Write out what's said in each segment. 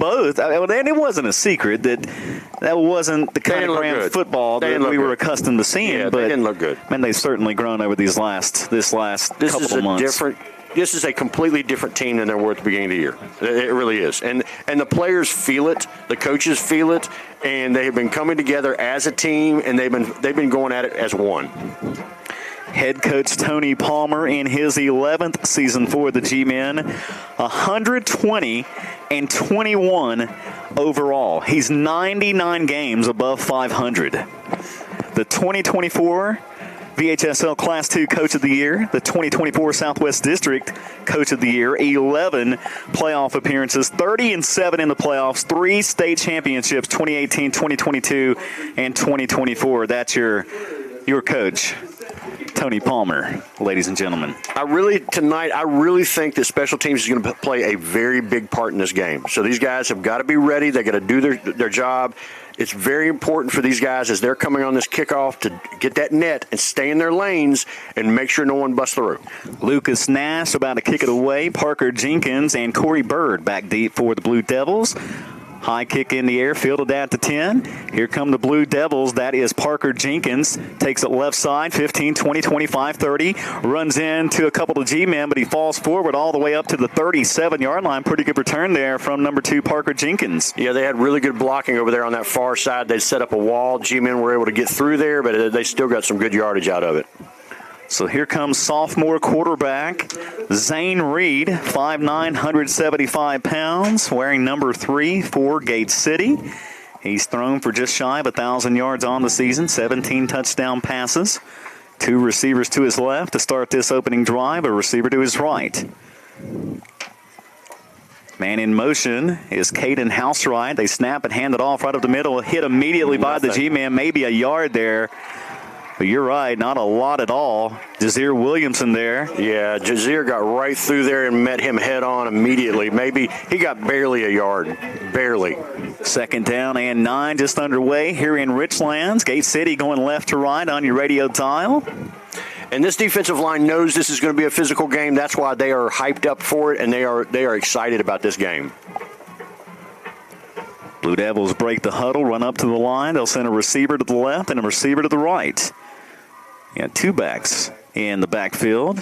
both. And it wasn't a secret that wasn't the kind of Graham football that we were accustomed to seeing. Yeah, but they didn't look good. Man, they've certainly grown over this last couple of months. This is a completely different team than they were at the beginning of the year. It really is. And the players feel it, the coaches feel it, and they have been coming together as a team, and they've been going at it as one. Head coach Tony Palmer in his 11th season for the G-Men, 120-21 overall. He's 99 games above 500. The 2024 VHSL Class II Coach of the Year, the 2024 Southwest District Coach of the Year, 11 playoff appearances, 30-7 in the playoffs, 3 state championships, 2018, 2022, and 2024. That's your coach, Tony Palmer, ladies and gentlemen. I really think that special teams is going to play a very big part in this game. So these guys have got to be ready. They got to do their job. It's very important for these guys as they're coming on this kickoff to get that net and stay in their lanes and make sure no one busts through. Lucas Nash about to kick it away. Parker Jenkins and Corey Bird back deep for the Blue Devils. High kick in the air, fielded at the 10. Here come the Blue Devils. That is Parker Jenkins. Takes it left side, 15, 20, 25, 30. Runs into a couple of G-men, but he falls forward all the way up to the 37-yard line. Pretty good return there from number 2, Parker Jenkins. Yeah, they had really good blocking over there on that far side. They set up a wall. G-men were able to get through there, but they still got some good yardage out of it. So here comes sophomore quarterback Zane Reed, 5'9", 175 pounds, wearing number 3 for Gate City. He's thrown for just shy of 1,000 yards on the season, 17 touchdown passes. 2 receivers to his left to start this opening drive, a receiver to his right. Man in motion is Caden Houseright. They snap and hand it off right up the middle, hit immediately by the G-man, maybe a yard there. But you're right, not a lot at all. Jazeer Williamson there. Yeah, Jazeer got right through there and met him head on immediately. Maybe he got barely a yard, barely. Second down and 9 just underway here in Richlands. Gate City going left to right on your radio dial. And this defensive line knows this is going to be a physical game. That's why they are hyped up for it, and they are excited about this game. Blue Devils break the huddle, run up to the line. They'll send a receiver to the left and a receiver to the right. 2 backs in the backfield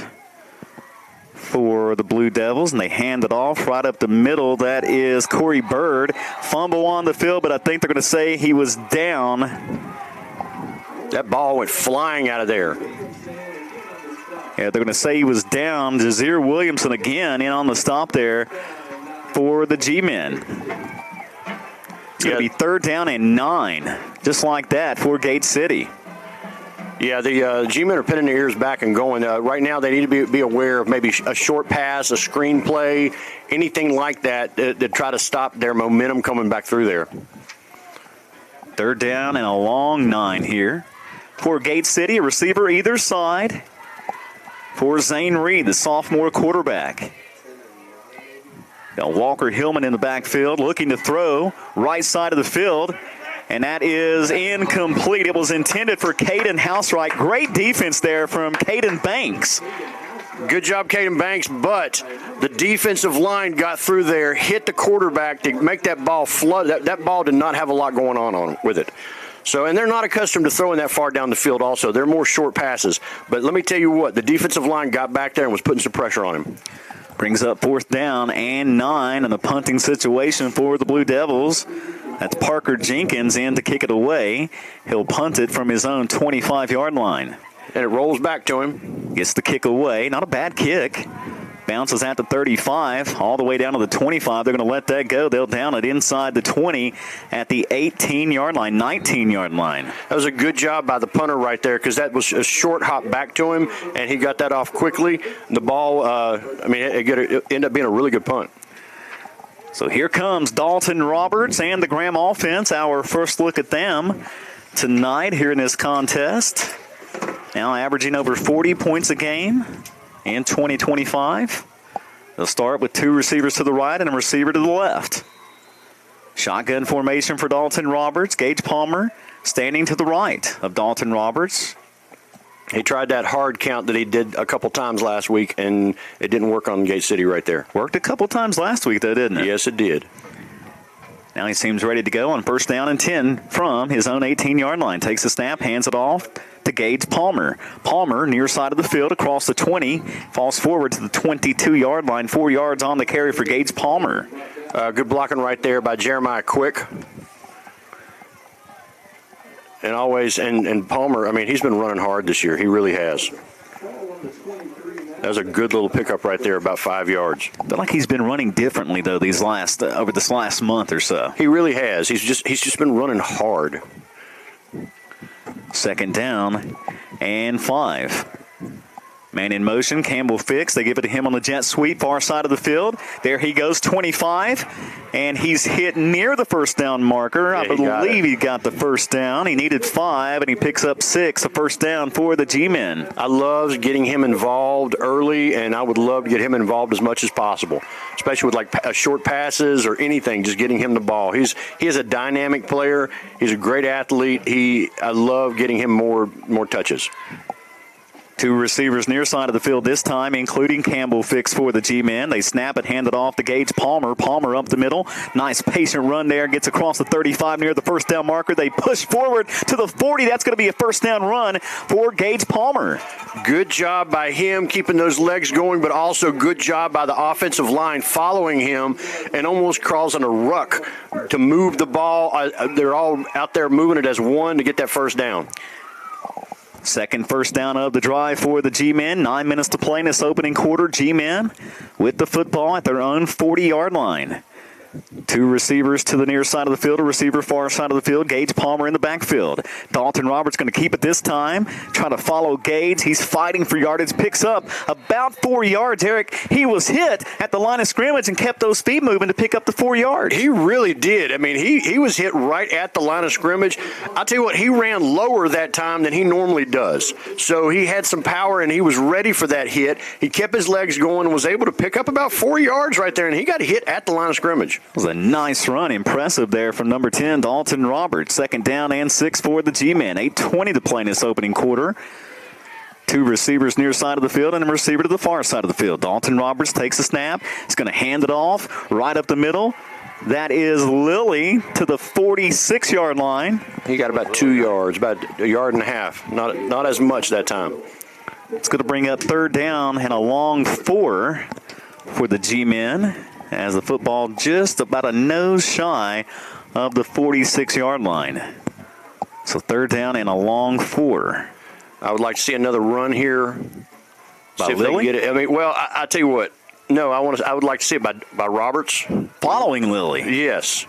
for the Blue Devils, and they hand it off right up the middle. That is Corey Bird. Fumble on the field, but I think they're going to say he was down. That ball went flying out of there. Yeah, they're going to say he was down. Jazeer Williamson again in on the stop there for the G-men. It's going to be 3rd down and 9, just like that for Gate City. Yeah, the G-men are pinning their ears back and going. Right now, they need to be aware of maybe a short pass, a screen play, anything like that to try to stop their momentum coming back through there. 3rd down and a long 9 here for Gate City. A receiver either side for Zane Reed, the sophomore quarterback. Now Walker Hillman in the backfield looking to throw right side of the field. And that is incomplete. It was intended for Caden Houseright. Great defense there from Caden Banks. Good job, Caden Banks, but the defensive line got through there, hit the quarterback to make that ball flood. That ball did not have a lot going on with it. So, and they're not accustomed to throwing that far down the field also. They're more short passes. But let me tell you what, the defensive line got back there and was putting some pressure on him. Brings up 4th down and 9 in the punting situation for the Blue Devils. That's Parker Jenkins in to kick it away. He'll punt it from his own 25-yard line. And it rolls back to him. Gets the kick away. Not a bad kick. Bounces at the 35, all the way down to the 25. They're going to let that go. They'll down it inside the 20 at the 18-yard line, 19-yard line. That was a good job by the punter right there because that was a short hop back to him, and he got that off quickly. The ball, it ended up being a really good punt. So here comes Dalton Roberts and the Graham offense. Our first look at them tonight here in this contest. Now averaging over 40 points a game in 2025. They'll start with 2 receivers to the right and a receiver to the left. Shotgun formation for Dalton Roberts. Gage Palmer standing to the right of Dalton Roberts. He tried that hard count that he did a couple times last week, and it didn't work on Gate City right there. Worked a couple times last week, though, didn't it? Yes, it did. Now he seems ready to go on first down and 10 from his own 18-yard line. Takes the snap, hands it off to Gage Palmer. Palmer, near side of the field, across the 20, falls forward to the 22-yard line. 4 yards on the carry for Gage Palmer. Good blocking right there by Jeremiah Quick. And Palmer, I mean, he's been running hard this year. He really has. That was a good little pickup right there, about 5 yards. I feel like he's been running differently, though, over this last month or so. He really has. He's just been running hard. Second down and 5. Man in motion, Campbell fixed. They give it to him on the jet sweep, far side of the field. There he goes, 25, and he's hit near the first down marker. Yeah, I believe he got the first down. He needed 5, and he picks up 6, a first down for the G-Men. I love getting him involved early, and I would love to get him involved as much as possible, especially with like short passes or anything, just getting him the ball. He is a dynamic player. He's a great athlete. I love getting him more touches. 2 receivers near side of the field this time, including Campbell fixed for the G-Men. They snap it, hand it off to Gage Palmer. Palmer up the middle. Nice patient run there. Gets across the 35 near the first down marker. They push forward to the 40. That's going to be a first down run for Gage Palmer. Good job by him keeping those legs going, but also good job by the offensive line following him and almost causing a ruck to move the ball. They're all out there moving it as one to get that first down. Second first down of the drive for the G-Men. 9 minutes to play in this opening quarter. G-Men with the football at their own 40-yard line. 2 receivers to the near side of the field, a receiver far side of the field. Gage Palmer in the backfield. Dalton Roberts going to keep it this time. Trying to follow Gage. He's fighting for yardage. Picks up about 4 yards. Eric, he was hit at the line of scrimmage and kept those feet moving to pick up the 4 yards. He really did. I mean, he was hit right at the line of scrimmage. I'll tell you what, he ran lower that time than he normally does. So he had some power, and he was ready for that hit. He kept his legs going and was able to pick up about 4 yards right there, and he got hit at the line of scrimmage. It was a nice run. Impressive there from number 10, Dalton Roberts. Second down and 6 for the G-Men. 8:20 to play in this opening quarter. 2 receivers near side of the field and a receiver to the far side of the field. Dalton Roberts takes a snap. He's going to hand it off right up the middle. That is Lilly to the 46-yard line. He got about 2 yards, about a yard and a half. Not as much that time. It's going to bring up third down and a long 4 for the G-Men, as the football just about a nose shy of the 46-yard line. So third down and a long 4. I would like to see another run here. By See if they Lilly? can get it. I mean, well, I tell you what. No, I would like to see it by Roberts. Following Lilly. Yes.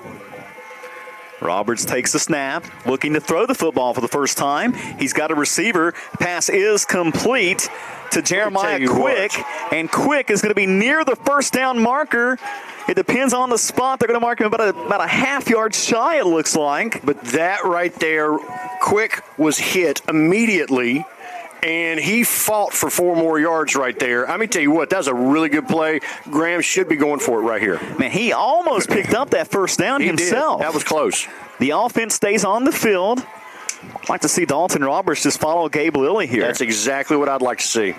Roberts takes the snap, looking to throw the football for the first time. He's got a receiver. Pass is complete to Jeremiah Quick, and Quick is going to be near the first down marker. It depends on the spot. They're going to mark him about a half yard shy, it looks like. But that right there, Quick was hit immediately, and he fought for 4 more yards right there. I mean, tell you what, that was a really good play. Graham should be going for it right here. Man, he almost picked up that first down himself. That was close. The offense stays on the field. I'd like to see Dalton Roberts just follow Gabe Lilly here. That's exactly what I'd like to see.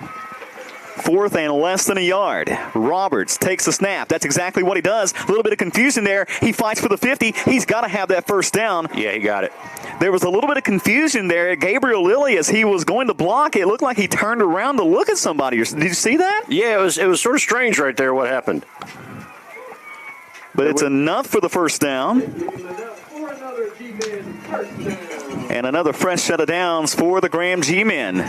4th and less than a yard. Roberts takes the snap. That's exactly what he does. A little bit of confusion there. He fights for the 50. He's got to have that first down. Yeah, he got it. There was a little bit of confusion there. Gabriel Lilly, as he was going to block, it looked like he turned around to look at somebody. Did you see that? Yeah, it was sort of strange right there what happened. But it's enough for the first down. And another fresh set of downs for the Graham G-Men.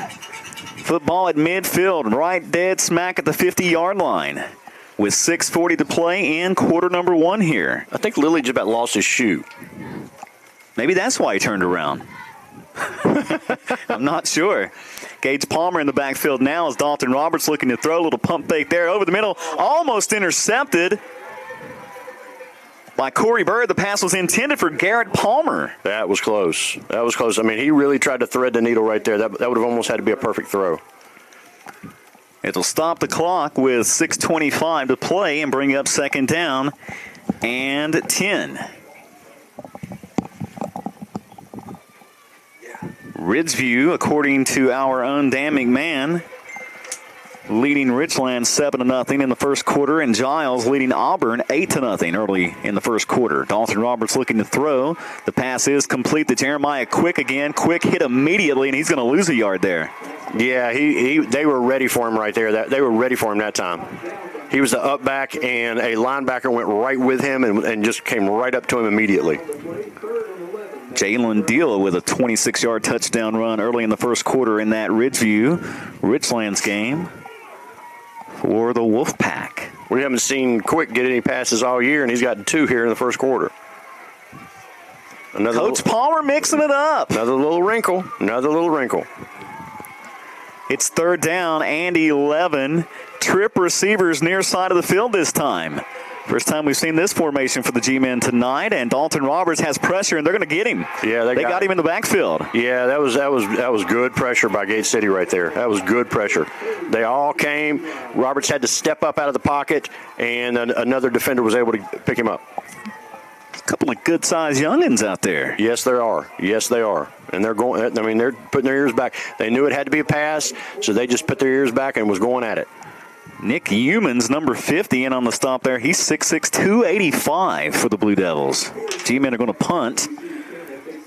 Football at midfield, right dead smack at the 50-yard line. With 6:40 to play in quarter number 1 here. I think Lilly just about lost his shoe. Maybe that's why he turned around. I'm not sure. Gage Palmer in the backfield now as Dalton Roberts looking to throw a little pump fake there over the middle. Almost intercepted by Corey Bird. The pass was intended for Garrett Palmer. That was close. That was close. I mean, he really tried to thread the needle right there. That would have almost had to be a perfect throw. It'll stop the clock with 6:25 to play and bring up second down and 10. Ridgeview, according to our own Dan McMahon, leading Richland 7-0 in the first quarter, and Giles leading Auburn 8-0 early in the first quarter. Dalton Roberts looking to throw. The pass is complete to Jeremiah Quick again. Quick hit immediately, and he's going to lose a yard there. Yeah, they were ready for him right there. They were ready for him that time. He was the up back, and a linebacker went right with him and just came right up to him immediately. Jalen Deal with a 26-yard touchdown run early in the first quarter in that Ridgelands game for the Wolfpack. We haven't seen Quick get any passes all year, and he's gotten 2 here in the first quarter. Coach Palmer mixing it up. Another little wrinkle. It's third down and 11. Trip receivers near side of the field this time. First time we've seen this formation for the G-men tonight, and Dalton Roberts has pressure, and they're going to get him. Yeah, they got him in the backfield. Yeah, that was good pressure by Gate City right there. That was good pressure. They all came. Roberts had to step up out of the pocket, and another defender was able to pick him up. A couple of good-sized youngins out there. Yes, there are. And they're going. I mean, they're putting their ears back. They knew it had to be a pass, so they just put their ears back and was going at it. Nick Humans, number 50, in on the stop there. He's 6'6", 285 for the Blue Devils. G-men are going to punt.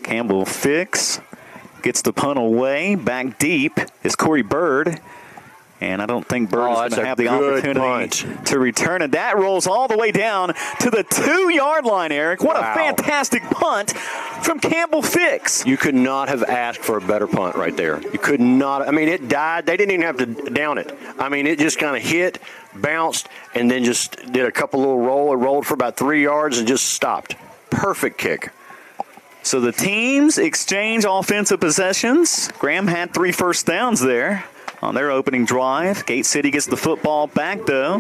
Campbell Fix gets the punt away. Back deep is Corey Bird. And I don't think Bird is going to have the opportunity to return it. That rolls all the way down to the 2-yard line, Eric. What a fantastic punt from Campbell Fix. You could not have asked for a better punt right there. You could not. I mean, it died. They didn't even have to down it. I mean, it just kind of hit, bounced, and then just did a couple little roll. It rolled for about 3 yards and just stopped. Perfect kick. So the teams exchange offensive possessions. Graham had 3 first downs there on their opening drive. Gate City gets the football back, though,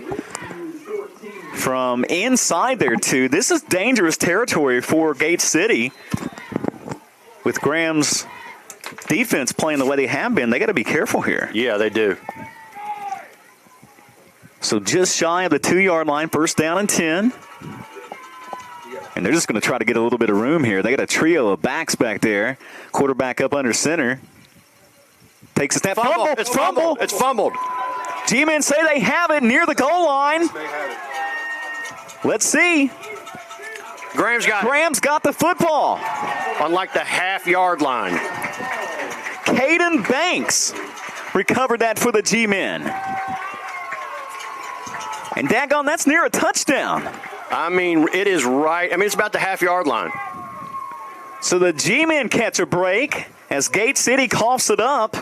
from inside there, too. This is dangerous territory for Gate City. With Graham's defense playing the way they have been, they got to be careful here. Yeah, they do. So just shy of the 2-yard line, first down and 10. And they're just going to try to get a little bit of room here. They got a trio of backs back there. Quarterback up under center. Takes a snap. Fumble. It's fumbled. G-men say they have it near the goal line. Let's see. Graham's got the football. On like the half-yard line. Caden Banks recovered that for the G-men. And daggone, that's near a touchdown. I mean, it is right. I mean, it's about the half-yard line. So the G-men catch a break as Gate City coughs it up.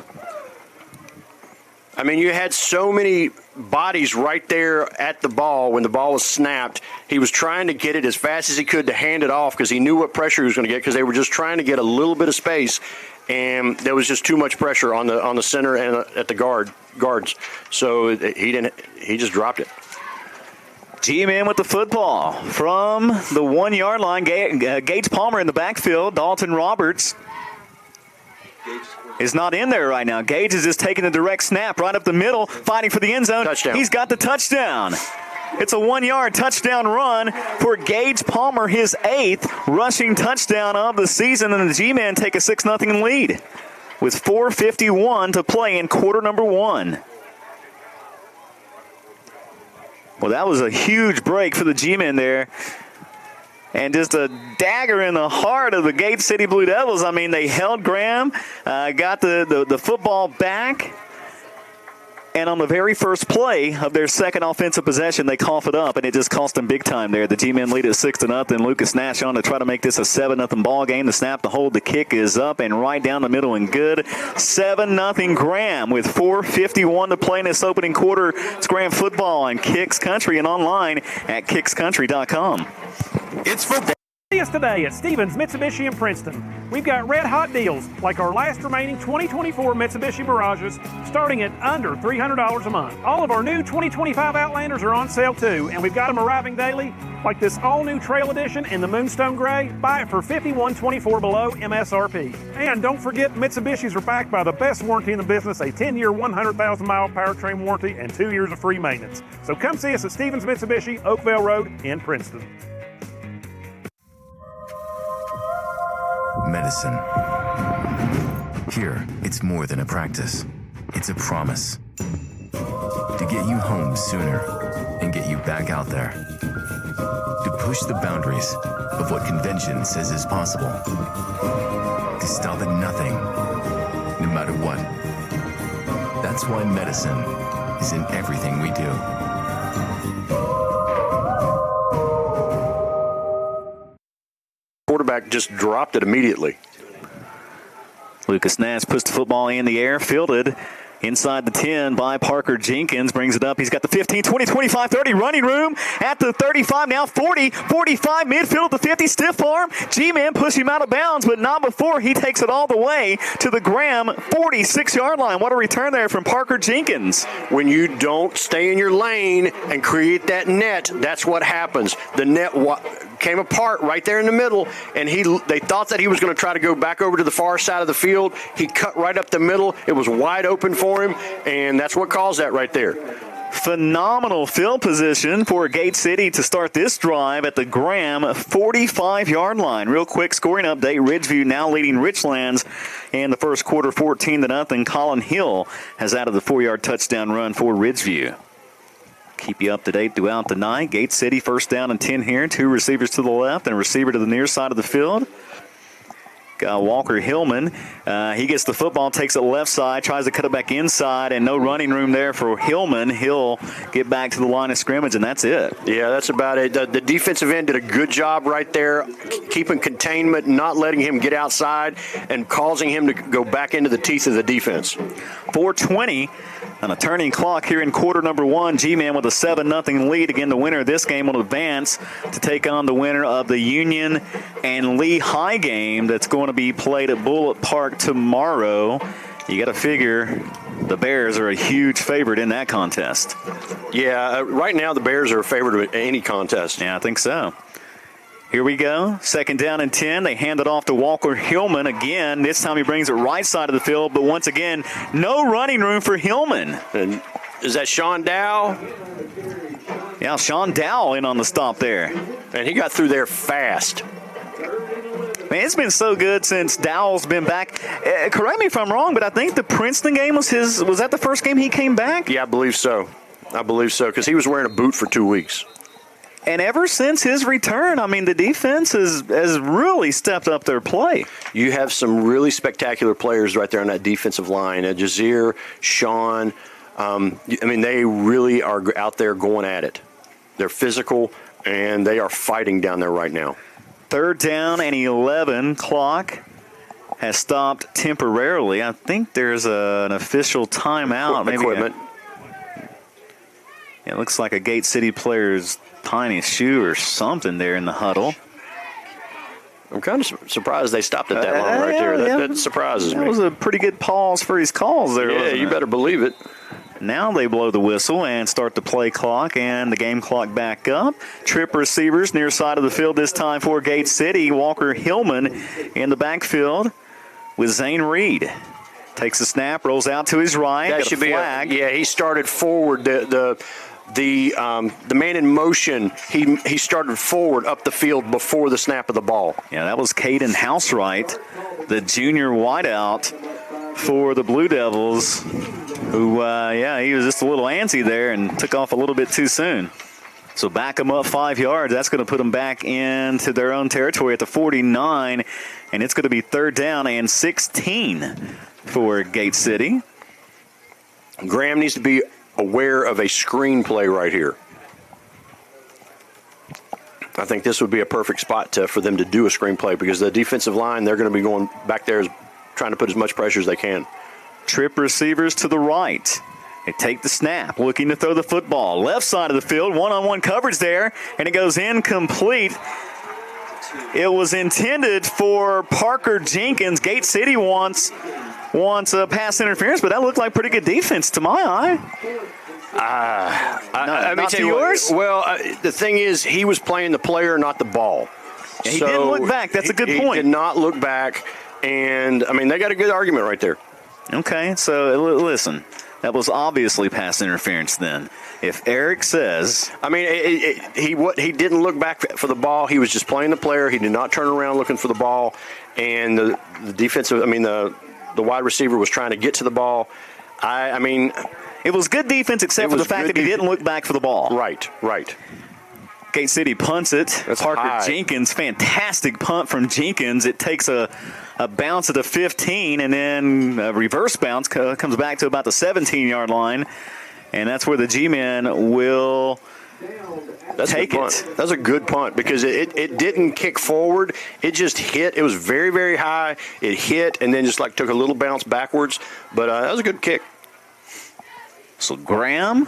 I mean, you had so many bodies right there at the ball when the ball was snapped. He was trying to get it as fast as he could to hand it off because he knew what pressure he was going to get because they were just trying to get a little bit of space, and there was just too much pressure on the center and at the guards. So he just dropped it. G-men with the football from the 1-yard line. Gage Palmer in the backfield. Dalton Roberts is not in there right now. Gage is just taking the direct snap right up the middle, fighting for the end zone. Touchdown. He's got the touchdown. It's a 1-yard touchdown run for Gage Palmer, his 8th rushing touchdown of the season, and the G-men take a 6-0 lead with 4:51 to play in quarter number 1. Well, that was a huge break for the G-men there. And just a dagger in the heart of the Gate City Blue Devils. I mean, they held Graham, got the football back. And on the very first play of their second offensive possession, they cough it up, and it just cost them big time there. The G-men lead at 6-0. Lucas Nash on to try to make this a 7-0 ball game. The snap, the hold, the kick is up and right down the middle and good. 7-0 Graham with 4:51 to play in this opening quarter. It's Graham football on Kicks Country and online at kickscountry.com. It's football. See us today at Stevens Mitsubishi in Princeton. We've got red hot deals like our last remaining 2024 Mitsubishi Mirages starting at under $300 a month. All of our new 2025 Outlanders are on sale too, and we've got them arriving daily like this all-new Trail Edition in the Moonstone Gray. Buy it for $51.24 below MSRP. And don't forget, Mitsubishis are backed by the best warranty in the business, a 10-year, 100,000-mile powertrain warranty and 2 years of free maintenance. So come see us at Stevens Mitsubishi, Oakville Road in Princeton. Medicine. Here, it's more than a practice. It's a promise. get you home sooner and get you back out there. To push the boundaries of what convention says is possible. To stop at nothing, no matter what. That's why medicine is in everything we do. Quarterback just dropped it immediately. Lucas Nash puts the football in the air, fielded inside the 10 by Parker Jenkins. Brings it up. He's got the 15, 20, 25, 30 running room at the 35, now 40, 45, midfield at the 50, stiff arm. G-Man pushed him out of bounds, but not before he takes it all the way to the Graham 46-yard line. What a return there from Parker Jenkins. When you don't stay in your lane and create that net, that's what happens. The net came apart right there in the middle, and they thought that he was going to try to go back over to the far side of the field. He cut right up the middle. It was wide open for him, and that's what caused that right there. Phenomenal field position for Gate City to start this drive at the Graham 45-yard line. Real quick scoring update. Ridgeview now leading Richlands in the first quarter 14-0. Colin Hill has added the 4-yard touchdown run for Ridgeview. Keep you up to date throughout the night. Gate City first down and 10 here. 2 receivers to the left and a receiver to the near side of the field. Got Walker Hillman. He gets the football, takes it left side, tries to cut it back inside, and no running room there for Hillman. He'll get back to the line of scrimmage, and that's it. Yeah, that's about it. The defensive end did a good job right there, keeping containment, not letting him get outside, and causing him to go back into the teeth of the defense. 4:20 on a turning clock here in quarter number 1. G-Man with a 7-0 lead. Again, the winner of this game will advance to take on the winner of the Union and Lehigh game that's going to be played at Bullitt Park tomorrow. You got to figure the Bears are a huge favorite in that contest. Yeah, right now the Bears are a favorite of any contest. Yeah, I think so. Here we go. Second down and 10. They hand it off to Walker Hillman again. This time he brings it right side of the field, but once again, no running room for Hillman. And is that Sean Dow? Yeah, Sean Dow in on the stop there. And he got through there fast. Man, it's been so good since Dowell's been back. Correct me if I'm wrong, but I think the Princeton game was that the first game he came back? Yeah, I believe so. Because he was wearing a boot for 2 weeks. And ever since his return, I mean, the defense has really stepped up their play. You have some really spectacular players right there on that defensive line. Jazeer, Sean, they really are out there going at it. They're physical, and they are fighting down there right now. Third down and 11. Clock has stopped temporarily. I think there's an official timeout. Equipment. It looks like a Gate City player's tiny shoe or something there in the huddle. I'm kind of surprised they stopped it that long right there. That surprises me. That was a pretty good pause for his calls there. Yeah, you better believe it. Now they blow the whistle and start the play clock and the game clock back up. Trip receivers near side of the field this time for Gate City. Walker Hillman in the backfield with Zane Reed. Takes the snap, rolls out to his right. That should be flag. He started forward. The man in motion, he started forward up the field before the snap of the ball. Yeah, that was Caden Housewright, the junior wideout for the Blue Devils, who, he was just a little antsy there and took off a little bit too soon. So back them up 5 yards. That's going to put them back into their own territory at the 49, and it's going to be third down and 16 for Gate City. Graham needs to be aware of a screenplay right here. I think this would be a perfect spot for them to do a screenplay because the defensive line, they're going to be going back there trying to put as much pressure as they can. Trip receivers to the right. They take the snap, looking to throw the football. Left side of the field, one-on-one coverage there, and it goes incomplete. It was intended for Parker Jenkins. Gate City wants a pass interference, but that looked like pretty good defense to my eye. Not to yours? The thing is, he was playing the player, not the ball. Yeah, he didn't look back. That's a good point. He did not look back, and, they got a good argument right there. Okay, so listen, that was obviously pass interference then. If Eric says... he didn't look back for the ball. He was just playing the player. He did not turn around looking for the ball, and the defensive, the wide receiver was trying to get to the ball. It was good defense except for the fact that he didn't look back for the ball. Right. Gate City punts it. That's Parker high. Jenkins, fantastic punt from Jenkins. It takes a bounce at the 15, and then a reverse bounce comes back to about the 17-yard line, and that's where the G-men will take it. That's a good punt because it didn't kick forward. It just hit. It was very, very high. It hit and then just like took a little bounce backwards. But that was a good kick. So Graham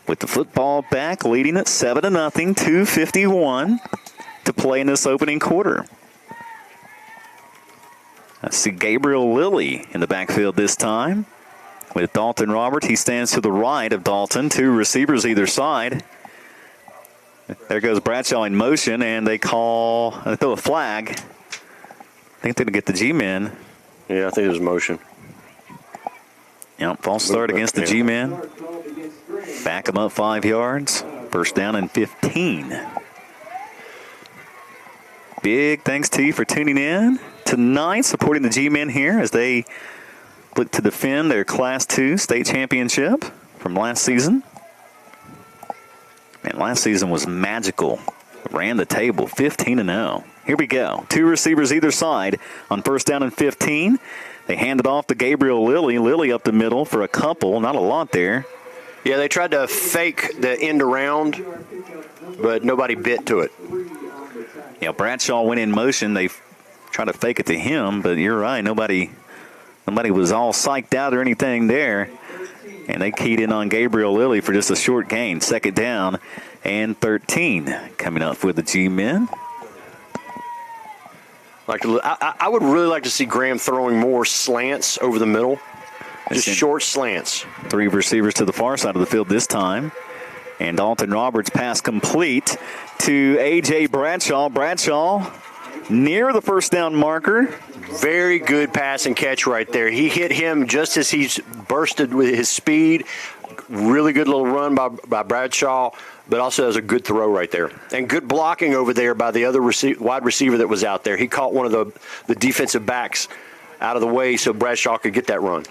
with the football back, leading it 7-0, 2:51 to play in this opening quarter. I see Gabriel Lilly in the backfield this time with Dalton Roberts. He stands to the right of Dalton, 2 receivers either side. There goes Bradshaw in motion, and they throw a flag. I think they're going to get the G-men. Yeah, I think it was motion. Yep, false start against the G-men. Back them up 5 yards. First down and 15. Big thanks to you for tuning in tonight, supporting the G-men here as they look to defend their Class 2 state championship from last season. Man, last season was magical. Ran the table 15-0. Here we go. 2 receivers either side on first down and 15. They hand it off to Gabriel Lilly. Lilly up the middle for a couple. Not a lot there. Yeah, they tried to fake the end around, but nobody bit to it. Yeah, Bradshaw went in motion. They tried to fake it to him, but you're right. Nobody was all psyched out or anything there. And they keyed in on Gabriel Lilly for just a short gain. Second down and 13 coming up for the G-men. I would really like to see Graham throwing more slants over the middle. Just short slants. 3 receivers to the far side of the field this time. And Dalton Roberts pass complete to A.J. Bradshaw. Bradshaw near the first down marker. Very good pass and catch right there. He hit him just as he's bursted with his speed. Really good little run by Bradshaw, but also has a good throw right there. And good blocking over there by the other wide receiver that was out there. He caught one of the defensive backs out of the way so Bradshaw could get that run.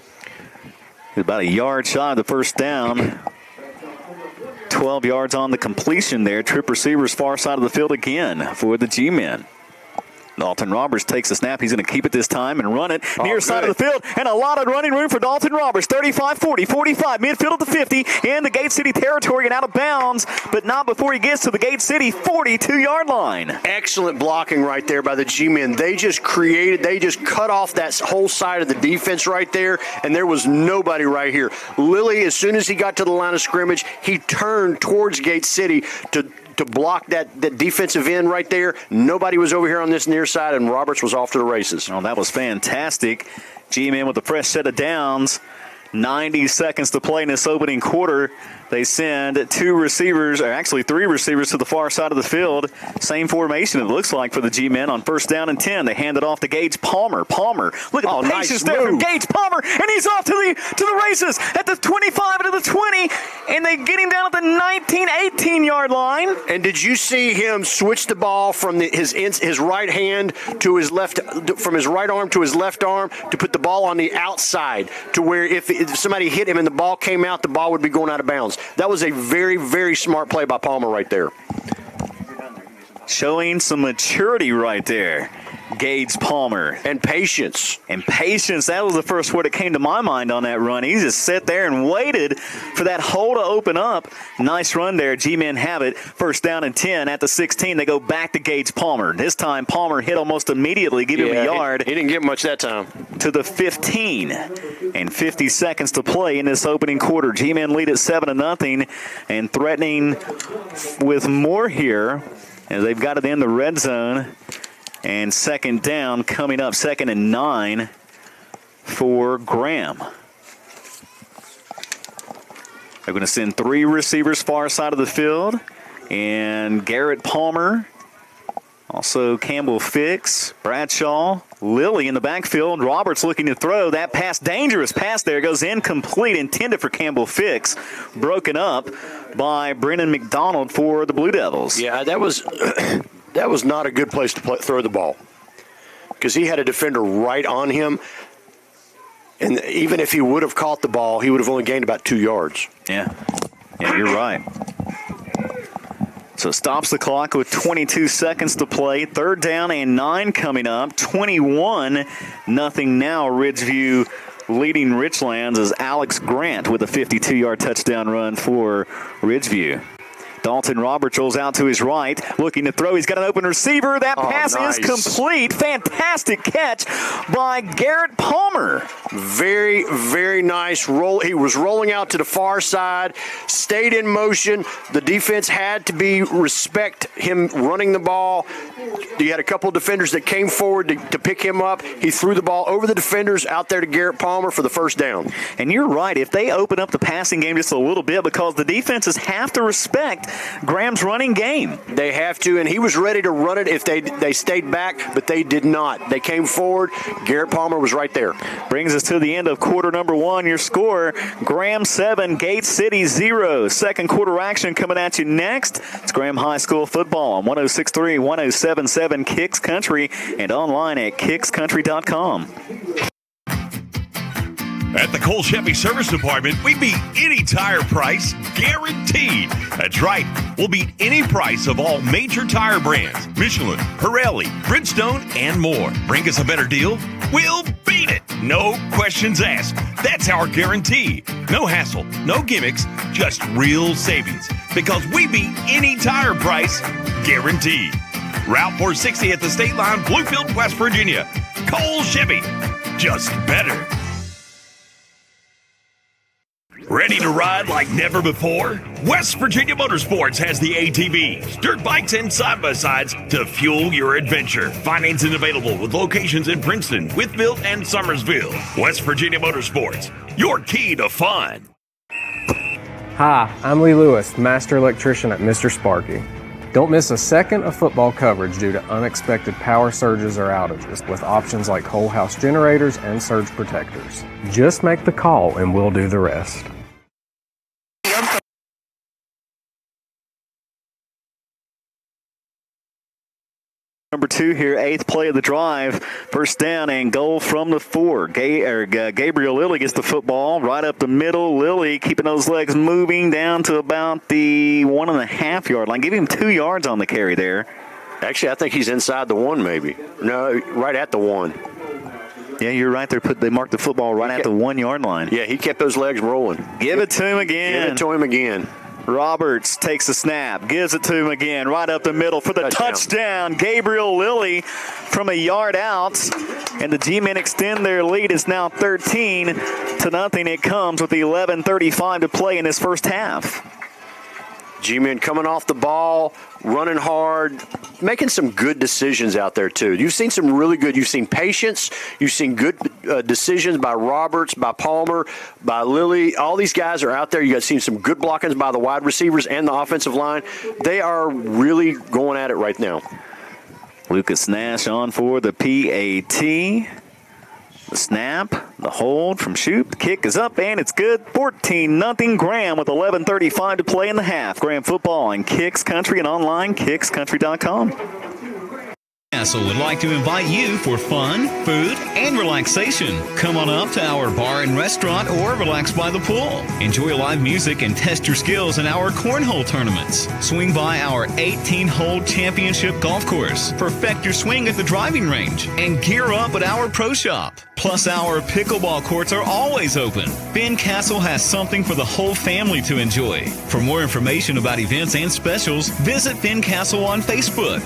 About a yard shy of the first down. 12 yards on the completion there. Trip receivers far side of the field again for the G-men. Dalton Roberts takes the snap. He's going to keep it this time and run it near side of the field. And a lot of running room for Dalton Roberts. 35, 40, 45, midfield at the 50, in the Gate City territory and out of bounds, but not before he gets to the Gate City 42-yard line. Excellent blocking right there by the G-men. They just cut off that whole side of the defense right there, and there was nobody right here. Lilly, as soon as he got to the line of scrimmage, he turned towards Gate City to block that defensive end right there. Nobody was over here on this near side, and Roberts was off to the races. Oh, that was fantastic. G-men with a fresh set of downs. 90 seconds to play in this opening quarter. They send 2 receivers, or actually 3 receivers to the far side of the field. Same formation, it looks like, for the G-men on first down and 10. They hand it off to Gage Palmer. Look at the patience there from Gage Palmer, and he's off to the races at the 25 and to the 20, and they get him down at the 19, 18-yard line. And did you see him switch the ball from his right hand to his left, from his right arm to his left arm to put the ball on the outside to where if somebody hit him and the ball came out, the ball would be going out of bounds. That was a very, very smart play by Palmer right there. Showing some maturity right there, Gage Palmer. And patience. That was the first word that came to my mind on that run. He just sat there and waited for that hole to open up. Nice run there. G-men have it. First down and 10 at the 16. They go back to Gage Palmer. This time Palmer hit almost immediately, give him a yard. He didn't get much that time. To the 15. And 50 seconds to play in this opening quarter. G-men lead at 7-0 and threatening with more here as they've got it in the red zone. And second down coming up, 2nd and 9 for Graham. They're going to send 3 receivers far side of the field. And Garrett Palmer, also Campbell Fix, Bradshaw, Lilly in the backfield. Roberts looking to throw. That pass, dangerous pass there, goes incomplete, intended for Campbell Fix. Broken up by Brennan McDonald for the Blue Devils. Yeah, that was... That was not a good place to throw the ball because he had a defender right on him. And even if he would have caught the ball, he would have only gained about 2 yards. Yeah, you're right. So stops the clock with 22 seconds to play. 3rd down and 9 coming up. 21-0 now. Ridgeview leading Richlands as Alex Grant with a 52-yard touchdown run for Ridgeview. Dalton Roberts rolls out to his right, looking to throw. He's got an open receiver. That pass is complete. Fantastic catch by Garrett Palmer. Very, very nice roll. He was rolling out to the far side, stayed in motion. The defense had to respect him running the ball. You had a couple of defenders that came forward to pick him up. He threw the ball over the defenders out there to Garrett Palmer for the first down. And you're right. If they open up the passing game just a little bit, because the defenses have to respect Graham's running game. They have to, and he was ready to run it if they stayed back, but they did not. They came forward. Garrett Palmer was right there. Brings us to the end of quarter number 1. Your score, Graham 7, Gate City 0. Second quarter action coming at you next. It's Graham High School football on 106.3, 107.7 Kicks Country and online at kickscountry.com. At the Cole Chevy Service Department, we beat any tire price, guaranteed. That's right. We'll beat any price of all major tire brands, Michelin, Pirelli, Bridgestone, and more. Bring us a better deal? We'll beat it. No questions asked. That's our guarantee. No hassle, no gimmicks, just real savings. Because we beat any tire price, guaranteed. Route 460 at the state line, Bluefield, West Virginia. Cole Chevy, just better. Ready to ride like never before? West Virginia Motorsports has the ATVs, dirt bikes, and side-by-sides to fuel your adventure. Financing available with locations in Princeton, Wytheville, and Summersville. West Virginia Motorsports, your key to fun. Hi, I'm Lee Lewis, Master Electrician at Mr. Sparky. Don't miss a second of football coverage due to unexpected power surges or outages with options like whole house generators and surge protectors. Just make the call and we'll do the rest. Number 2 here, 8th play of the drive. First down and goal from the 4. Gabriel Lilly gets the football right up the middle. Lilly keeping those legs moving down to about the 1.5 yard line. Give him 2 yards on the carry there. Actually, I think he's inside the 1 maybe. No, right at the 1. Yeah, you're right. They marked the football right at the 1 yard line. Yeah, he kept those legs rolling. Give it to him again. Give it to him again. Roberts takes the snap, gives it to him again, right up the middle for the touchdown. Gabriel Lilly from a yard out, and the G-men extend their lead. It's now 13-0. It comes with 11:35 to play in this first half. G-men coming off the ball, running hard, making some good decisions out there, too. You've seen some really good. You've seen patience. You've seen good decisions by Roberts, by Palmer, by Lilly. All these guys are out there. You guys seen some good blockings by the wide receivers and the offensive line. They are really going at it right now. Lucas Nash on for the PAT. The snap, the hold from Shoup. The kick is up, and it's good. 14-0 Graham with 11:35 to play in the half. Graham football on Kicks Country and online, kickscountry.com. Castle would like to invite you for fun, food, and relaxation. Come on up to our bar and restaurant or relax by the pool. Enjoy live music and test your skills in our cornhole tournaments. Swing by our 18-hole championship golf course. Perfect your swing at the driving range. And gear up at our pro shop. Plus, our pickleball courts are always open. Ben Castle has something for the whole family to enjoy. For more information about events and specials, visit Ben Castle on Facebook.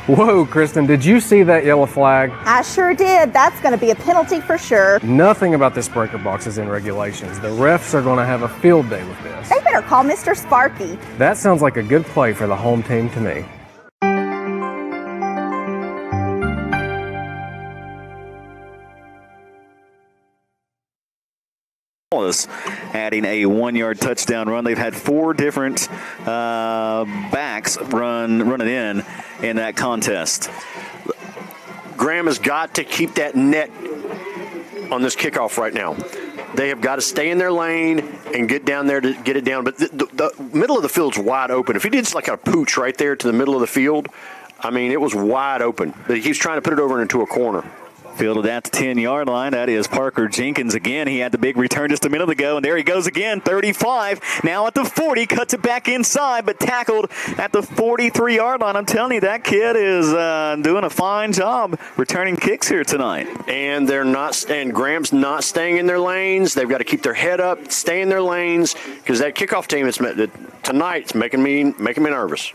Whoa, Kristen, did you see that yellow flag? I sure did. That's going to be a penalty for sure. Nothing about this breaker box is in regulations. The refs are going to have a field day with this. They better call Mr. Sparky. That sounds like a good play for the home team to me. Adding a 1-yard touchdown run. They've had 4 different backs run it in that contest. Graham has got to keep that net on this kickoff right now. They have got to stay in their lane and get down there to get it down. But the middle of the field's wide open. If he did just like a pooch right there to the middle of the field, I mean, it was wide open. But he keeps trying to put it over into a corner. Fielded at the 10-yard line. That is Parker Jenkins again. He had the big return just a minute ago, and there he goes again, 35. Now at the 40, cuts it back inside, but tackled at the 43-yard line. I'm telling you, that kid is doing a fine job returning kicks here tonight. And Graham's not staying in their lanes. They've got to keep their head up, stay in their lanes, because that kickoff team tonight's making me nervous.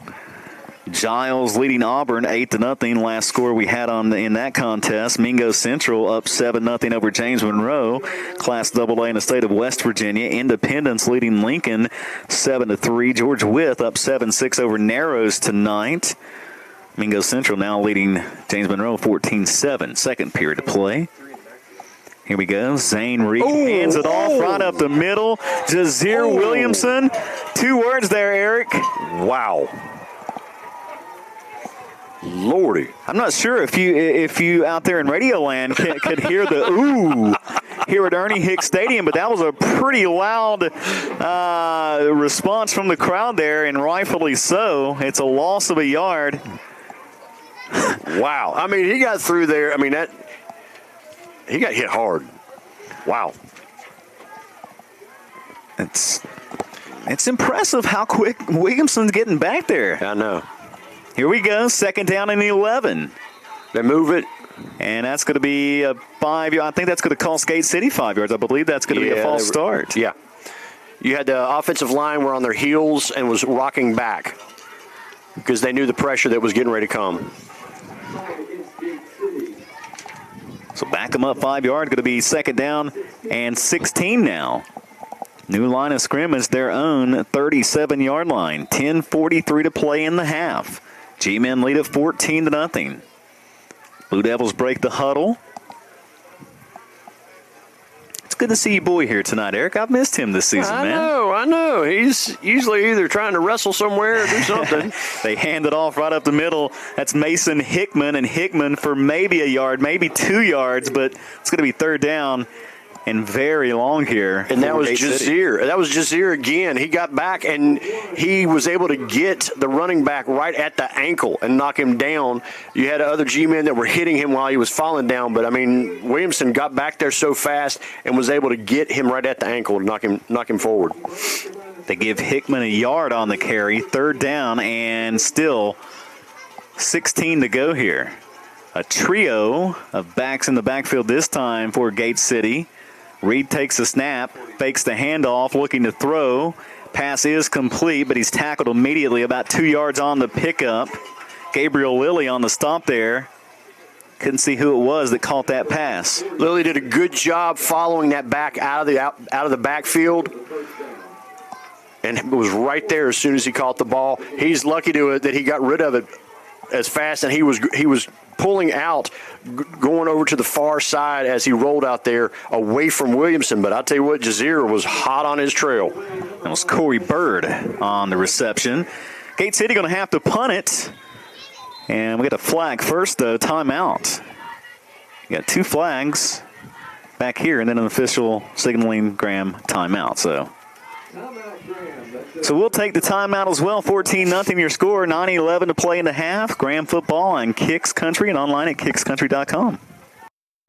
Giles leading Auburn 8-0. Last score we had in that contest. Mingo Central up 7-0 over James Monroe. Class AA in the state of West Virginia. Independence leading Lincoln 7-3. George Wythe up 7-6 over Narrows tonight. Mingo Central now leading James Monroe 14-7. Second period to play. Here we go. Zane Reed hands it off right up the middle. Jazeer Williamson. 2 words there, Eric. Wow. Lordy. I'm not sure if you out there in Radio Land could hear the ooh here at Ernie Hicks Stadium, but that was a pretty loud response from the crowd there, and rightfully so. It's a loss of a yard. Wow. I mean, he got through there. I mean, he got hit hard. Wow. It's impressive how quick Williamson's getting back there. I know. Here we go, second down and 11. They move it. And that's going to be a 5 yard. I think that's going to cost Gate City 5 yards. I believe that's going to be a false start. Yeah. You had the offensive line were on their heels and was rocking back because they knew the pressure that was getting ready to come. So back them up 5 yards. Going to be second down and 16 now. New line of scrimmage, their own 37-yard line. 10:43 to play in the half. G-Men lead at 14-0. Blue Devils break the huddle. It's good to see your boy here tonight, Eric. I've missed him this season, man. I know. He's usually either trying to wrestle somewhere or do something. They hand it off right up the middle. That's Mason Hickman, and Hickman for maybe a yard, maybe 2 yards, but it's going to be third down. And very long here. And that was Jazeer. That was Jazeer again. He got back, and he was able to get the running back right at the ankle and knock him down. You had other G-men that were hitting him while he was falling down. But, I mean, Williamson got back there so fast and was able to get him right at the ankle and knock him forward. They give Hickman a yard on the carry. Third down and still 16 to go here. A trio of backs in the backfield this time for Gate City. Reed takes the snap, fakes the handoff, looking to throw. Pass is complete, but he's tackled immediately about 2 yards on the pickup. Gabriel Lilly on the stop there. Couldn't see who it was that caught that pass. Lilly did a good job following that back out of the backfield, and it was right there as soon as he caught the ball. He's lucky that he got rid of it as fast, and he was pulling out, going over to the far side as he rolled out there away from Williamson. But I'll tell you what, Jazeer was hot on his trail. That was Corey Bird on the reception. Gate City going to have to punt it. And we get a flag first, though, timeout. You got 2 flags back here, and then an official signaling Graham timeout. So we'll take the timeout as well. 14-0 your score. 9-11 to play in the half. Graham football on Kicks Country and online at kickscountry.com.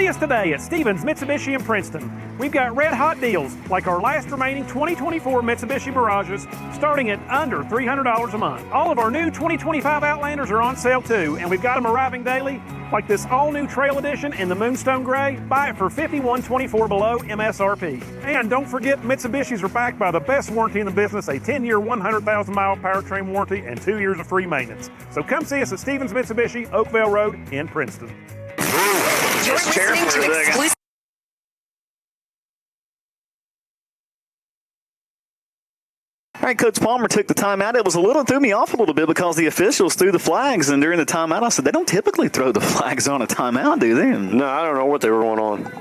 See us today at Stevens Mitsubishi in Princeton. We've got red hot deals like our last remaining 2024 Mitsubishi Mirages starting at under $300 a month. All of our new 2025 Outlanders are on sale too, and we've got them arriving daily like this all-new Trail Edition in the Moonstone Gray. Buy it for $51.24 below MSRP. And don't forget, Mitsubishis are backed by the best warranty in the business, a 10-year, 100,000-mile powertrain warranty and 2 years of free maintenance. So come see us at Stevens Mitsubishi, Oakville Road in Princeton. Just listening to exclusive. All right, Coach Palmer took the timeout. It was threw me off a little bit because the officials threw the flags, and during the timeout, I said, they don't typically throw the flags on a timeout, do they? No, I don't know what they were going on.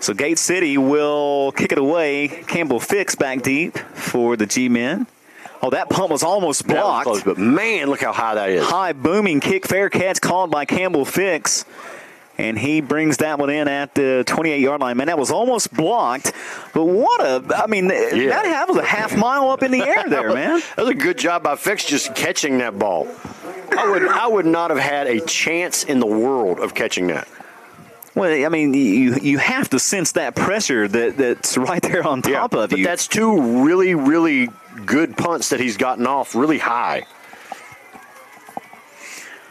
So Gate City will kick it away. Campbell Fix back deep for the G-Men. Oh, that punt was almost blocked. That was close, but man, look how high that is. High booming kick, fair catch called by Campbell Fix. And he brings that one in at the 28-yard line. Man, that was almost blocked. But that was a half mile up in the air there, man. That was a good job by Fix just catching that ball. I would not have had a chance in the world of catching that. Well, I mean, you have to sense that pressure that's right there on top of you. But that's two really, really good punts that he's gotten off really high. All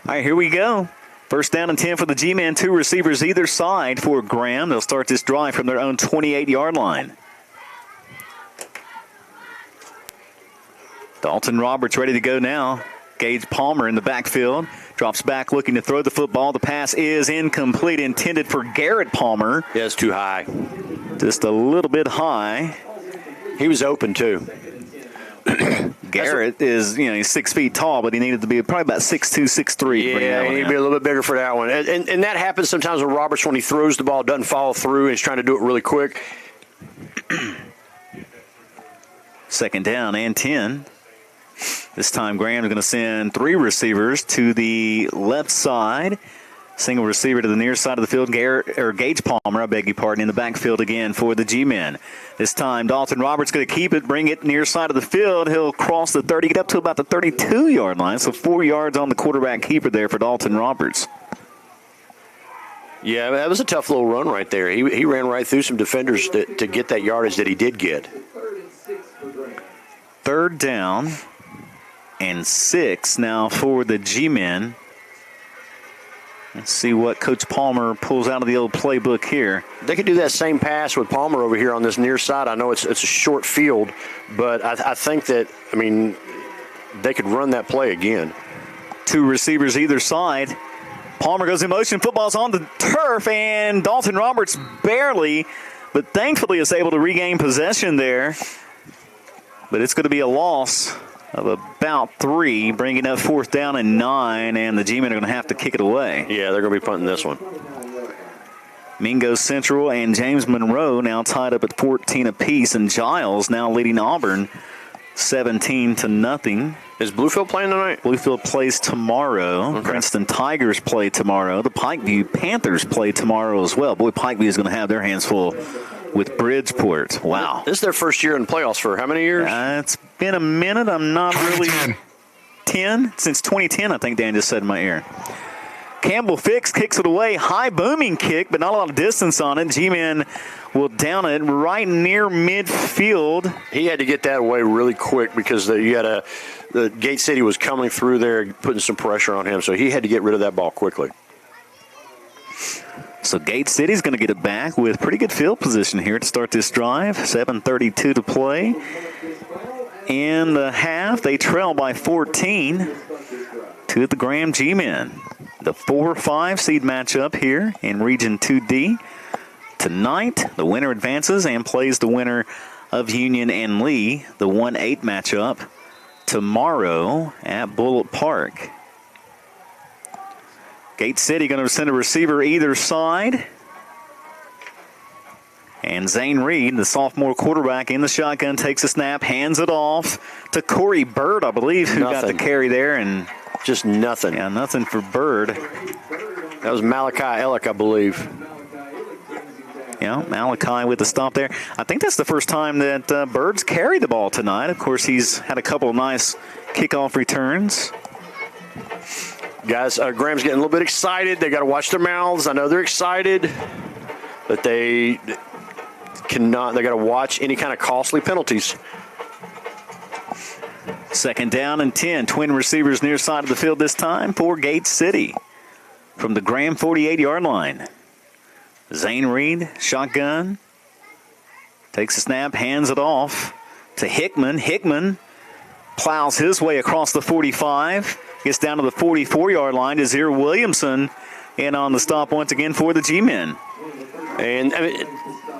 right, here we go. First down and 10 for the G-Men. 2 receivers either side for Graham. They'll start this drive from their own 28-yard line. Dalton Roberts ready to go now. Gage Palmer in the backfield. Drops back looking to throw the football. The pass is incomplete, intended for Garrett Palmer. Yeah, it's too high. Just a little bit high. He was open, too. Garrett is, he's 6 feet tall, but he needed to be probably about 6'2", 6'3". Yeah, he needed to be a little bit bigger for that one. And that happens sometimes with Roberts when he throws the ball, doesn't follow through, and he's trying to do it really quick. Second down and 10. This time Graham's going to send 3 receivers to the left side. Single receiver to the near side of the field. Gage Palmer, in the backfield again for the G-Men. This time Dalton Roberts going to keep it, bring it near side of the field. He'll cross the 30, get up to about the 32-yard line. So 4 yards on the quarterback keeper there for Dalton Roberts. Yeah, that was a tough little run right there. He ran right through some defenders to get that yardage that he did get. Third down and 6 now for the G-Men. Let's see what Coach Palmer pulls out of the old playbook here. They could do that same pass with Palmer over here on this near side. I know it's a short field, but I think that, they could run that play again. 2 receivers either side. Palmer goes in motion. Football's on the turf, and Dalton Roberts barely, but thankfully is able to regain possession there. But it's going to be a loss of about 3, bringing up 4th down and 9, and the G-Men are going to have to kick it away. Yeah, they're going to be punting this one. Mingo Central and James Monroe now tied up at 14 apiece, and Giles now leading Auburn 17-0. Is Bluefield playing tonight? Bluefield plays tomorrow. Okay. Princeton Tigers play tomorrow. The Pikeview Panthers play tomorrow as well. Boy, Pikeview is going to have their hands full with Bridgeport. Wow. This is their first year in playoffs for how many years? It's been a minute. I'm not really... 10? Since 2010, I think Dan just said in my ear. Campbell Fix kicks it away. High booming kick, but not a lot of distance on it. G-Men will down it right near midfield. He had to get that away really quick because the Gate City was coming through there, putting some pressure on him, so he had to get rid of that ball quickly. So Gate City's going to get it back with pretty good field position here to start this drive. 7:32 to play. In the half, they trail by 14 to the Graham G-Men. The 4-5 seed matchup here in Region 2D. Tonight, the winner advances and plays the winner of Union and Lee, the 1-8 matchup, tomorrow at Bullitt Park. Gate City going to send a receiver either side. And Zane Reed, the sophomore quarterback in the shotgun, takes a snap, hands it off to Corey Bird, I believe, who got the carry there. And just nothing. Yeah, nothing for Bird. That was Malachi Ellick, I believe. Yeah, Malachi with the stop there. I think that's the first time that Bird's carried the ball tonight. Of course, he's had a couple of nice kickoff returns. Guys, Graham's getting a little bit excited. They got to watch their mouths. I know they're excited, but they cannot. They got to watch any kind of costly penalties. Second down and 10. Twin receivers near side of the field this time for Gate City from the Graham 48-yard line. Zane Reed, shotgun, takes a snap, hands it off to Hickman. Hickman plows his way across the 45, gets down to the 44-yard line. Desir Williamson in on the stop once again for the G-Men. And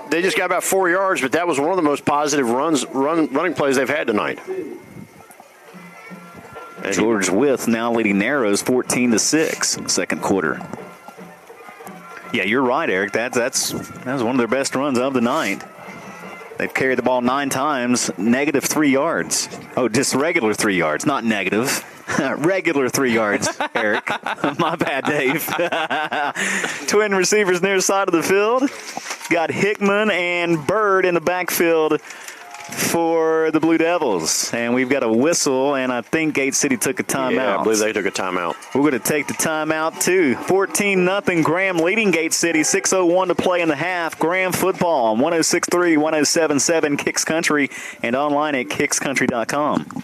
they just got about 4 yards, but that was one of the most positive running plays they've had tonight. And George Wythe now leading Narrows 14-6 second quarter. Yeah, you're right, Eric. That was one of their best runs of the night. They've carried the ball 9 times, negative 3 yards. Oh, just regular 3 yards, not negative. Regular 3 yards, Eric. My bad, Dave. Twin receivers near side of the field. Got Hickman and Bird in the backfield for the Blue Devils. And we've got a whistle, and I think Gate City took a timeout. Yeah, I believe they took a timeout. We're going to take the timeout, too. 14-0 Graham leading Gate City. 6:01 to play in the half. Graham football on 106.3, 107.7 Kicks Country, and online at kickscountry.com.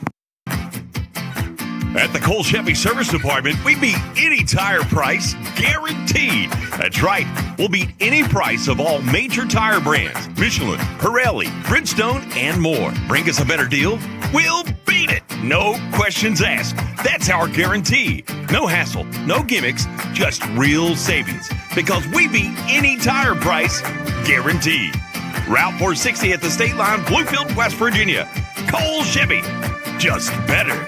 At the Cole Chevy Service Department, we beat any tire price, guaranteed. That's right. We'll beat any price of all major tire brands. Michelin, Pirelli, Bridgestone, and more. Bring us a better deal, we'll beat it. No questions asked. That's our guarantee. No hassle, no gimmicks, just real savings. Because we beat any tire price, guaranteed. Route 460 at the state line, Bluefield, West Virginia. Cole Chevy, just better.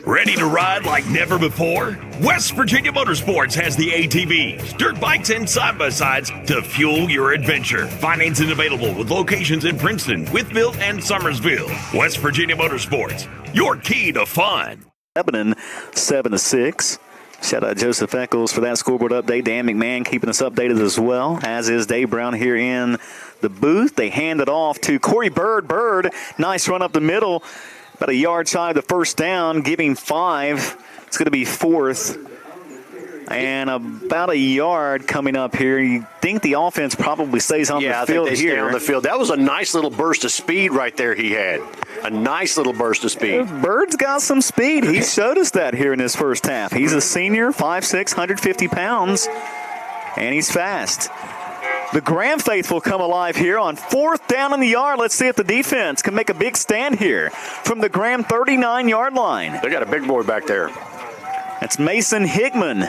Ready to ride like never before? West Virginia Motorsports has the ATVs, dirt bikes, and side-by-sides to fuel your adventure. Financing available with locations in Princeton, Wytheville, and Summersville. West Virginia Motorsports, your key to fun. Lebanon 7-6. Shout out Joseph Eccles for that scoreboard update. Dan McMahon keeping us updated as well, as is Dave Brown here in the booth. They hand it off to Corey Bird. Bird, nice run up the middle. About a yard shy of the first down, giving 5. It's going to be 4th. And about a yard coming up here. You think the offense probably stays on the field here. Yeah, I think they stay on the field. That was a nice little burst of speed right there he had. A nice little burst of speed. Bird's got some speed. He showed us that here in his first half. He's a senior, 5'6", 150 pounds, and he's fast. The Graham faithful come alive here on 4th down in the yard. Let's see if the defense can make a big stand here from the Graham 39-yard line. They got a big boy back there. That's Mason Hickman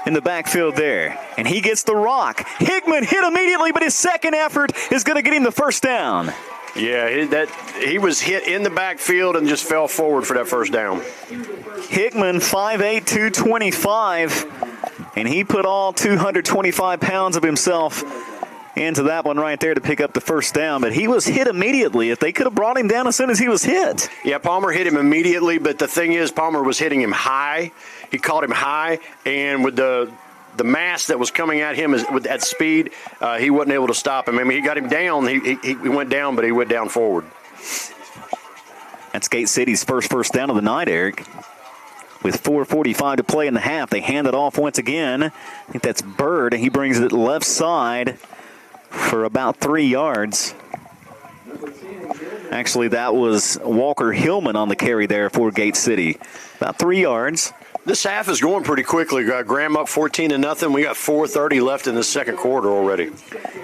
in the backfield there. And he gets the rock. Hickman hit immediately, but his second effort is going to get him the first down. Yeah, he was hit in the backfield and just fell forward for that first down. Hickman, 5'8", 225, and he put all 225 pounds of himself into that one right there to pick up the first down. But he was hit immediately. If they could have brought him down as soon as he was hit. Yeah, Palmer hit him immediately, but the thing is, Palmer was hitting him high. He caught him high, and with the mass that was coming at him at speed, he wasn't able to stop him. I mean, he got him down. He went down, but he went down forward. That's Gate City's first down of the night, Eric. With 4:45 to play in the half, they hand it off once again. I think that's Bird, and he brings it left side for about 3 yards. Actually, that was Walker Hillman on the carry there for Gate City. About 3 yards. This half is going pretty quickly. Got Graham up 14-0. We got 4:30 left in the second quarter already.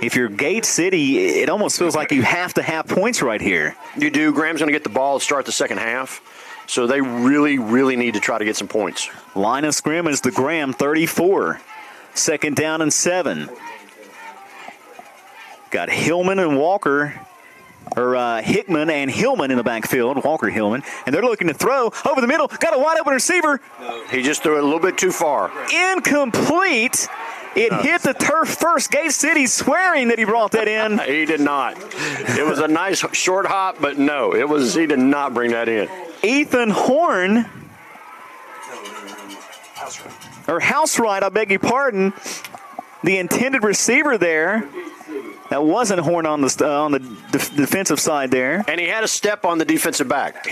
If you're Gate City, it almost feels like you have to have points right here. You do. Graham's going to get the ball to start the second half. So they really, really need to try to get some points. Line of scrimmage, the Graham 34. 2nd down and 7. Got Hillman and Walker, or Hickman and Hillman in the backfield, Walker Hillman. And they're looking to throw over the middle. Got a wide open receiver. He just threw it a little bit too far. Incomplete. It hit the turf first. Gate City swearing that he brought that in. He did not. It was a nice short hop, but no, he did not bring that in. Ethan Horn, or Housewright, I beg your pardon, the intended receiver there. That wasn't Horn on the defensive side there. And he had a step on the defensive back.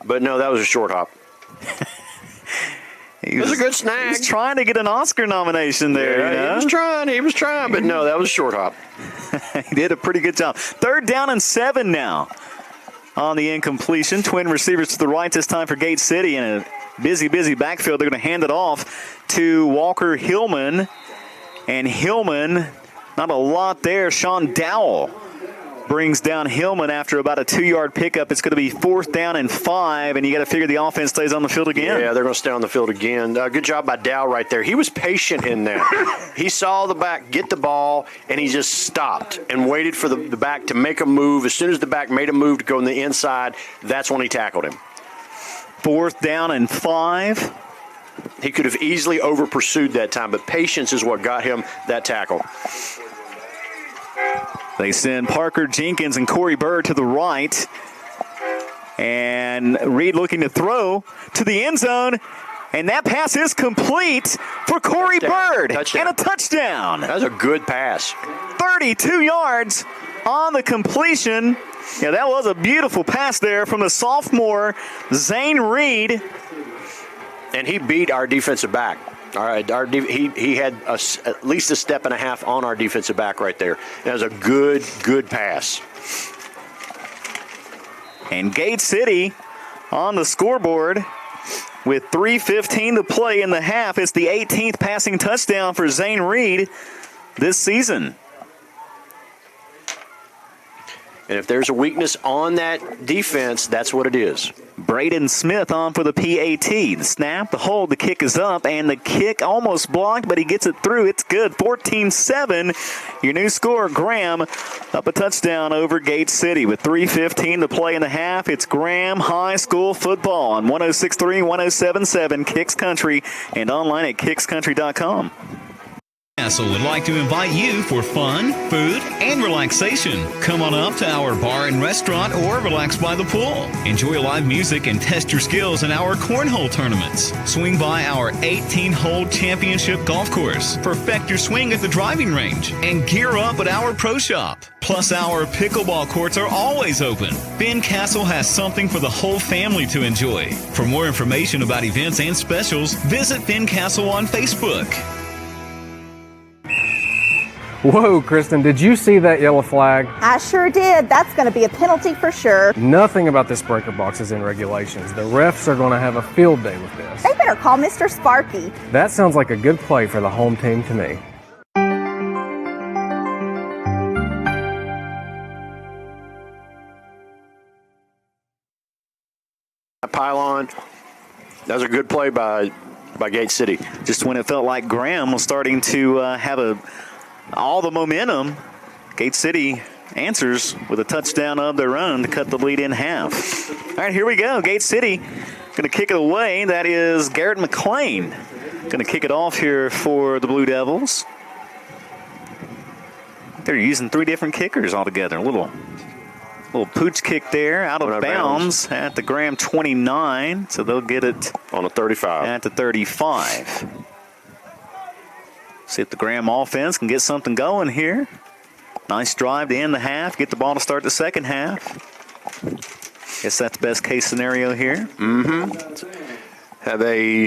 But no, that was a short hop. It was a good snag. He was trying to get an Oscar nomination there. Yeah, you know? He was trying, but no, that was a short hop. He did a pretty good job. 3rd down and 7 now on the incompletion. Twin receivers to the right this time for Gate City in a busy backfield. They're going to hand it off to Walker Hillman. And Hillman, not a lot there. Sean Dowell brings down Hillman after about a 2-yard pickup. It's going to be 4th down and 5, and you got to figure the offense stays on the field again. Yeah, they're going to stay on the field again. Good job by Dowell right there. He was patient in that. He saw the back get the ball, and he just stopped and waited for the back to make a move. As soon as the back made a move to go on the inside, that's when he tackled him. 4th down and 5. He could have easily over-pursued that time, but patience is what got him that tackle. They send Parker Jenkins and Corey Bird to the right. And Reed looking to throw to the end zone. And that pass is complete for Corey Bird. Touchdown. And a touchdown. That was a good pass. 32 yards on the completion. Yeah, that was a beautiful pass there from the sophomore, Zane Reed. And he beat our defensive back. All right, he had at least a step and a half on our defensive back right there. That was a good pass. And Gate City on the scoreboard with 3:15 to play in the half. It's the 18th passing touchdown for Zane Reed this season. And if there's a weakness on that defense, that's what it is. Braden Smith on for the PAT. The snap, the hold, the kick is up, and the kick almost blocked, but he gets it through. It's good. 14-7. Your new score, Graham, up a touchdown over Gate City with 3:15 to play in the half. It's Graham High School football on 106.3, 107.7 Kicks Country and online at kickscountry.com. Castle would like to invite you for fun, food, and relaxation. Come on up to our bar and restaurant or relax by the pool. Enjoy live music and test your skills in our cornhole tournaments. Swing by our 18-hole championship golf course. Perfect your swing at the driving range and gear up at our pro shop. Plus, our pickleball courts are always open. Fincastle has something for the whole family to enjoy. For more information about events and specials, visit Fincastle on Facebook. Whoa, Kristen, did you see that yellow flag? I sure did. That's going to be a penalty for sure. Nothing about this breaker box is in regulations. The refs are going to have a field day with this. They better call Mr. Sparky. That sounds like a good play for the home team to me. Pylon, that was a good play by Gate City. Just when it felt like Graham was starting to have all the momentum, Gate City answers with a touchdown of their own to cut the lead in half. All right, here we go. Gate City going to kick it away. That is Garrett McClain going to kick it off here for the Blue Devils. They're using 3 different kickers altogether. A little pooch kick there out of bounds at the Graham 29, so they'll get it on a 35 at the 35. See if the Graham offense can get something going here. Nice drive to end the half, get the ball to start the second half. Guess that's best case scenario here. You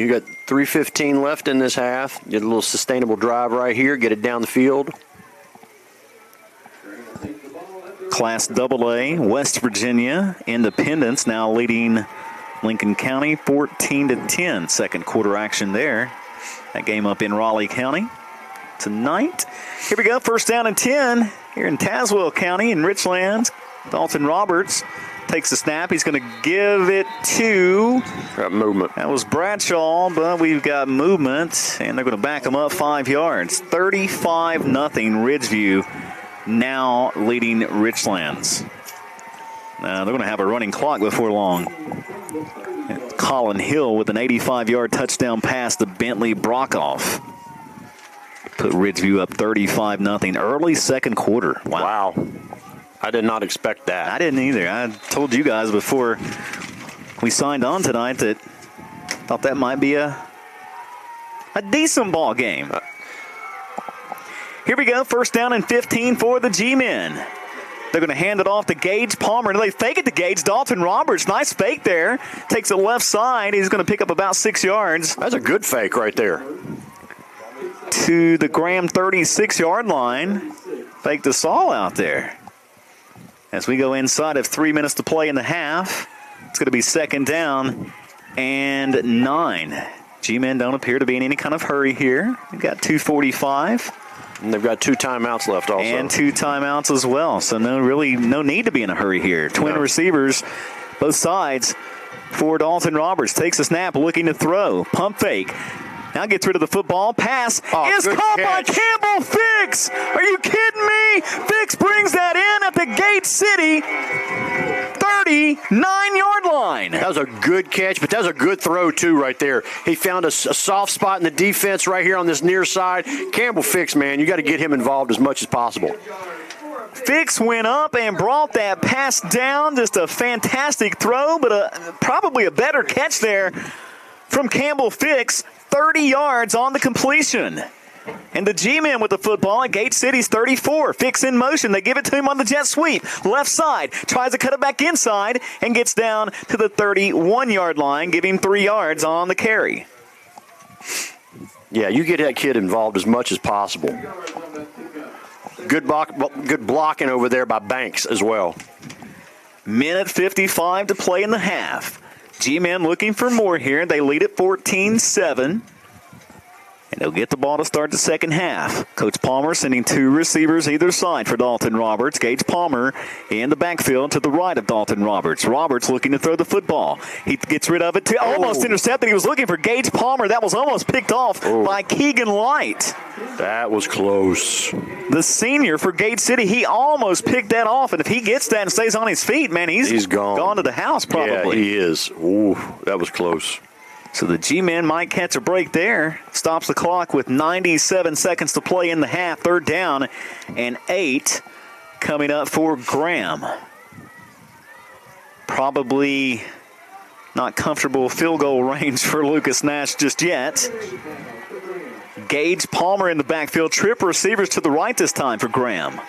got 3:15 left in this half. Get a little sustainable drive right here, get it down the field. Class AA, West Virginia Independence now leading Lincoln County 14-10. Second quarter action there. That game up in Raleigh County tonight. Here we go, first down and 10 here in Tazewell County in Richlands. Dalton Roberts takes the snap. He's going to give it to... Got movement. That was Bradshaw, but we've got movement, and they're going to back him up 5 yards. 35-0 Ridgeview now leading Richlands. Now they're going to have a running clock before long. Colin Hill with an 85-yard touchdown pass to Bentley Brockhoff. Put Ridgeview up 35-0 early second quarter. Wow. I did not expect that. I didn't either. I told you guys before we signed on tonight that thought that might be a decent ball game. Here we go, first down and 15 for the G-Men. They're going to hand it off to Gage Palmer. They fake it to Gage. Dalton Roberts, nice fake there. Takes it left side. He's going to pick up about 6 yards. That's a good fake right there. To the Graham 36-yard line. Fake the Saul out there. As we go inside of 3 minutes to play in the half, it's going to be second down and 9. G-Men don't appear to be in any kind of hurry here. We've got 2:45. And they've got 2 timeouts left also. And 2 timeouts as well. So no need to be in a hurry here. Twin receivers, both sides for Dalton Roberts. Takes a snap, looking to throw. Pump fake. Now gets rid of the football. Pass is caught by Campbell Fix. Are you kidding me? Fix brings that in at the Gate City 39-yard line. That was a good catch, but that was a good throw, too, right there. He found a soft spot in the defense right here on this near side. Campbell Fix, man, you got to get him involved as much as possible. Fix went up and brought that pass down. Just a fantastic throw, but probably a better catch there from Campbell Fix. 30 yards on the completion. And the G-Men with the football at Gate City's 34. Fix in motion. They give it to him on the jet sweep. Left side. Tries to cut it back inside and gets down to the 31-yard line, giving 3 yards on the carry. Yeah, you get that kid involved as much as possible. Good blocking over there by Banks as well. Minute 55 to play in the half. G-Men looking for more here. They lead at 14-7. And they'll get the ball to start the second half. Coach Palmer sending 2 receivers either side for Dalton Roberts. Gage Palmer in the backfield to the right of Dalton Roberts. Roberts looking to throw the football. He gets rid of it. Almost intercepted. He was looking for Gage Palmer. That was almost picked off by Keegan Light. That was close. The senior for Gate City, he almost picked that off. And if he gets that and stays on his feet, man, he's gone to the house probably. Yeah, he is. Ooh, that was close. So the G-Men might catch a break there. Stops the clock with 97 seconds to play in the half. 3rd down and 8 coming up for Graham. Probably not comfortable field goal range for Lucas Nash just yet. Gage Palmer in the backfield. Trip receivers to the right this time for Graham.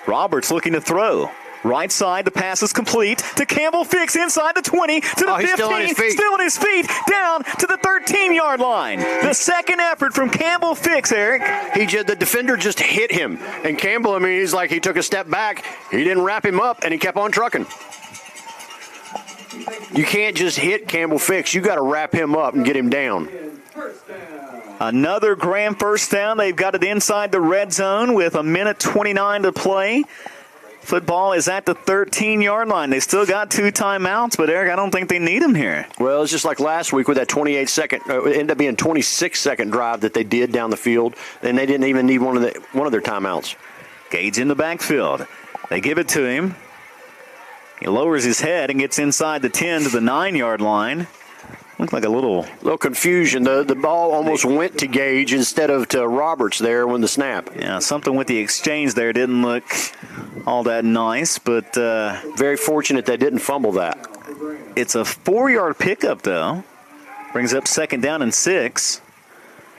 Roberts looking to throw. Right side, the pass is complete to Campbell Fix inside the 20 to the 15. Still on his feet, down to the 13-yard line. The second effort from Campbell Fix, Eric. The defender just hit him. And Campbell, he's like he took a step back. He didn't wrap him up, and he kept on trucking. You can't just hit Campbell Fix. You got to wrap him up and get him down. Another Graham first down. They've got it inside the red zone with 1:29 to play. Football is at the 13-yard line. They still got 2 timeouts, but Eric, I don't think they need them here. Well, it's just like last week with that 28-second, it ended up being 26-second drive that they did down the field, and they didn't even need one of their timeouts. Gage in the backfield. They give it to him. He lowers his head and gets inside the 10 to the 9-yard line. Looked like a little confusion. The ball almost went to Gage instead of to Roberts there when the snap. Yeah, something with the exchange there didn't look all that nice, but very fortunate they didn't fumble that. It's a 4-yard pickup, though. Brings up 2nd down and 6.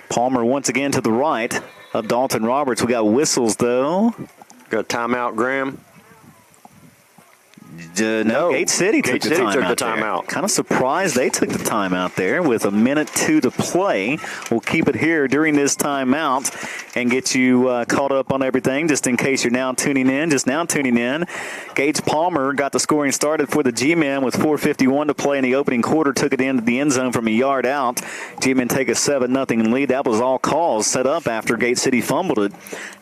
Palmer once again to the right of Dalton Roberts. We got whistles, though. Got a timeout, Graham. No, Gate City took the timeout. Kind of surprised they took the timeout there with 1:02 to play. We'll keep it here during this timeout and get you caught up on everything just in case you're now tuning in. Gage Palmer got the scoring started for the G-Men with 4:51 to play in the opening quarter. Took it into the end zone from a yard out. G-Men take a 7-0 lead. That was all calls set up after Gate City fumbled it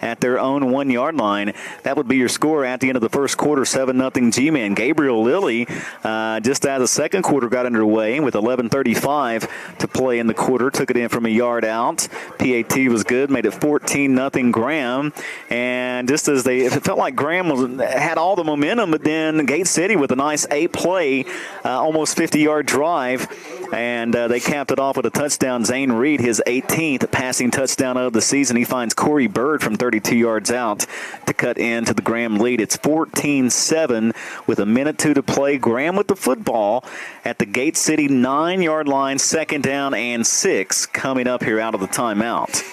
at their own 1-yard line. That would be your score at the end of the first quarter, 7-0 G-Men. Gabriel Lilly, just as the second quarter got underway with 11:35 to play in the quarter, took it in from a yard out. PAT was good, made it 14-0 Graham. And just as it felt like Graham had all the momentum, but then Gate City with a nice 8-play, almost 50-yard drive. And they capped it off with a touchdown. Zane Reed, his 18th passing touchdown of the season. He finds Corey Bird from 32 yards out to cut into the Graham lead. It's 14-7 with 1:02 to play. Graham with the football at the Gate City 9-yard line, 2nd down and 6 coming up here out of the timeout.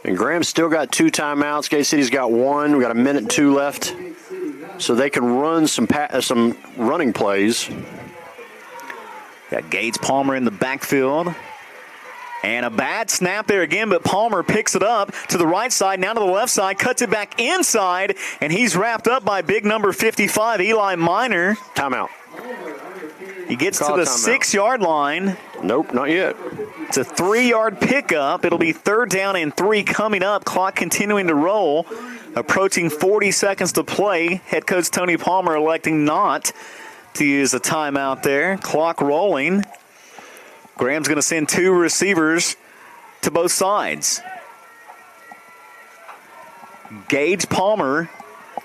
And Graham's still got 2 timeouts. Gate City's got 1. We got 1:02 left. So they can run some running plays. Got Gage Palmer in the backfield. And a bad snap there again, but Palmer picks it up to the right side, now to the left side, cuts it back inside, and he's wrapped up by big number 55, Eli Minor. Timeout. He gets to the 6-yard line. Nope, not yet. It's a 3-yard pickup. It'll be 3rd down and 3 coming up. Clock continuing to roll. Approaching 40 seconds to play. Head coach Tony Palmer electing not to use a timeout there. Clock rolling. Graham's going to send 2 receivers to both sides. Gage Palmer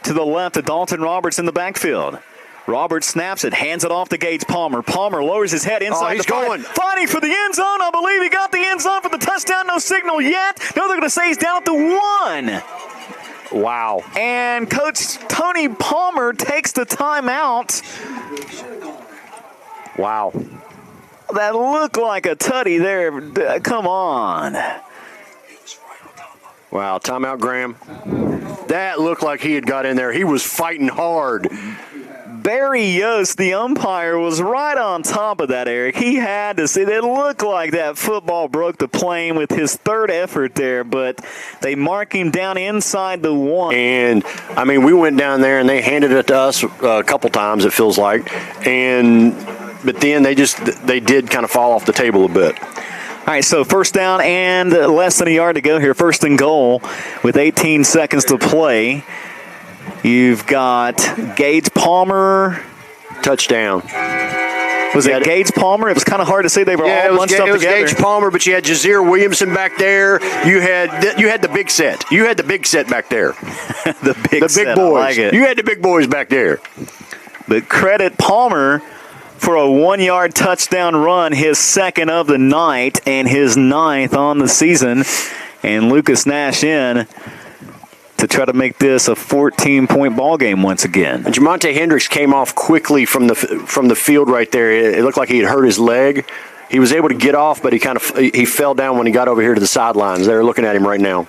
to the left of Dalton Roberts in the backfield. Roberts snaps it, hands it off to Gage Palmer. Palmer lowers his head inside the 5. Fighting for the end zone. I believe he got the end zone for the touchdown. No signal yet. No, they're going to say he's down at the 1. Wow. And Coach Tony Palmer takes the timeout. Wow. That looked like a tutty there. Come on. Wow, timeout, Graham. That looked like he had got in there. He was fighting hard. Barry Yost, the umpire, was right on top of that, Eric. He had to see. It looked like that football broke the plane with his third effort there, but they mark him down inside the 1. And, I mean, we went down there and they handed it to us a couple times, it feels like. But then they did kind of fall off the table a bit. All right, so first down and less than a yard to go here. First and goal with 18 seconds to play. You've got Gage Palmer. Touchdown. Was it Gage Palmer? It was kind of hard to see. They were all bunched up together. It was Gage Palmer, but you had Jazeer Williamson back there. You had the big set. You had the big set back there. the big boys. I like it. You had the big boys back there. But credit Palmer for a 1-yard touchdown run, his second of the night and his 9th on the season. And Lucas Nash in to try to make this a 14-point ball game once again. And Jamonte Hendricks came off quickly from the field right there. It looked like he had hurt his leg. He was able to get off, but he fell down when he got over here to the sidelines. They're looking at him right now.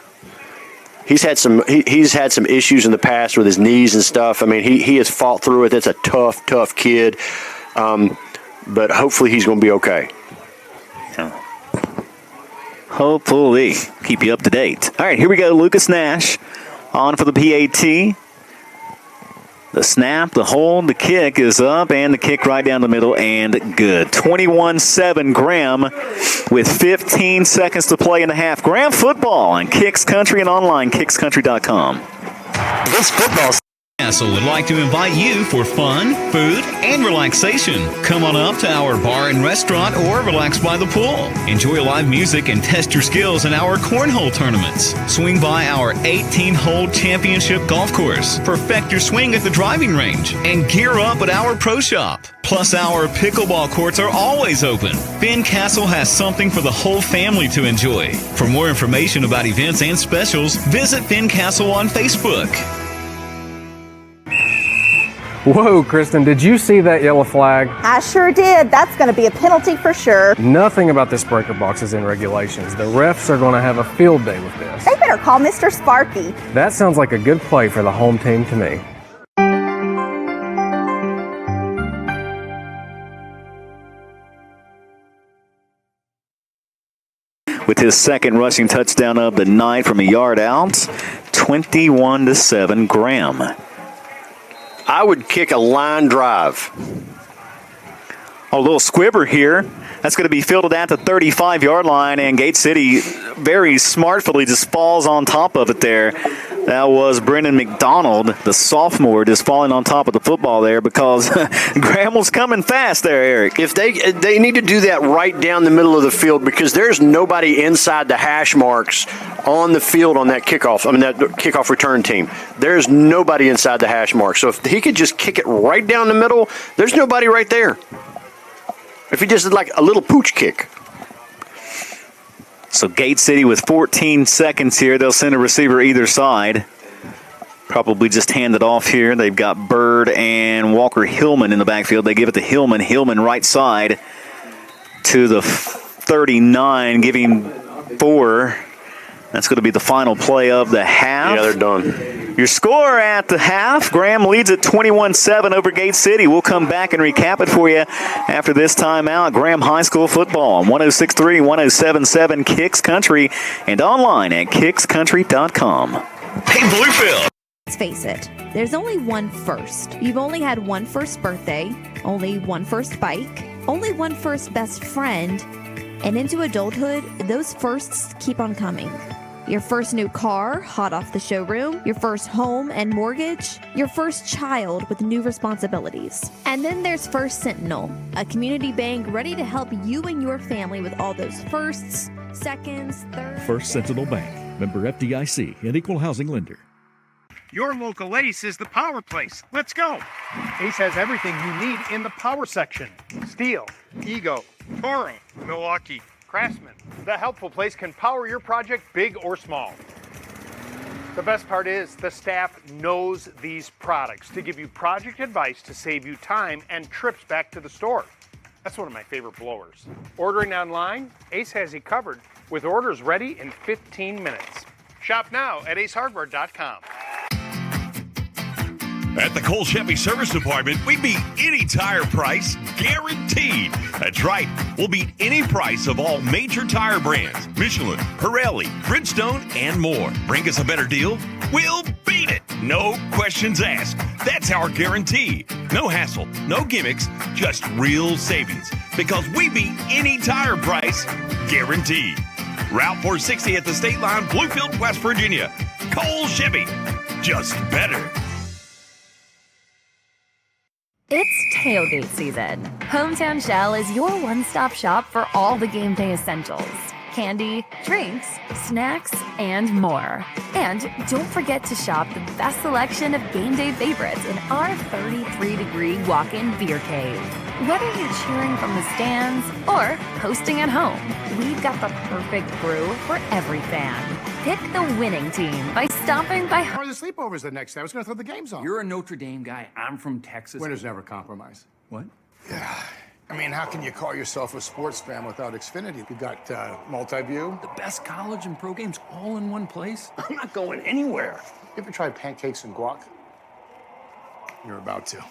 He's had some issues in the past with his knees and stuff. I mean, he has fought through it. That's a tough kid. But hopefully he's going to be okay. Hopefully. Keep you up to date. All right, here we go. Lucas Nash on for the PAT. The snap, the hold, the kick is up, and the kick right down the middle, and good. 21-7 Graham with 15 seconds to play in the half. Graham football on Kicks Country and online, kickscountry.com. This football Castle would like to invite you for fun, food, and relaxation. Come on up to our bar and restaurant or relax by the pool. Enjoy live music and test your skills in our cornhole tournaments. Swing by our 18-hole championship golf course. Perfect your swing at the driving range and gear up at our pro shop. Plus, our pickleball courts are always open. Fincastle has something for the whole family to enjoy. For more information about events and specials, visit Fincastle on Facebook. Whoa, Kristen, did you see that yellow flag? I sure did. That's going to be a penalty for sure. Nothing about this breaker box is in regulations. The refs are going to have a field day with this. They better call Mr. Sparky. That sounds like a good play for the home team to me. With his second rushing touchdown of the night from a yard out, 21-7 Graham. I would kick a line drive. A little squibber here. That's going to be fielded at the 35-yard line, and Gate City very smartfully just falls on top of it there. That was Brendan McDonald, the sophomore, just falling on top of the football there because Graham was coming fast there, Eric. If they need to do that right down the middle of the field because there's nobody inside the hash marks on the field on that kickoff. I mean, that kickoff return team. There's nobody inside the hash marks. So if he could just kick it right down the middle, there's nobody right there. If he just did like a little pooch kick. So Gate City with 14 seconds here. They'll send a receiver either side. Probably just hand it off here. They've got Bird and Walker Hillman in the backfield. They give it to Hillman. Hillman right side to the 39, giving 4. That's going to be the final play of the half. Yeah, they're done. Your score at the half, Graham leads at 21-7 over Gate City. We'll come back and recap it for you after this timeout. Graham High School football on 106.3, 107.7 Kicks Country and online at kickscountry.com. Hey, Bluefield. Let's face it, there's only one first. You've only had one first birthday, only one first bike, only one first best friend, and into adulthood, those firsts keep on coming. Your first new car, hot off the showroom, your first home and mortgage, your first child with new responsibilities. And then there's First Sentinel, a community bank ready to help you and your family with all those firsts, seconds, thirds. First Sentinel Bank, member FDIC, and equal housing lender. Your local Ace is the power place. Let's go. Ace has everything you need in the power section. Steel, Ego, Toro, Milwaukee, Craftsman. The helpful place can power your project big or small. The best part is the staff knows these products to give you project advice to save you time and trips back to the store. That's one of my favorite blowers. Ordering online, Ace has you covered with orders ready in 15 minutes. Shop now at acehardware.com. At the Cole Chevy Service Department, we beat any tire price, guaranteed. That's right. We'll beat any price of all major tire brands. Michelin, Pirelli, Bridgestone, and more. Bring us a better deal, we'll beat it. No questions asked. That's our guarantee. No hassle, no gimmicks, just real savings. Because we beat any tire price, guaranteed. Route 460 at the state line, Bluefield, West Virginia. Cole Chevy, just better. It's tailgate season. Hometown Shell is your one-stop shop for all the game day essentials. Candy, drinks, snacks, and more. And don't forget to shop the best selection of game day favorites in our 33-degree walk-in beer cave. Whether you're cheering from the stands or hosting at home, we've got the perfect brew for every fan. Pick the winning team by stopping by... Or the sleepovers the next day. I was going to throw the games on. You're a Notre Dame guy. I'm from Texas. Winners never compromise. What? Yeah. I mean, how can you call yourself a sports fan without Xfinity? You got multi-view. The best college and pro games all in one place? I'm not going anywhere. You ever tried pancakes and guac? You're about to.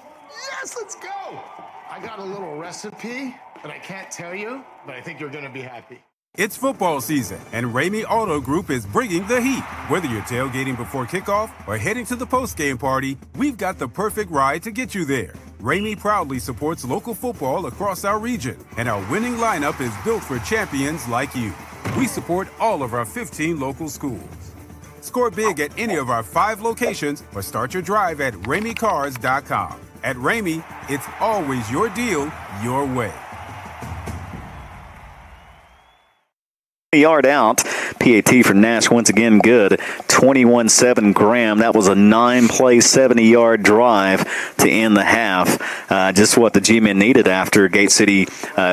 Yes, let's go. I got a little recipe that I can't tell you, but I think you're going to be happy. It's football season, and Ramey Auto Group is bringing the heat. Whether you're tailgating before kickoff or heading to the post-game party, we've got the perfect ride to get you there. Ramey proudly supports local football across our region, and our winning lineup is built for champions like you. We support all of our 15 local schools. Score big at any of our 5 locations or start your drive at RameyCars.com. At Ramey, it's always your deal, your way. Yard out. PAT for Nash once again good. 21-7 Graham. That was a 9-play, 70-yard drive to end the half. Just what the G-men needed after Gate City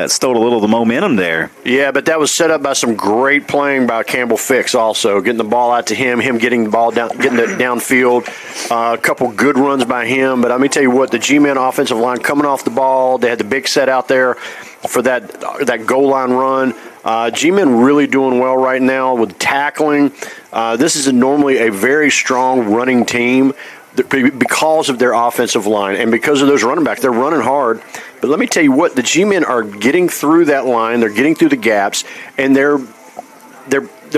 stole a little of the momentum there. Yeah, but that was set up by some great playing by Campbell Fix also. Getting the ball out to him getting the ball down, getting it downfield. A couple good runs by him. But let me tell you what, the G-men offensive line coming off the ball, they had the big set out there for that goal line run. G-men really doing well right now with tackling. This is normally a very strong running team because of their offensive line and because of those running backs. They're running hard. But let me tell you what, the G-men are getting through that line. They're getting through the gaps, and they're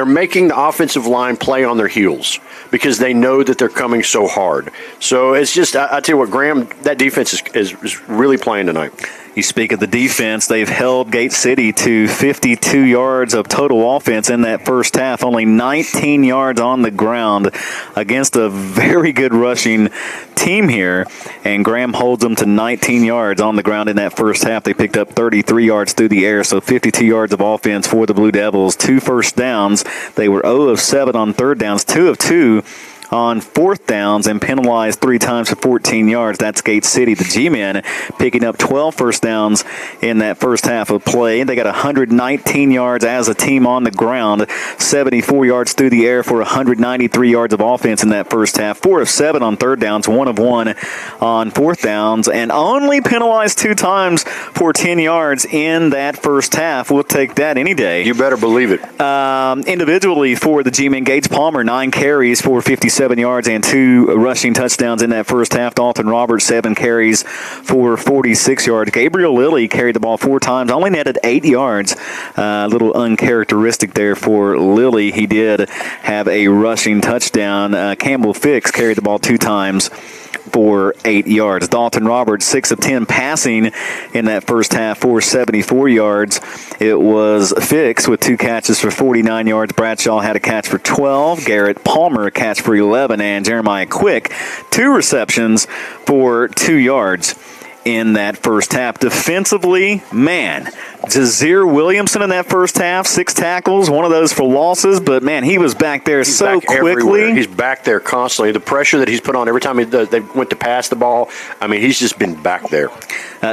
making the offensive line play on their heels because they know that they're coming so hard. So it's just, I tell you what, Graham, that defense is really playing tonight. You speak of the defense, they've held Gate City to 52 yards of total offense in that first half, only 19 yards on the ground against a very good rushing team here, and Graham holds them to 19 yards on the ground in that first half. They picked up 33 yards through the air, so 52 yards of offense for the Blue Devils. 2 first downs. They were 0 of 7 on third downs, 2 of 2 on fourth downs, and penalized 3 times for 14 yards. That's Gate City. The G-men picking up 12 first downs in that first half of play. They got 119 yards as a team on the ground, 74 yards through the air for 193 yards of offense in that first half. 4 of 7 on third downs, 1 of 1 on fourth downs, and only penalized 2 times for 10 yards in that first half. We'll take that any day. You better believe it. Individually for the G-men, Gage Palmer, 9 carries for 57 yards and 2 rushing touchdowns in that first half. Dalton Roberts, 7 carries for 46 yards. Gabriel Lilly carried the ball 4 times, only netted 8 yards. A little uncharacteristic there for Lilly. He did have a rushing touchdown. Campbell Fix carried the ball 2 times for 8 yards. Dalton Roberts, 6 of 10 passing in that first half for 74 yards. It was Fix with 2 catches for 49 yards. Bradshaw had a catch for 12. Garrett Palmer a catch for 11. And Jeremiah Quick, 2 receptions for 2 yards in that first half. Defensively, man, Jazeer Williamson in that first half, 6 tackles, 1 of those for losses, but man, he was back there so quickly. Everywhere. He's back there constantly. The pressure that he's put on every time they went to pass the ball, I mean, he's just been back there.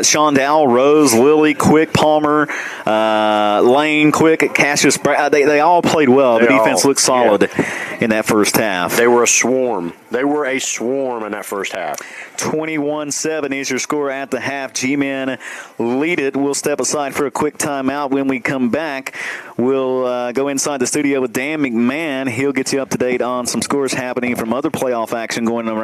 Sean Dowell, Rose, Lilly, Quick, Palmer, Lane, Quick, Cassius, they all played well. The defense looked solid in that first half. They were a swarm. They were a swarm in that first half. 21-7 is your score at the half. G-Men lead it. We'll step aside for a quick timeout. When we come back, we'll go inside the studio with Dan McMahon. He'll get you up to date on some scores happening from other playoff action going on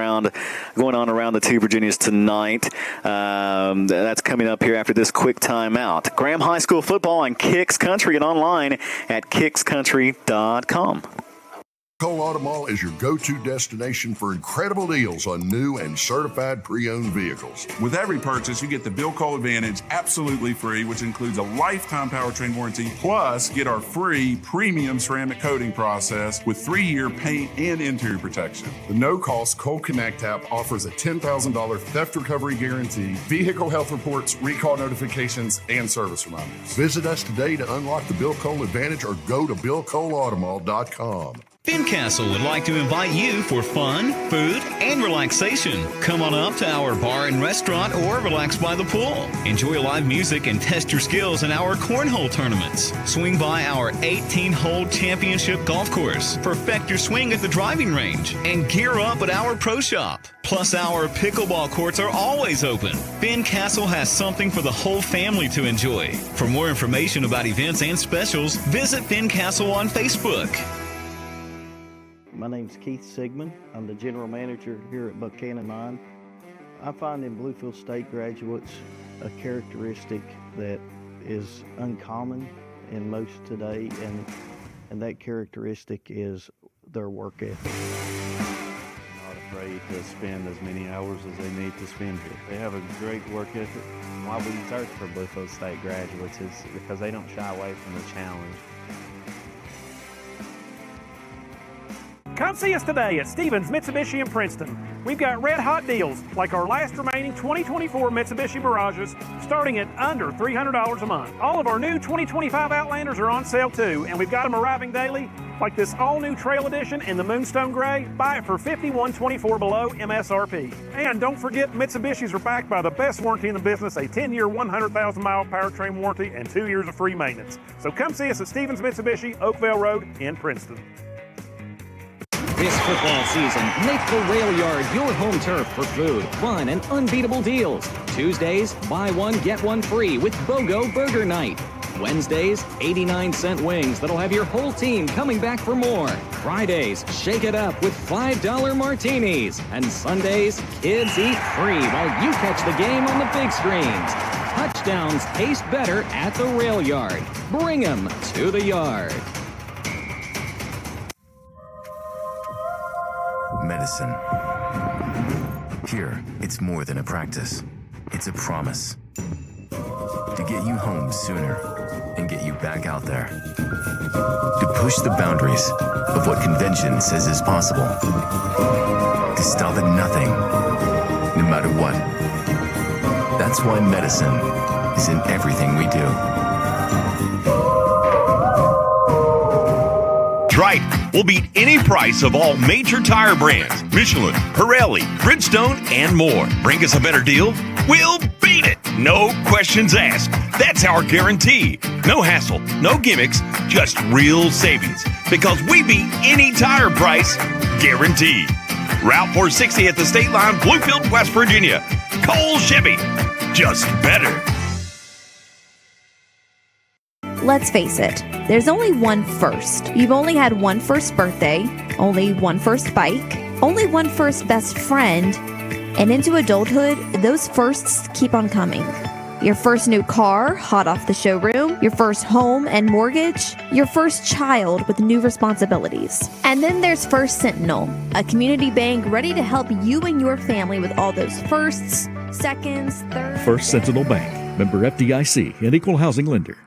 around the two Virginias tonight. That's coming up here after this quick timeout. Graham High School football on Kicks Country and online at kickscountry.com. Cole Auto Mall is your go-to destination for incredible deals on new and certified pre-owned vehicles. With every purchase, you get the Bill Cole Advantage absolutely free, which includes a lifetime powertrain warranty, plus get our free premium ceramic coating process with 3-year paint and interior protection. The no-cost Cole Connect app offers a $10,000 theft recovery guarantee, vehicle health reports, recall notifications, and service reminders. Visit us today to unlock the Bill Cole Advantage or go to BillColeAutomall.com. Fincastle would like to invite you for fun, food, and relaxation. Come on up to our bar and restaurant or relax by the pool. Enjoy live music and test your skills in our cornhole tournaments. Swing by our 18-hole championship golf course. Perfect your swing at the driving range. And gear up at our pro shop. Plus, our pickleball courts are always open. Fincastle has something for the whole family to enjoy. For more information about events and specials, visit Fincastle on Facebook. My name's Keith Sigmund. I'm the general manager here at Buchanan Mine. I find in Bluefield State graduates a characteristic that is uncommon in most today, and that characteristic is their work ethic. Not afraid to spend as many hours as they need to spend here. They have a great work ethic. Why we search for Bluefield State graduates is because they don't shy away from the challenge. Come see us today at Stevens Mitsubishi in Princeton. We've got red hot deals like our last remaining 2024 Mitsubishi Mirages starting at under $300 a month. All of our new 2025 Outlanders are on sale too, and we've got them arriving daily like this all-new Trail Edition in the Moonstone Gray. Buy it for $51.24 below MSRP. And don't forget, Mitsubishis are backed by the best warranty in the business, a 10-year, 100,000-mile powertrain warranty, and 2 years of free maintenance. So come see us at Stevens Mitsubishi, Oakville Road in Princeton. This football season, make the Rail Yard your home turf for food, fun, and unbeatable deals. Tuesdays, buy one, get one free with BOGO Burger Night. Wednesdays, 89-cent wings that'll have your whole team coming back for more. Fridays, shake it up with $5 martinis. And Sundays, kids eat free while you catch the game on the big screens. Touchdowns taste better at the Rail Yard. Bring them to the yard. Medicine. Here, it's more than a practice. It's a promise. To get you home sooner and get you back out there. To push the boundaries of what convention says is possible. To stop at nothing, no matter what. That's why medicine is in everything we do. Drite will beat any price of all major tire brands. Michelin, Pirelli, Bridgestone, and more. Bring us a better deal? We'll beat it. No questions asked. That's our guarantee. No hassle, no gimmicks, just real savings. Because we beat any tire price, guaranteed. Route 460 at the state line, Bluefield, West Virginia. Cole Chevy, just better. Let's face it, there's only one first. You've only had one first birthday, only one first bike, only one first best friend, and into adulthood, those firsts keep on coming. Your first new car, hot off the showroom, your first home and mortgage, your first child with new responsibilities. And then there's First Sentinel, a community bank ready to help you and your family with all those firsts, seconds, thirds. First Sentinel Bank, member FDIC, and equal housing lender.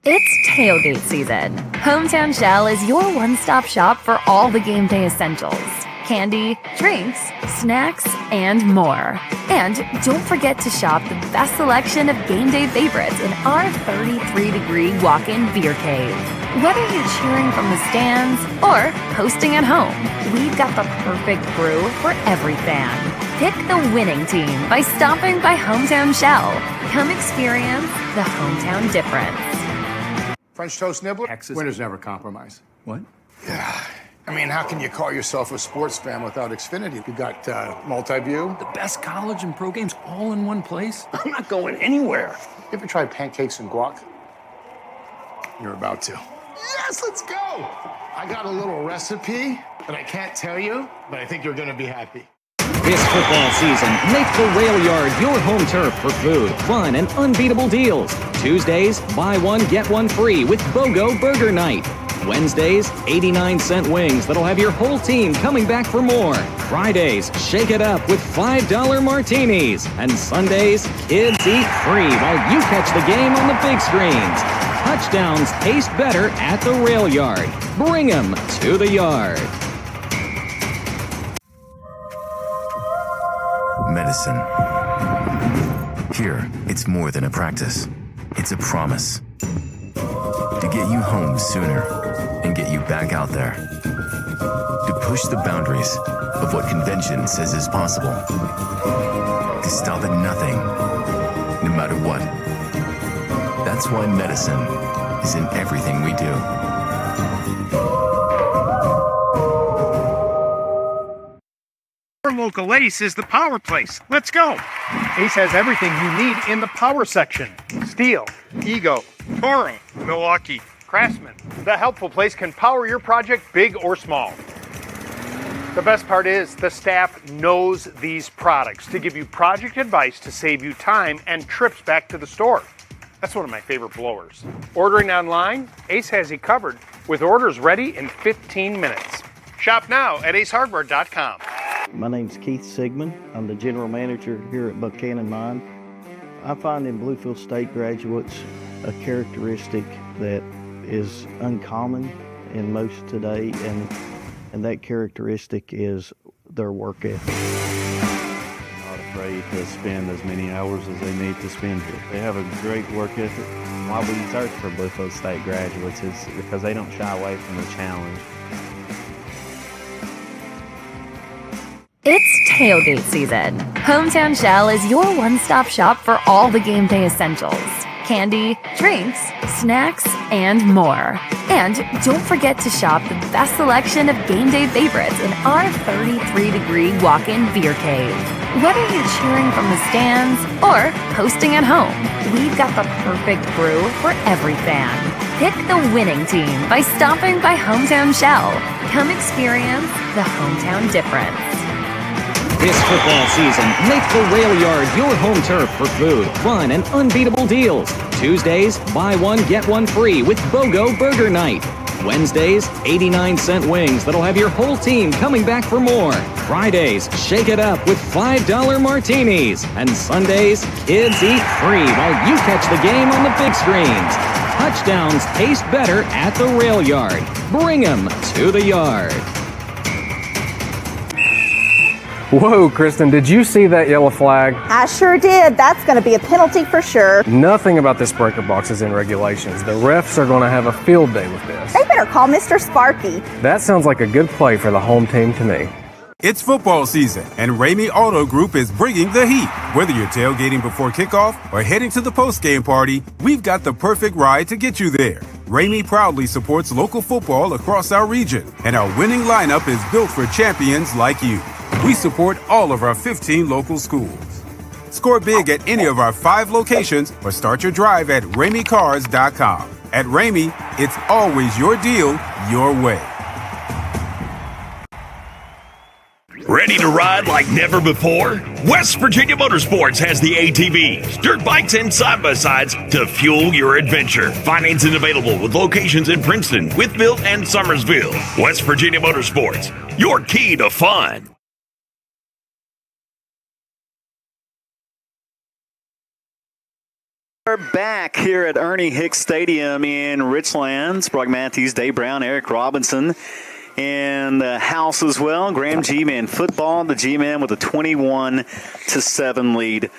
It's tailgate season. Hometown Shell is your one-stop shop for all the game day essentials. Candy, drinks, snacks, and more. And don't forget to shop the best selection of game day favorites in our 33-degree walk-in beer cave. Whether you're cheering from the stands or hosting at home, we've got the perfect brew for every fan. Pick the winning team by stopping by Hometown Shell. Come experience the hometown difference. French toast nibbler? Texas. Winners never compromise. What? Yeah. I mean, how can you call yourself a sports fan without Xfinity? You got multi-view. The best college and pro games all in one place? I'm not going anywhere. You ever tried pancakes and guac? You're about to. Yes, let's go! I got a little recipe that I can't tell you, but I think you're gonna be happy. This football season, make the Rail Yard your home turf for food, fun, and unbeatable deals. Tuesdays, buy one, get one free with BOGO Burger Night. Wednesdays, 89-cent wings that'll have your whole team coming back for more. Fridays, shake it up with $5 martinis. And Sundays, kids eat free while you catch the game on the big screens. Touchdowns taste better at the Rail Yard. Bring 'em to the yard. Medicine. Here, it's more than a practice. It's a promise. To get you home sooner and get you back out there. To push the boundaries of what convention says is possible. To stop at nothing, no matter what. That's why medicine is in everything we do. Our local Ace is the power place. Let's go. Ace has everything you need in the power section. Steel, Ego, Toro, Milwaukee, Craftsman. The helpful place can power your project big or small. The best part is the staff knows these products to give you project advice to save you time and trips back to the store. That's one of my favorite blowers. Ordering online, Ace has you covered with orders ready in 15 minutes. Shop now at acehardware.com. My name's Keith Sigmund. I'm the general manager here at Buchanan Mine. I find in Bluefield State graduates a characteristic that is uncommon in most today, and that characteristic is their work ethic. Not afraid to spend as many hours as they need to spend here. They have a great work ethic. Why we search for Bluefield State graduates is because they don't shy away from the challenge. It's tailgate season. Hometown Shell is your one-stop shop for all the game day essentials. Candy, drinks, snacks, and more. And don't forget to shop the best selection of game day favorites in our 33-degree walk-in beer cave. Whether you're cheering from the stands or hosting at home, we've got the perfect brew for every fan. Pick the winning team by stopping by Hometown Shell. Come experience the hometown difference. This football season, make the Rail Yard your home turf for food, fun, and unbeatable deals. Tuesdays, buy one, get one free with BOGO Burger Night. Wednesdays, 89-cent wings that'll have your whole team coming back for more. Fridays, shake it up with $5 martinis. And Sundays, kids eat free while you catch the game on the big screens. Touchdowns taste better at the Rail Yard. Bring 'em to the yard. Whoa, Kristen, did you see that yellow flag? I sure did. That's going to be a penalty for sure. Nothing about this breaker box is in regulations. The refs are going to have a field day with this. They better call Mr. Sparky. That sounds like a good play for the home team to me. It's football season, and Ramey Auto Group is bringing the heat. Whether you're tailgating before kickoff or heading to the post-game party, we've got the perfect ride to get you there. Ramey proudly supports local football across our region, and our winning lineup is built for champions like you. We support all of our 15 local schools. Score big at any of our 5 locations or start your drive at RameyCars.com. At Ramey, it's always your deal, your way. Ready to ride like never before? West Virginia Motorsports has the ATVs, dirt bikes, and side-by-sides to fuel your adventure. Financing available with locations in Princeton, Wytheville, and Summersville. West Virginia Motorsports, your key to fun. We're back here at Ernie Hicks Stadium in Richlands. Brock Matthews, Dave Brown, Eric Robinson in the house as well. Graham G-Man football. The G-Man with a 21-7 lead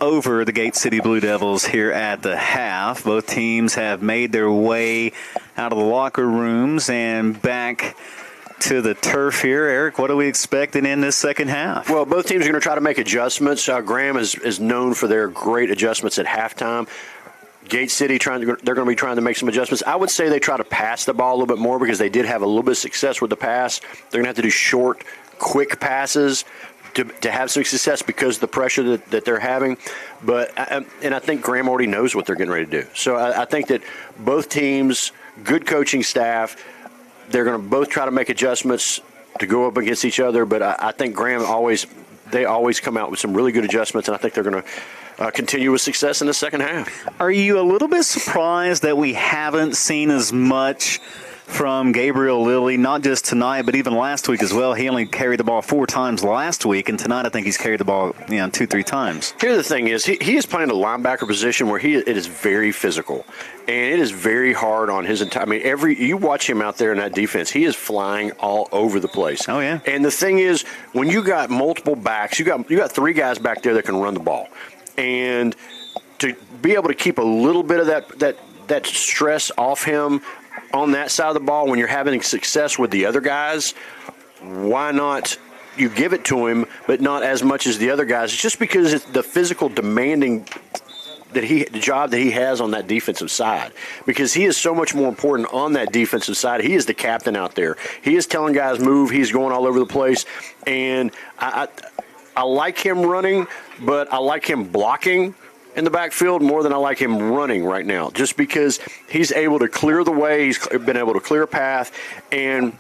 over the Gate City Blue Devils here at the half. Both teams have made their way out of the locker rooms and back to the turf here. Eric, what are we expecting in this second half? Well, both teams are going to try to make adjustments. Graham is known for their great adjustments at halftime. Gate City they're going to be trying to make some adjustments. I would say they try to pass the ball a little bit more because they did have a little bit of success with the pass. They're going to have to do short, quick passes to have some success because of the pressure that they're having. But I think Graham already knows what they're getting ready to do. So I think that both teams, good coaching staff, they're going to both try to make adjustments to go up against each other. But I think Graham always come out with some really good adjustments, and I think they're going to continue with success in the second half. Are you a little bit surprised that we haven't seen as much from Gabriel Lilly, not just tonight, but even last week as well? He only carried the ball 4 times last week, and tonight I think he's carried the ball 2-3 times. Here's the thing is, he is playing a linebacker position where it is very physical, and it is very hard on his entire. I mean, you watch him out there in that defense, he is flying all over the place. Oh yeah. And the thing is, when you got multiple backs, you got 3 guys back there that can run the ball, and to be able to keep a little bit of that stress off him on that side of the ball when you're having success with the other guys, why not you give it to him, but not as much as the other guys? It's just because it's the physical demanding the job that he has on that defensive side, because he is so much more important on that defensive side. He is the captain out there. He is telling guys move. He's going all over the place, and I like him running, but I like him blocking in the backfield more than I like him running right now, just because he's able to clear the way. He's been able to clear a path, and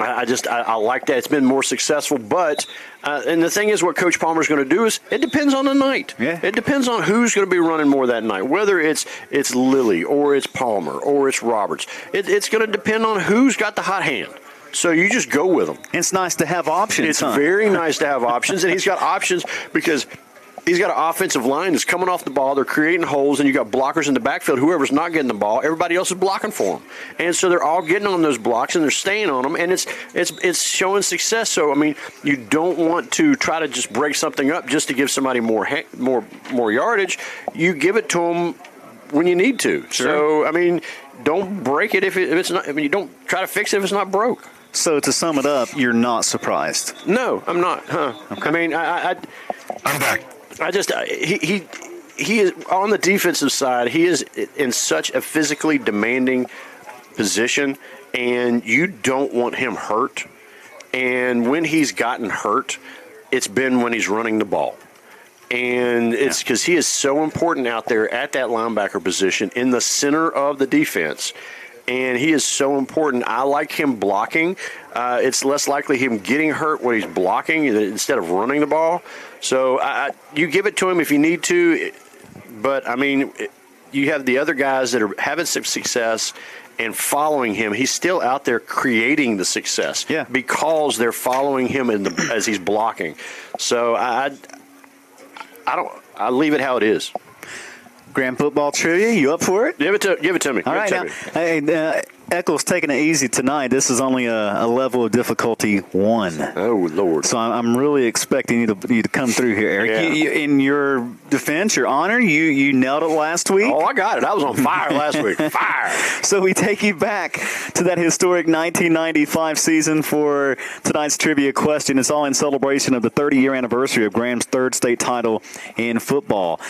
I like that. It's been more successful. But and the thing is, what Coach Palmer's going to do is it depends on the night. Yeah. It depends on who's going to be running more that night, whether it's Lilly or it's Palmer or it's Roberts. It's going to depend on who's got the hot hand. So you just go with them. It's nice to have options. It's very nice to have options, and he's got options because he's got an offensive line that's coming off the ball. They're creating holes, and you got blockers in the backfield. Whoever's not getting the ball, everybody else is blocking for them. And so they're all getting on those blocks, and they're staying on them, and it's showing success. So, I mean, you don't want to try to just break something up just to give somebody more yardage. You give it to them when you need to. Sure. So, I mean, don't break it if it's not. I mean, you don't try to fix it if it's not broke. So to sum it up, you're not surprised? No, I'm not. Okay. I mean, I'm back. He is on the defensive side. He is in such a physically demanding position, and you don't want him hurt. And when he's gotten hurt, it's been when he's running the ball. And it's because he is so important out there at that linebacker position in the center of the defense. And he is so important. I like him blocking. It's less likely him getting hurt when he's blocking instead of running the ball. So you give it to him if you need to. But, I mean, you have the other guys that are having some success and following him. He's still out there creating the success because they're following him as he's blocking. So I leave it how it is. Grand football trivia, you up for it? Give it to me. All right, now, hey, Eccles taking it easy tonight. This is only a level of difficulty 1. Oh, Lord. So I'm really expecting you to come through here, Eric. Yeah. You, in your defense, your honor, you nailed it last week. Oh, I got it. I was on fire last week. Fire. So we take you back to that historic 1995 season for tonight's trivia question. It's all in celebration of the 30-year anniversary of Graham's 3rd state title in football.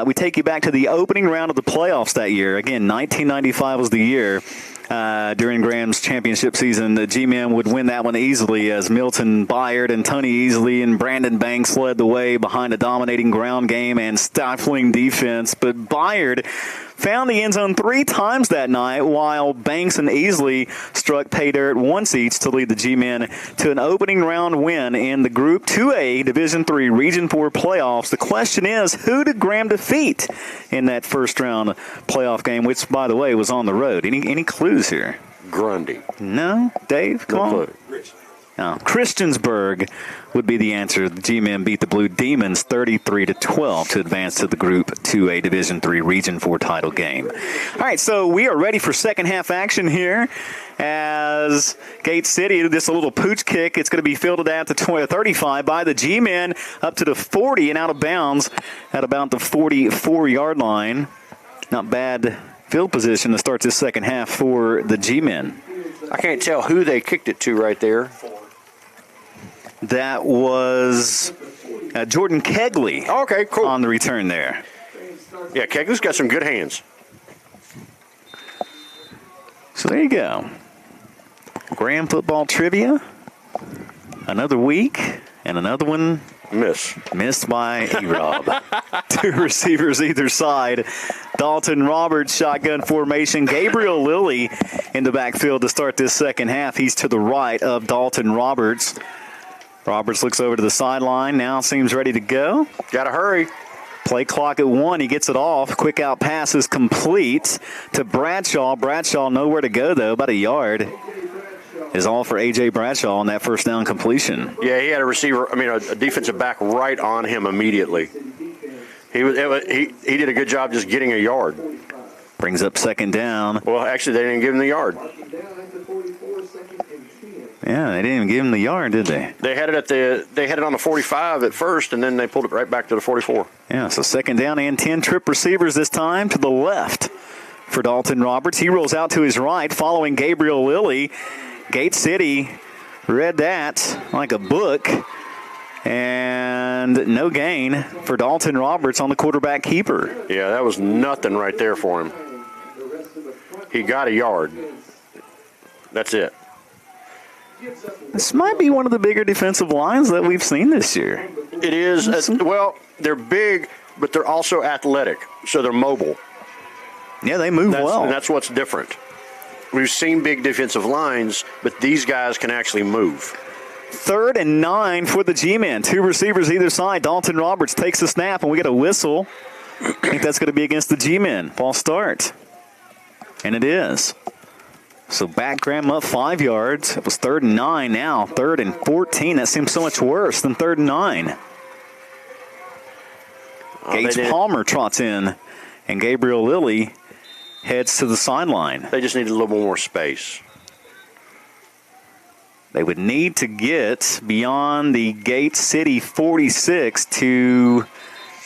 We take you back to the opening round of the playoffs that year. Again, 1995 was the year. During Graham's championship season, the G-Men would win that one easily as Milton Byard and Tony Easley and Brandon Banks led the way behind a dominating ground game and stifling defense. But Byard found the end zone 3 times that night, while Banks and Easley struck pay dirt once each to lead the G-Men to an opening round win in the Group 2A Division III Region 4 playoffs. The question is, who did Graham defeat in that first round playoff game, which, by the way, was on the road? Any clues here? Grundy. No? Dave, come on. No. Christiansburg would be the answer. The G-Men beat the Blue Demons 33-12 to advance to the Group 2A Division III Region 4 title game. All right, so we are ready for second half action here as Gate City, just a little pooch kick. It's going to be fielded at the 35 by the G-Men up to the 40 and out of bounds at about the 44-yard line. Not bad field position to start this second half for the G-Men. I can't tell who they kicked it to right there. That was Jordan Kegley. Okay, cool. On the return there. Yeah, Kegley's got some good hands. So there you go. Graham football trivia. Another week and another one missed by E-Rob. 2 receivers either side. Dalton Roberts, shotgun formation. Gabriel Lilly in the backfield to start this second half. He's to the right of Dalton Roberts. Roberts looks over to the sideline. Now seems ready to go. Got to hurry. Play clock at 1. He gets it off. Quick out pass is complete to Bradshaw. Bradshaw nowhere to go, though. About a yard is all for A.J. Bradshaw on that first down completion. Yeah, he had a defensive back right on him immediately. He did a good job just getting a yard. Brings up second down. Well, actually, they didn't give him the yard. Yeah, they didn't even give him the yard, did they? They had it on the 45 at first, and then they pulled it right back to the 44. Yeah, so second down and 10. Trip receivers this time to the left for Dalton Roberts. He rolls out to his right, following Gabriel Lilly. Gate City read that like a book. And no gain for Dalton Roberts on the quarterback keeper. Yeah, that was nothing right there for him. He got a yard. That's it. This might be one of the bigger defensive lines that we've seen this year. It is. Well, they're big, but they're also athletic, so they're mobile. Yeah, they move well. And that's what's different. We've seen big defensive lines, but these guys can actually move. 3rd and 9 for the G-Men. 2 receivers either side. Dalton Roberts takes a snap, and we get a whistle. I think that's going to be against the G-Men. False start. And it is. So back Graham up 5 yards. It was 3rd and 9 now. 3rd and 14. That seems so much worse than 3rd and 9. Gates Palmer trots in, and Gabriel Lilly heads to the sideline. They just need a little more space. They would need to get beyond the Gate City 46 to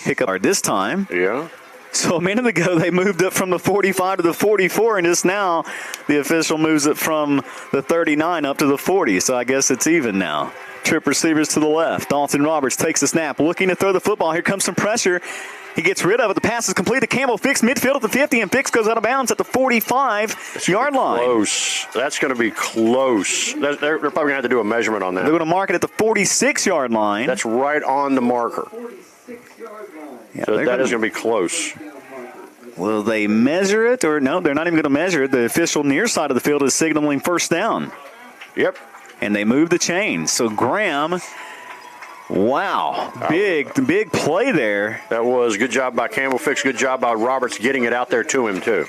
pick up this time. Yeah. So a minute ago, they moved it from the 45 to the 44, and just now the official moves it from the 39 up to the 40. So I guess it's even now. Trip receivers to the left. Dalton Roberts takes the snap, looking to throw the football. Here comes some pressure. He gets rid of it. The pass is complete to Campbell. Fix midfield at the 50, and Fix goes out of bounds at the 45-yard line. Close. That's going to be close. They're probably going to have to do a measurement on that. They're going to mark it at the 46-yard line. That's right on the marker. Yeah, so that is going to be close. Will they measure it or no? They're not even going to measure it. The official near side of the field is signaling first down. Yep. And they move the chains. So Graham, wow, big play there. That was good job by Campbell. Fix, good job by Roberts getting it out there to him too.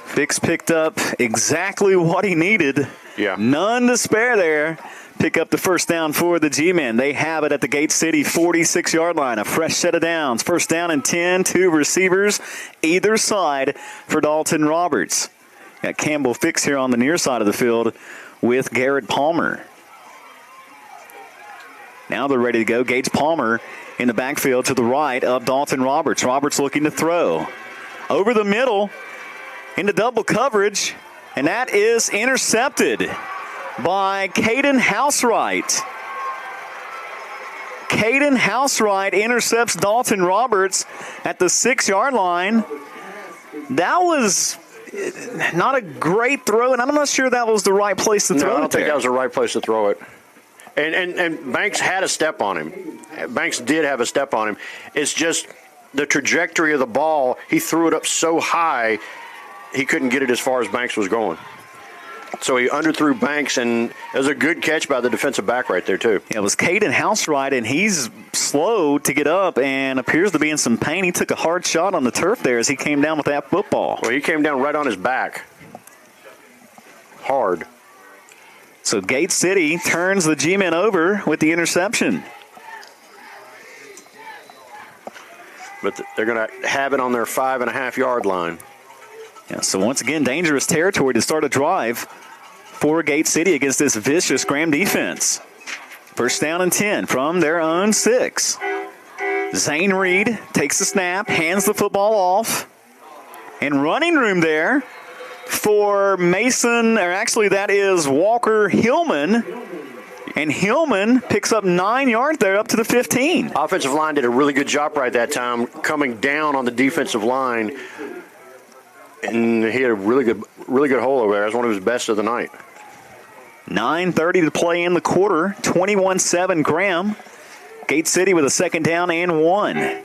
Fix picked up exactly what he needed. Yeah. None to spare there. Pick up the first down for the G-Men. They have it at the Gate City 46-yard line. A fresh set of downs. First down and 10. 2 receivers either side for Dalton Roberts. Got Campbell Fix here on the near side of the field with Garrett Palmer. Now they're ready to go. Gates Palmer in the backfield to the right of Dalton Roberts. Roberts looking to throw. Over the middle into double coverage. And that is intercepted by Caden Housewright. Caden Housewright intercepts Dalton Roberts at the 6-yard line. That was not a great throw, and I'm not sure that was the right place to throw it. I don't think that was the right place to throw it. And Banks had a step on him. Banks did have a step on him. It's just the trajectory of the ball. He threw it up so high, he couldn't get it as far as Banks was going. So he underthrew Banks, and it was a good catch by the defensive back right there, too. Yeah, it was Caden Housewright, and he's slow to get up and appears to be in some pain. He took a hard shot on the turf there as he came down with that football. Well, he came down right on his back. Hard. So Gate City turns the G-Men over with the interception. But they're going to have it on their 5.5-yard line. Yeah, so once again, dangerous territory to start a drive for Gate City against this vicious Graham defense. First down and 10 from their own 6. Zane Reed takes the snap, hands the football off. And running room there for Mason, or actually that is Walker Hillman. And Hillman picks up 9 yards there up to the 15. Offensive line did a really good job right that time, coming down on the defensive line. And he had a really good hole over there. That's one of his best of the night. 9:30 to play in the quarter. 21-7 Graham. Gate City with a second down and 1.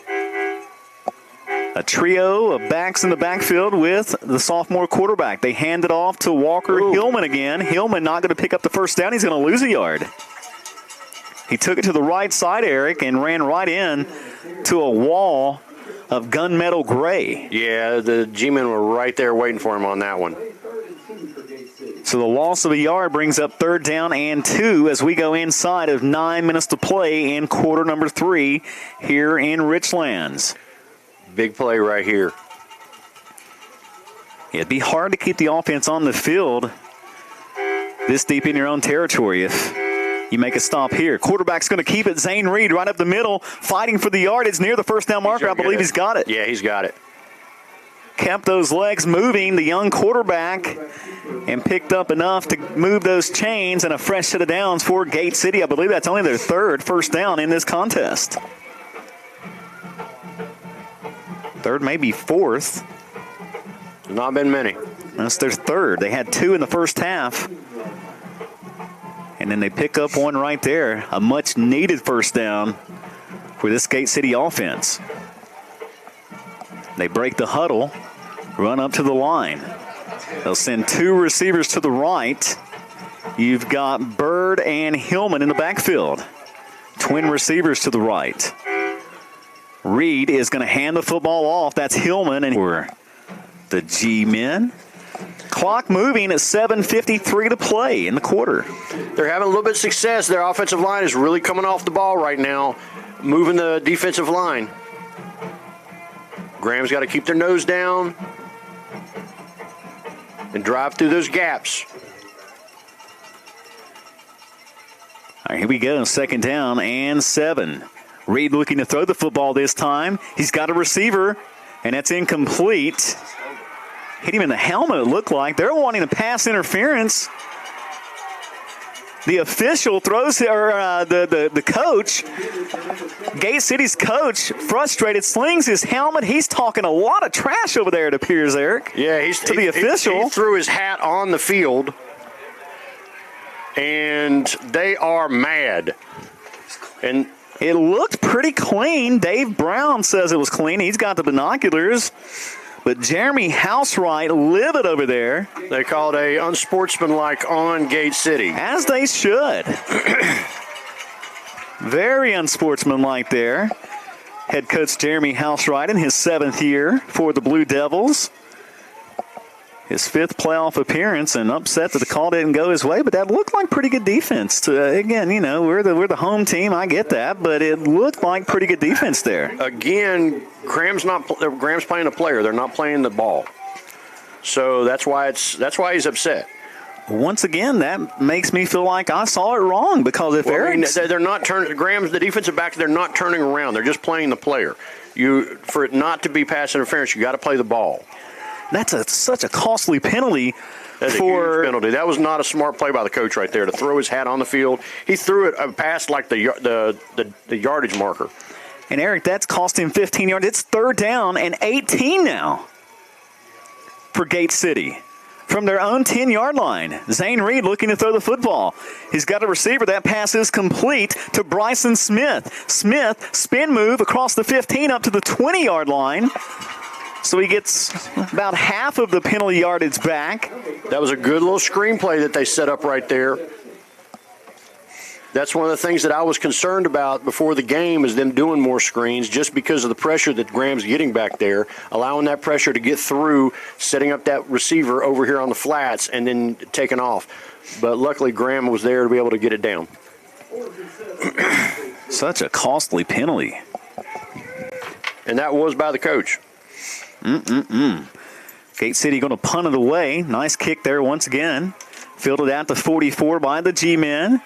A trio of backs in the backfield with the sophomore quarterback. They hand it off to Walker Hillman again. Hillman not going to pick up the first down. He's going to lose a yard. He took it to the right side, Eric, and ran right in to a wall of gunmetal gray. Yeah, the G-men were right there waiting for him on that one. So the loss of a yard brings up third down and 2 as we go inside of 9 minutes to play in quarter number 3 here in Richlands. Big play right here. It'd be hard to keep the offense on the field this deep in your own territory if you make a stop here. Quarterback's going to keep it. Zane Reed right up the middle, fighting for the yardage near the first down marker. I believe he's got it. Yeah, he's got it. Kept those legs moving, the young quarterback, and picked up enough to move those chains, and a fresh set of downs for Gate City. I believe that's only their third first down in this contest. Third, maybe fourth. Not been many. That's their third. They had 2 in the first half. And then they pick up one right there. A much-needed first down for this Gate City offense. They break the huddle, run up to the line. They'll send 2 receivers to the right. You've got Bird and Hillman in the backfield. Twin receivers to the right. Reed is going to hand the football off. That's Hillman and for the G-men. Clock moving at 7:53 to play in the quarter. They're having a little bit of success. Their offensive line is really coming off the ball right now, moving the defensive line. Graham's got to keep their nose down and drive through those gaps. All right, here we go. Second down and 7. Reed looking to throw the football this time. He's got a receiver, and that's incomplete. Hit him in the helmet, it looked like. They're wanting a pass interference. The official throws, or the coach, Gate City's coach, frustrated, slings his helmet. He's talking a lot of trash over there, it appears, Eric. Yeah, to the official. He threw his hat on the field, and they are mad. And it looked pretty clean. Dave Brown says it was clean. He's got the binoculars. But Jeremy Housewright livid over there. They called a unsportsmanlike on Gate City. As they should. Very unsportsmanlike there. Head coach Jeremy Housewright in his 7th year for the Blue Devils. His 5th playoff appearance, and upset that the call didn't go his way, but that looked like pretty good defense. Again, you know, we're the home team. I get that, but it looked like pretty good defense there. Again, Graham's playing a player. They're not playing the ball. So that's why he's upset. Once again, that makes me feel like I saw it wrong, because if they're not turning, Graham's the defensive back, they're not turning around. They're just playing the player. For it not to be pass interference, you got to play the ball. That's such a costly penalty. That's a huge penalty. That was not a smart play by the coach right there to throw his hat on the field. He threw it past like the yardage marker. And Eric, that's cost him 15 yards. It's third down and 18 now for Gate City from their own 10-yard line. Zane Reed looking to throw the football. He's got a receiver. That pass is complete to Bryson Smith. Smith, spin move across the 15 up to the 20-yard line. So he gets about half of the penalty yardage back. That was a good little screenplay that they set up right there. That's one of the things that I was concerned about before the game, is them doing more screens just because of the pressure that Graham's getting back there, allowing that pressure to get through, setting up that receiver over here on the flats, and then taking off. But luckily, Graham was there to be able to get it down. Such a costly penalty. And that was by the coach. Gate City going to punt it away. Nice kick there once again. Fielded out to 44 by the G-men.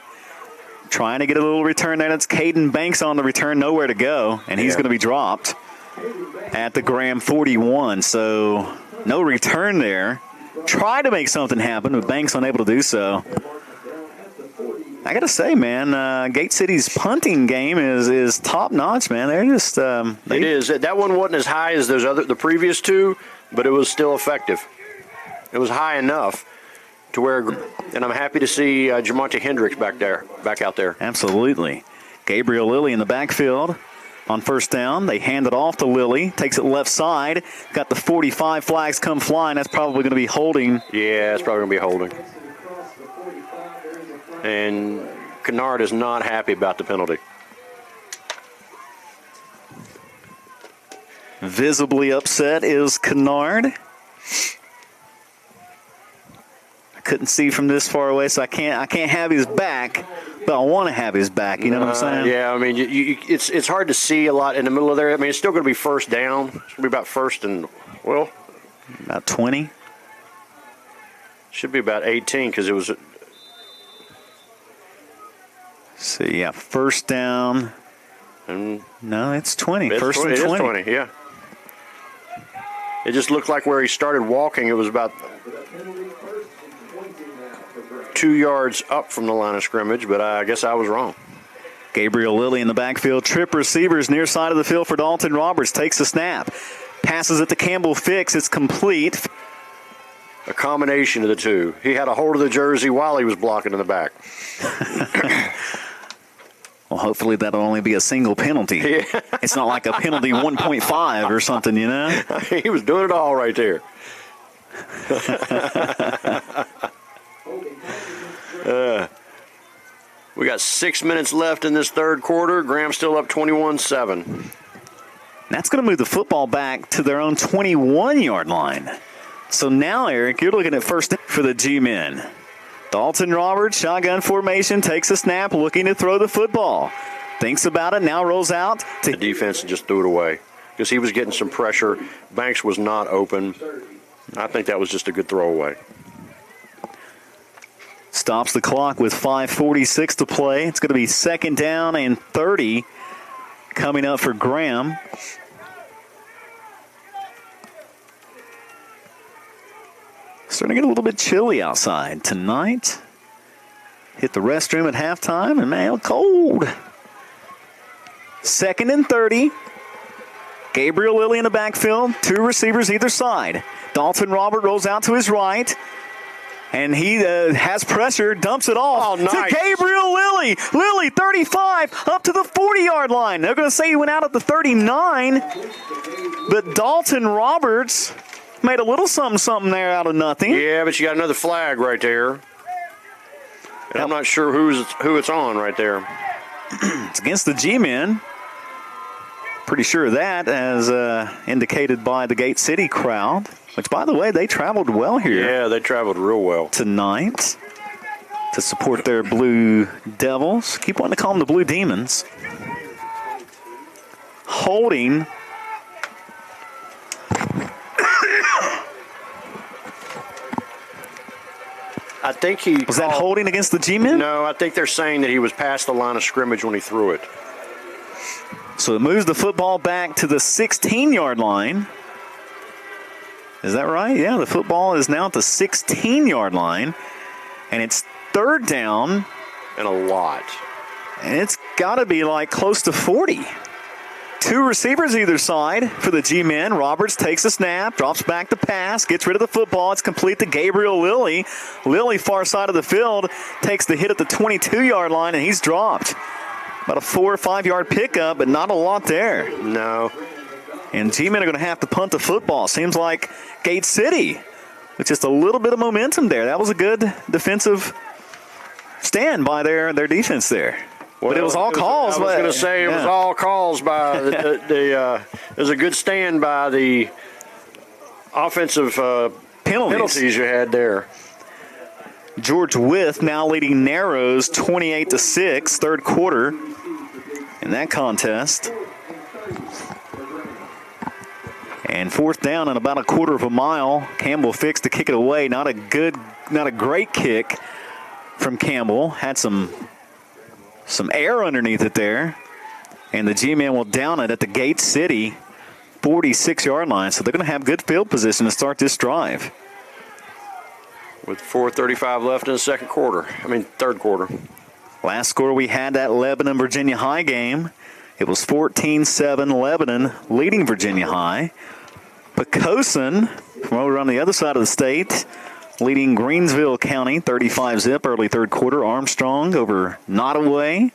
Trying to get a little return there. That's Caden Banks on the return. Nowhere to go. And he's going to be dropped at the Graham 41. So no return there. Tried to make something happen, but Banks unable to do so. I got to say, man, Gate City's punting game is top notch, man. They're just it is. That one wasn't as high as the previous two, but it was still effective. It was high enough to where, and I'm happy to see Jamonte Hendricks back out there. Absolutely. Gabriel Lilly in the backfield on first down. They hand it off to Lilly. Takes it left side. Got the 45 flags come flying. That's probably going to be holding. Yeah, it's probably going to be holding. And Kennard is not happy about the penalty. Visibly upset is Kennard. I couldn't see from this far away, so I can't have his back, but I want to have his back. You know what I'm saying? Yeah, I mean, it's hard to see a lot in the middle of there. I mean, it's still going to be first down. It's going to be about first and, well, about 20. Should be about 18 because it was. So, yeah, first down. And no, it's 20. First 20, and 20. It is 20, yeah. It just looked like where he started walking, it was about 2 yards up from the line of scrimmage, but I guess I was wrong. Gabriel Lilly in the backfield. Trip receivers near side of the field for Dalton Roberts. Takes the snap. Passes it to Campbell Fix. It's complete. A combination of the two. He had a hold of the jersey while he was blocking in the back. Well, hopefully that'll only be a single penalty. Yeah. It's not like a penalty 1.5 or something, you know? He was doing it all right there. We got 6 minutes left in this third quarter. Graham's still up 21-7. That's going to move the football back to their own 21-yard line. So now, Eric, you're looking at first for the G-men. Dalton Roberts, shotgun formation, takes a snap, looking to throw the football. Thinks about it, now rolls out. The defense just threw it away because he was getting some pressure. Banks was not open. I think that was just a good throwaway. Stops the clock with 5:46 to play. It's going to be second down and 30 coming up for Graham. Starting to get a little bit chilly outside tonight. Hit the restroom at halftime, and man, cold. Second and 30. Gabriel Lilly in the backfield. Two receivers either side. Dalton Robert rolls out to his right. And he has pressure, dumps it off to Gabriel Lilly. Lilly, 35, up to the 40-yard line. They're going to say he went out at the 39. But Dalton Roberts made a little something there out of nothing. Yeah, but you got another flag right there. And I'm not sure who it's on right there. It's against the G-men. Pretty sure of that, as indicated by the Gate City crowd. Which, by the way, they traveled well here. Yeah, they traveled real well. Tonight to support their Blue Devils. Keep wanting to call them the Blue Demons. Holding. I think he... Was that holding against the G-men? No, I think they're saying that he was past the line of scrimmage when he threw it. So it moves the football back to the 16-yard line. Is that right? Yeah, the football is now at the 16-yard line. And it's third down. And a lot. And it's got to be like close to 40. Two receivers either side for the G-men. Roberts takes a snap, drops back the pass, gets rid of the football. It's complete to Gabriel Lilly. Lilly, far side of the field, takes the hit at the 22-yard line, and he's dropped. About a 4 or 5 yard pickup, but not a lot there. No. And G-men are going to have to punt the football. Seems like Gate City with just a little bit of momentum there. That was a good defensive stand by their defense there. Well, but it was all calls. I was going to say it was all calls by it was a good stand by the offensive penalties you had there. George Wythe now leading Narrows 28-6, third quarter in that contest. And fourth down and about a quarter of a mile. Campbell Fix to kick it away. Not a great kick from Campbell. Had some air underneath it there. And the G-men will down it at the Gate City 46-yard line. So they're going to have good field position to start this drive. With 4:35 left in the third quarter. Last score we had that Lebanon-Virginia High game. It was 14-7 Lebanon leading Virginia High. Poquoson, from over on the other side of the state, leading Greensville County 35-zip early third quarter. Armstrong over Nottoway,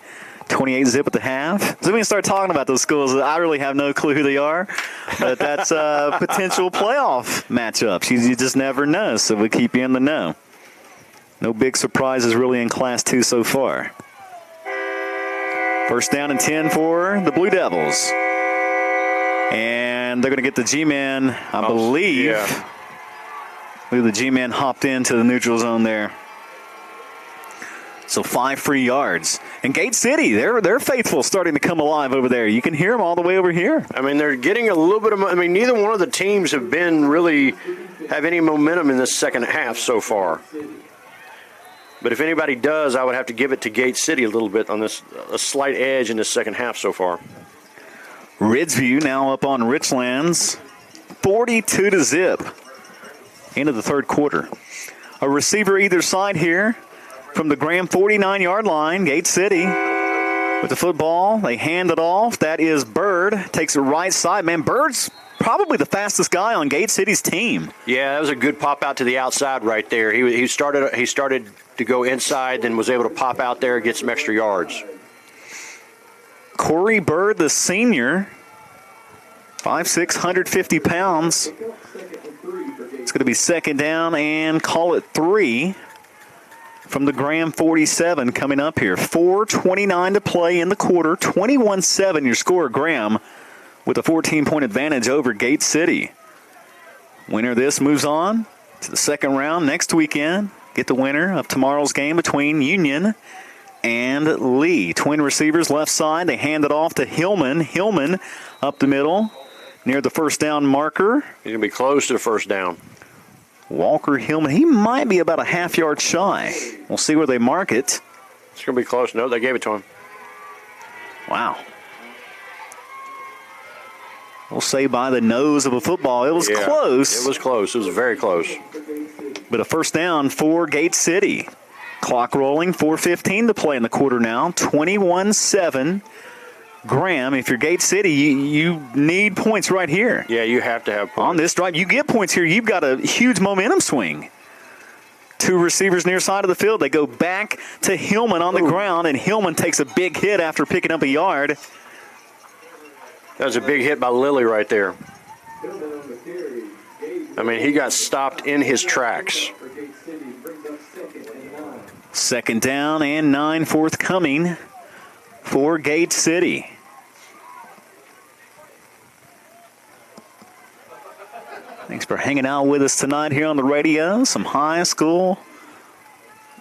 28-zip at the half. So when you start talking about those schools, I really have no clue who they are. But that's potential playoff matchups. You just never know, so we keep you in the know. No big surprises really in Class 2 so far. First down and 10 for the Blue Devils. And they're going to get the G-Man, I believe. Yeah. The G-Man hopped into the neutral zone there. So 5 free yards. And Gate City, they're faithful starting to come alive over there. You can hear them all the way over here. I mean, they're getting a little bit of, neither one of the teams have have any momentum in this second half so far. But if anybody does, I would have to give it to Gate City a little bit on this, a slight edge in this second half so far. Ridgeview now up on Richlands, 42-zip into the third quarter. A receiver either side here from the Graham 49-yard line. Gate City with the football. They hand it off. That is Bird. Takes it right side. Man, Bird's probably the fastest guy on Gate City's team. Yeah, that was a good pop out to the outside right there. He started to go inside, then was able to pop out there and get some extra yards. Corey Bird, the senior, 5'6", 150 pounds. It's going to be second down and call it 3 from the Graham 47 coming up here. 4:29 to play in the quarter. 21-7 your score, Graham, with a 14-point advantage over Gate City. Winner of this moves on to the second round next weekend. Get the winner of tomorrow's game between Union and Lee. Twin receivers left side. They hand it off to Hillman. Hillman up the middle near the first down marker. He's going to be close to the first down. Walker Hillman, he might be about a half yard shy. We'll see where they mark it. It's going to be close. No, they gave it to him. Wow. We'll say by the nose of a football. It was close. It was close. It was very close. But a first down for Gate City. Clock rolling, 4:15 to play in the quarter now. 21-7. Graham, if you're Gate City, you need points right here. Yeah, you have to have points. On this drive, you get points here. You've got a huge momentum swing. 2 receivers near side of the field. They go back to Hillman on the ground, and Hillman takes a big hit after picking up a yard. That was a big hit by Lilly right there. I mean, he got stopped in his tracks. Second down and 9 forthcoming for Gate City. Thanks for hanging out with us tonight here on the radio. Some high school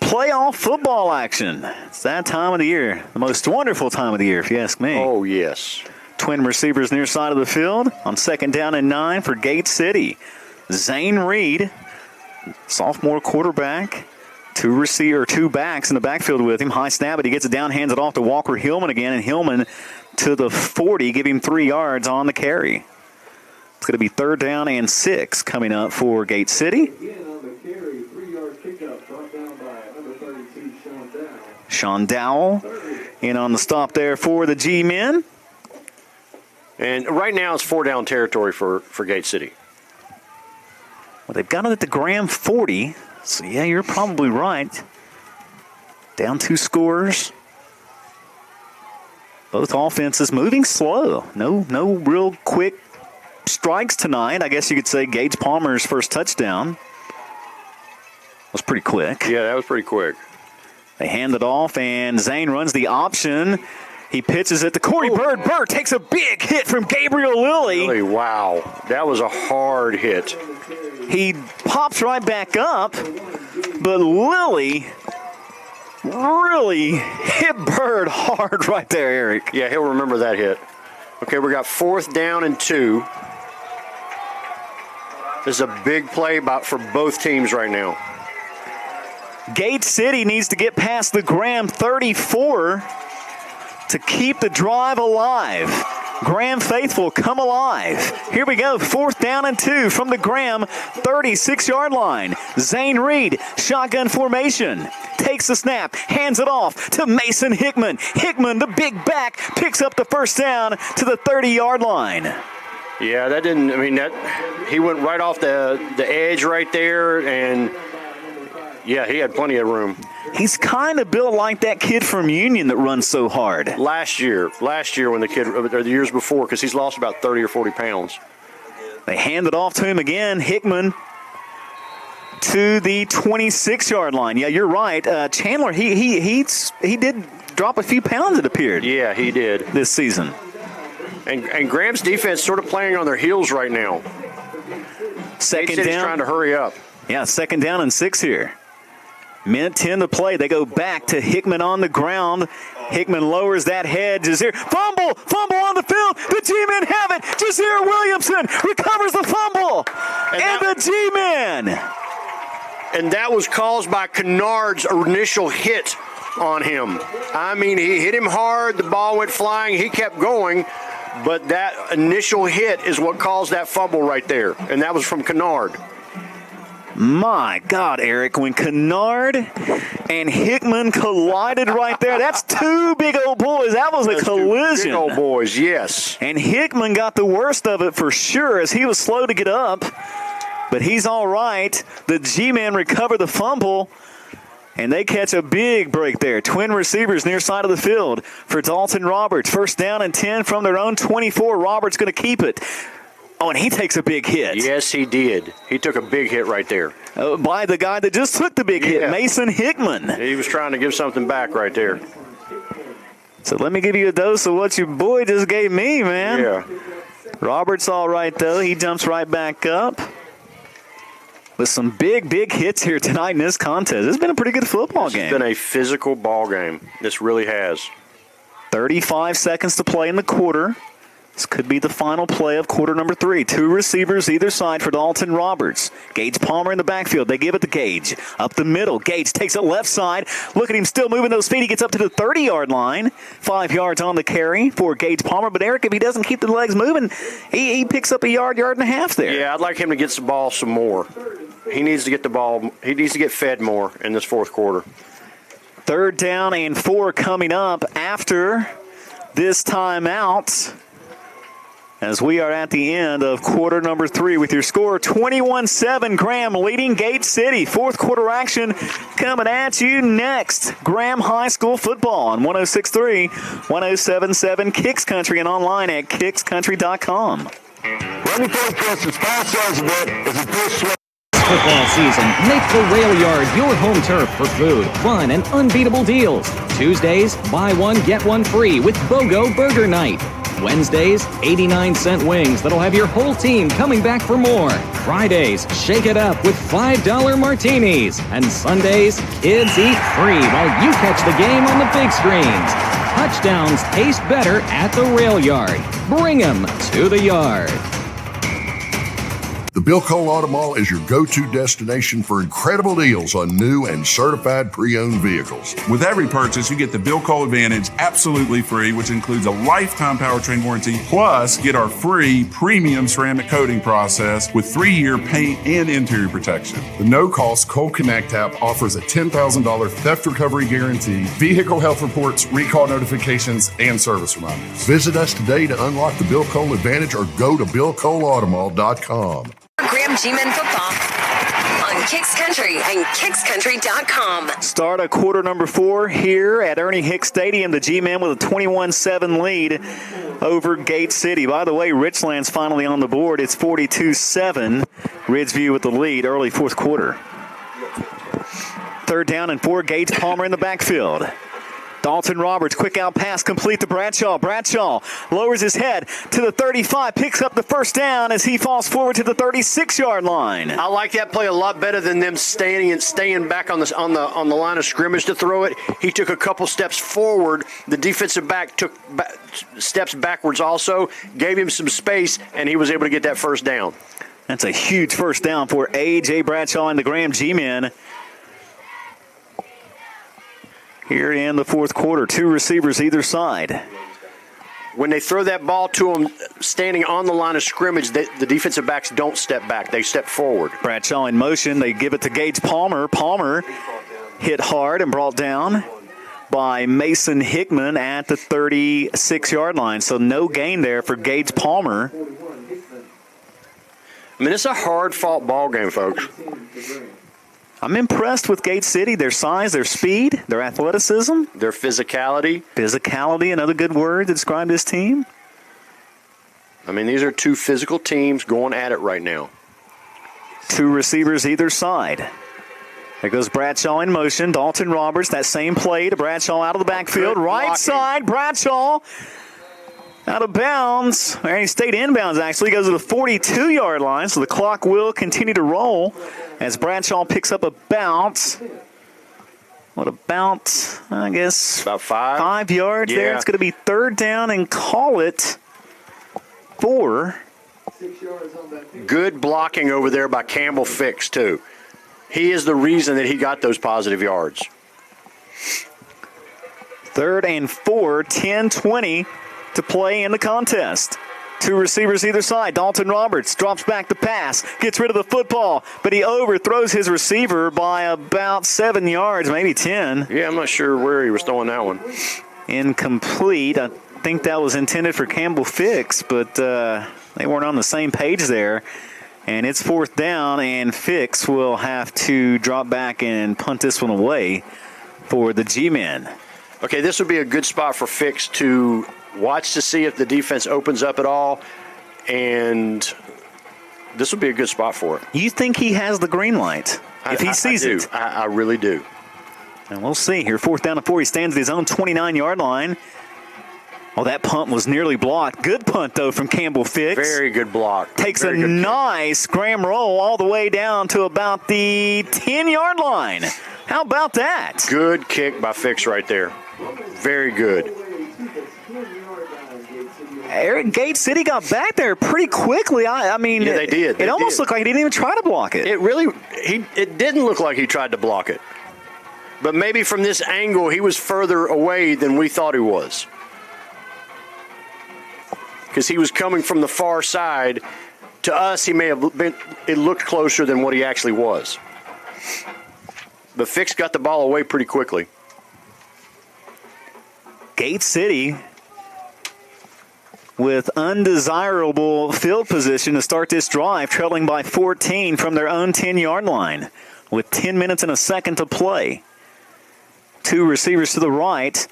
playoff football action. It's that time of the year. The most wonderful time of the year, if you ask me. Oh, yes. Twin receivers near side of the field on second down and 9 for Gate City. Zane Reed, sophomore quarterback. 2 backs in the backfield with him. High snap, but he gets it down, hands it off to Walker Hillman again, and Hillman to the 40, give him 3 yards on the carry. It's going to be third down and 6 coming up for Gate City. Sean Dowell in on the stop there for the G-Men. And right now it's 4-down territory for Gate City. Well, they've got it at the Graham 40. So, yeah, you're probably right. Down 2 scores. Both offenses moving slow. No real quick strikes tonight. I guess you could say Gage Palmer's first touchdown was pretty quick. Yeah, that was pretty quick. They hand it off, and Zane runs the option. He pitches it to Corey Bird. Bird takes a big hit from Gabriel Lilly. Wow. That was a hard hit. He pops right back up, but Lilly really hit Bird hard right there, Eric. Yeah, he'll remember that hit. Okay, we got 4th down and 2. This is a big play for both teams right now. Gate City needs to get past the Graham 34 to keep the drive alive. Graham faithful come alive. Here we go. 4th down and 2 from the Graham 36-yard line. Zane Reed, shotgun formation. Takes the snap, hands it off to Mason Hickman. Hickman, the big back, picks up the first down to the 30-yard line. Yeah, that didn't, I mean, that he went right off the edge right there, and yeah, he had plenty of room. He's kind of built like that kid from Union that runs so hard. Last year when the kid, or the years before, because he's lost about 30 or 40 pounds. They hand it off to him again. Hickman to the 26-yard line. Yeah, you're right. Chandler, he did drop a few pounds, it appeared. Yeah, he did. This season. And Graham's defense sort of playing on their heels right now. Second down. He's trying to hurry up. Yeah, 2nd down and 6 here. Minute 10 to play. They go back to Hickman on the ground. Hickman lowers that head. Jazeer, fumble on the field. The G-men have it. Jazeer Williamson recovers the fumble. And the G-men. And that was caused by Kennard's initial hit on him. I mean, he hit him hard. The ball went flying. He kept going. But that initial hit is what caused that fumble right there. And that was from Kennard. My God, Eric, when Kennard and Hickman collided right there, that's two big old boys. That was a collision. Big old boys, yes. And Hickman got the worst of it for sure as he was slow to get up. But he's all right. The G-men recover the fumble, and they catch a big break there. Twin receivers near side of the field for Dalton Roberts. 1st down and 10 from their own 24. Roberts going to keep it. Oh, and he takes a big hit. Yes, he did. He took a big hit right there. By the guy that just took the big hit, Mason Hickman. He was trying to give something back right there. So let me give you a dose of what your boy just gave me, man. Yeah. Roberts all right, though. He jumps right back up. With some big hits here tonight in this contest. It's been a pretty good football game. It's been a physical ball game. This really has. 35 seconds to play in the quarter. This could be the final play of quarter number 3. 2 receivers either side for Dalton Roberts. Gage Palmer in the backfield. They give it to Gage. Up the middle. Gage takes it left side. Look at him still moving those feet. He gets up to the 30-yard line. 5 yards on the carry for Gage Palmer. But, Eric, if he doesn't keep the legs moving, he picks up a yard and a half there. Yeah, I'd like him to get the ball some more. He needs to get the ball. He needs to get fed more in this fourth quarter. 3rd down and 4 coming up after this timeout. As we are at the end of quarter number 3 with your score 21-7, Graham leading Gate City. Fourth quarter action coming at you next. Graham High School football on 106.3, 107.7 Kicks Country and online at kickscountry.com. Football season, make the Rail Yard your home turf for food, fun, and unbeatable deals. Tuesdays, buy one, get one free with BOGO Burger Night. Wednesdays, 89-cent wings that'll have your whole team coming back for more. Fridays, shake it up with $5 martinis. And Sundays, kids eat free while you catch the game on the big screens. Touchdowns taste better at the Rail Yard. Bring 'em to the yard. The Bill Cole Auto Mall is your go-to destination for incredible deals on new and certified pre-owned vehicles. With every purchase, you get the Bill Cole Advantage absolutely free, which includes a lifetime powertrain warranty, plus get our free premium ceramic coating process with 3-year paint and interior protection. The no-cost Cole Connect app offers a $10,000 theft recovery guarantee, vehicle health reports, recall notifications, and service reminders. Visit us today to unlock the Bill Cole Advantage or go to BillColeAutomall.com. Graham G-Men football on Kicks Country and kickscountry.com. Start of quarter number 4 here at Ernie Hicks Stadium. The G-Men with a 21-7 lead over Gate City. By the way, Richland's finally on the board. It's 42-7. Ridgeview with the lead early fourth quarter. 3rd down and 4. Gage Palmer in the backfield. Dalton Roberts, quick out pass, complete to Bradshaw. Bradshaw lowers his head to the 35, picks up the first down as he falls forward to the 36-yard line. I like that play a lot better than them staying back on the line of scrimmage to throw it. He took a couple steps forward. The defensive back took steps backwards also, gave him some space, and he was able to get that first down. That's a huge first down for A.J. Bradshaw and the Graham G-Men. Here in the fourth quarter, 2 receivers either side. When they throw that ball to them standing on the line of scrimmage, the defensive backs don't step back. They step forward. Bradshaw in motion. They give it to Gage Palmer. Palmer hit hard and brought down by Mason Hickman at the 36-yard line. So no gain there for Gage Palmer. I mean, it's a hard-fought ball game, folks. I'm impressed with Gate City, their size, their speed, their athleticism. Their physicality. Physicality, another good word to describe this team. I mean, these are two physical teams going at it right now. Two receivers either side. There goes Bradshaw in motion. Dalton Roberts, that same play to Bradshaw out of the backfield. Right side, Bradshaw out of bounds. Or he stayed inbounds, actually. Goes to the 42-yard line, so the clock will continue to roll as Bradshaw picks up a bounce. What about, I guess, about 5 yards there. It's going to be third down and call it 4. Good blocking over there by Campbell Fix, too. He is the reason that he got those positive yards. 3rd and 4, 10-20 to play in the contest. Two receivers either side. Dalton Roberts drops back the pass, gets rid of the football, but he overthrows his receiver by about 7 yards, maybe 10. Yeah, I'm not sure where he was throwing that one. Incomplete. I think that was intended for Campbell Fix, but they weren't on the same page there. And it's 4th down, and Fix will have to drop back and punt this one away for the G-Men. Okay, this would be a good spot for Fix to watch to see if the defense opens up at all, and this would be a good spot for it. You think he has the green light if he sees it? I really do. And we'll see here. 4th down and 4. He stands at his own 29-yard line. Oh, that punt was nearly blocked. Good punt, though, from Campbell Fix. Very good block. Takes a nice scram roll all the way down to about the 10-yard line. How about that? Good kick by Fix right there. Very good. Eric, Gate City got back there pretty quickly. I mean, yeah, they did. It almost looked like he didn't even try to block it. It didn't look like he tried to block it. But maybe from this angle, he was further away than we thought he was. Because he was coming from the far side. To us, he may have been, it looked closer than what he actually was. But Fix got the ball away pretty quickly. Gate City with undesirable field position to start this drive, trailing by 14 from their own 10-yard line with 10 minutes and a second to play. Two receivers to the right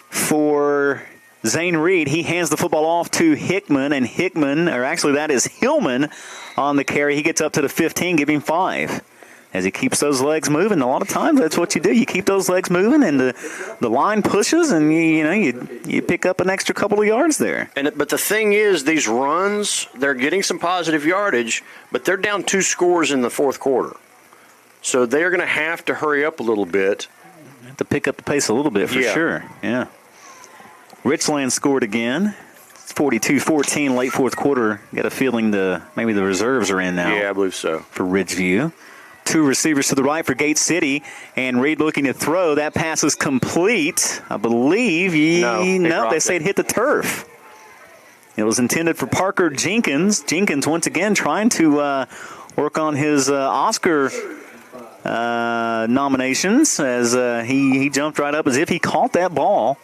for Zane Reed. He hands the football off to Hickman, and Hickman, or actually that is Hillman on the carry. He gets up to the 15, giving 5. As he keeps those legs moving, a lot of times that's what you do. You keep those legs moving, and the line pushes, and you pick up an extra couple of yards there. But the thing is, these runs, they're getting some positive yardage, but they're down 2 scores in the 4th quarter. So they're going to have to hurry up a little bit. Have to pick up the pace a little bit for sure. Yeah. Richland scored again. It's 42-14 late 4th quarter. Got a feeling maybe the reserves are in now. Yeah, I believe so. For Ridgeview. Two receivers to the right for Gate City, and Reed looking to throw. That pass is complete. I believe. No, they say it hit the turf. It was intended for Parker Jenkins. Jenkins, once again, trying to work on his Oscar nominations as he jumped right up as if he caught that ball.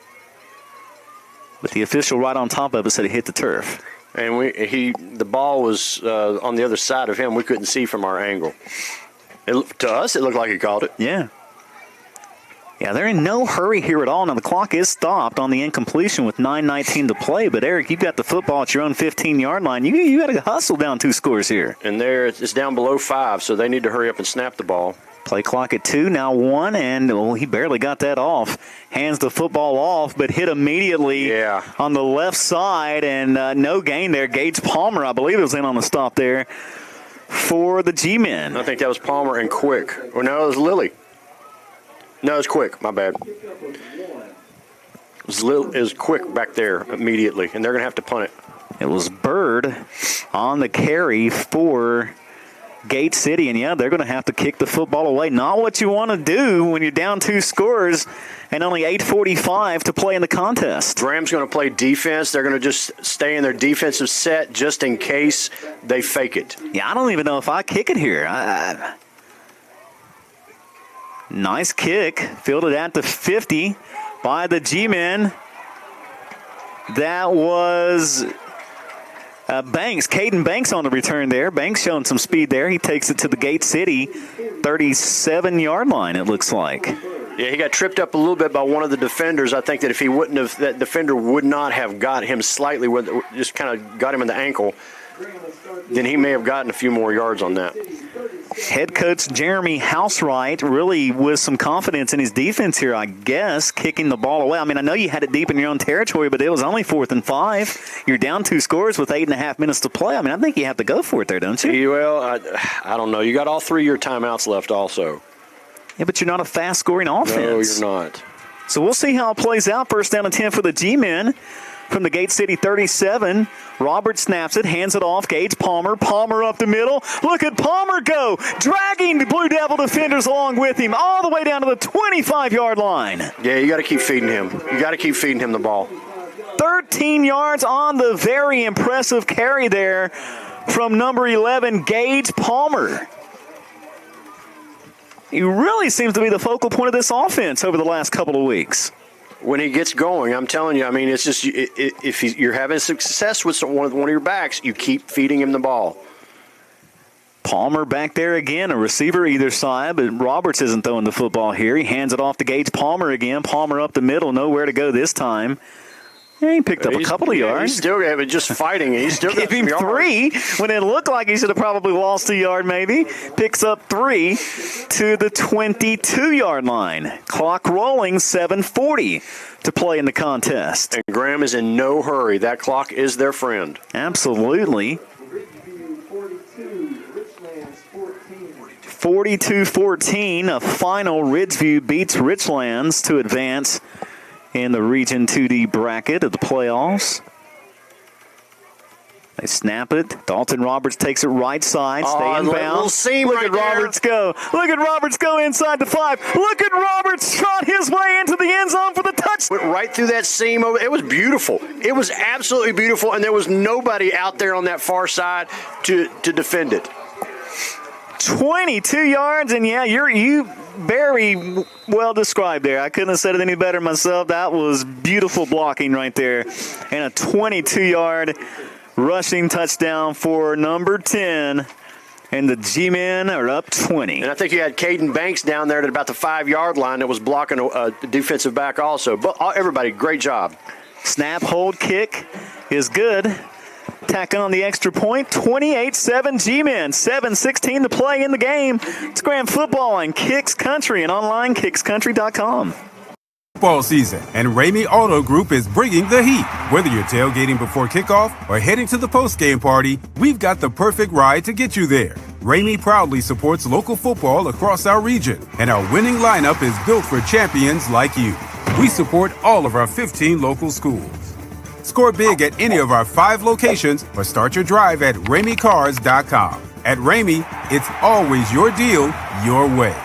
But the official right on top of it said it hit the turf. And the ball was on the other side of him. We couldn't see from our angle. To us, it looked like he caught it. Yeah. Yeah, they're in no hurry here at all. Now, the clock is stopped on the incompletion with 9:19 to play. But, Eric, you've got the football at your own 15-yard line. You got to hustle down 2 scores here. And there it's down below 5, so they need to hurry up and snap the ball. Play clock at 2, now 1, and he barely got that off. Hands the football off, but hit immediately on the left side, and no gain there. Gage Palmer, I believe, was in on the stop there for the G-Men. I think that was Palmer and Quick. Or no, it was Lilly. No, it was Quick. My bad. It was Quick back there immediately, and they're going to have to punt it. It was Bird on the carry for Gate City, and yeah, they're going to have to kick the football away. Not what you want to do when you're down 2 scores and only 8:45 to play in the contest. Graham's going to play defense. They're going to just stay in their defensive set just in case they fake it. Yeah, I don't even know if I kick it here. Nice kick. Fielded at the 50 by the G-men. That was Banks. Caden Banks on the return there. Banks showing some speed there. He takes it to the Gate City 37-yard line, it looks like. Yeah, he got tripped up a little bit by one of the defenders. I think that if he wouldn't have, that defender would not have got him slightly, with just kind of got him in the ankle, then he may have gotten a few more yards on that. Head coach Jeremy Housewright really with some confidence in his defense here, I guess, kicking the ball away. I mean, I know you had it deep in your own territory, but it was only 4th and 5. You're down 2 scores with 8.5 minutes to play. I mean, I think you have to go for it there, don't you? Well, I don't know. You got all 3 of your timeouts left also. Yeah, but you're not a fast-scoring offense. No, you're not. So we'll see how it plays out. First down and 10 for the G-men. From the Gate City 37, Robert snaps it, hands it off. Gage Palmer. Palmer up the middle. Look at Palmer go, dragging the Blue Devil defenders along with him all the way down to the 25-yard line. Yeah, you got to keep feeding him. You got to keep feeding him the ball. 13 yards on the very impressive carry there from number 11, Gage Palmer. He really seems to be the focal point of this offense over the last couple of weeks. When he gets going, I'm telling you, I mean, it's just if you're having success with one of your backs, you keep feeding him the ball. Palmer back there again, a receiver either side, but Roberts isn't throwing the football here. He hands it off to Gage Palmer again. Palmer up the middle, nowhere to go this time. Yeah, he picked up a couple of yards. He's still just fighting. He's still give him 3 when it looked like he should have probably lost a yard maybe. Picks up 3 to the 22-yard line. Clock rolling, 7:40 to play in the contest. And Graham is in no hurry. That clock is their friend. Absolutely. 42-14, a final. Ridgeview beats Richlands to advance in the Region 2D bracket of the playoffs. They snap it. Dalton Roberts takes it right side. Stay in bounds. Look at Roberts go. Look at Roberts go inside the 5. Look at Roberts trot his way into the end zone for the touchdown. Went right through that seam. It was beautiful. It was absolutely beautiful, and there was nobody out there on that far side to defend it. 22 yards, and yeah, you very well described there. I couldn't have said it any better myself. That was beautiful blocking right there. And a 22-yard rushing touchdown for number 10. And the G-men are up 20. And I think you had Caden Banks down there at about the 5-yard line that was blocking a defensive back also. But everybody, great job. Snap, hold, kick is good. Tacking on the extra point, 28-7 G-men, 7:16 to play in the game. It's Grand Football on Kicks Country and online kickscountry.com. Football season, and Ramey Auto Group is bringing the heat. Whether you're tailgating before kickoff or heading to the post-game party, we've got the perfect ride to get you there. Ramey proudly supports local football across our region, and our winning lineup is built for champions like you. We support all of our 15 local schools. Score big at any of our 5 locations or start your drive at RameyCars.com. At Ramey, it's always your deal, your way.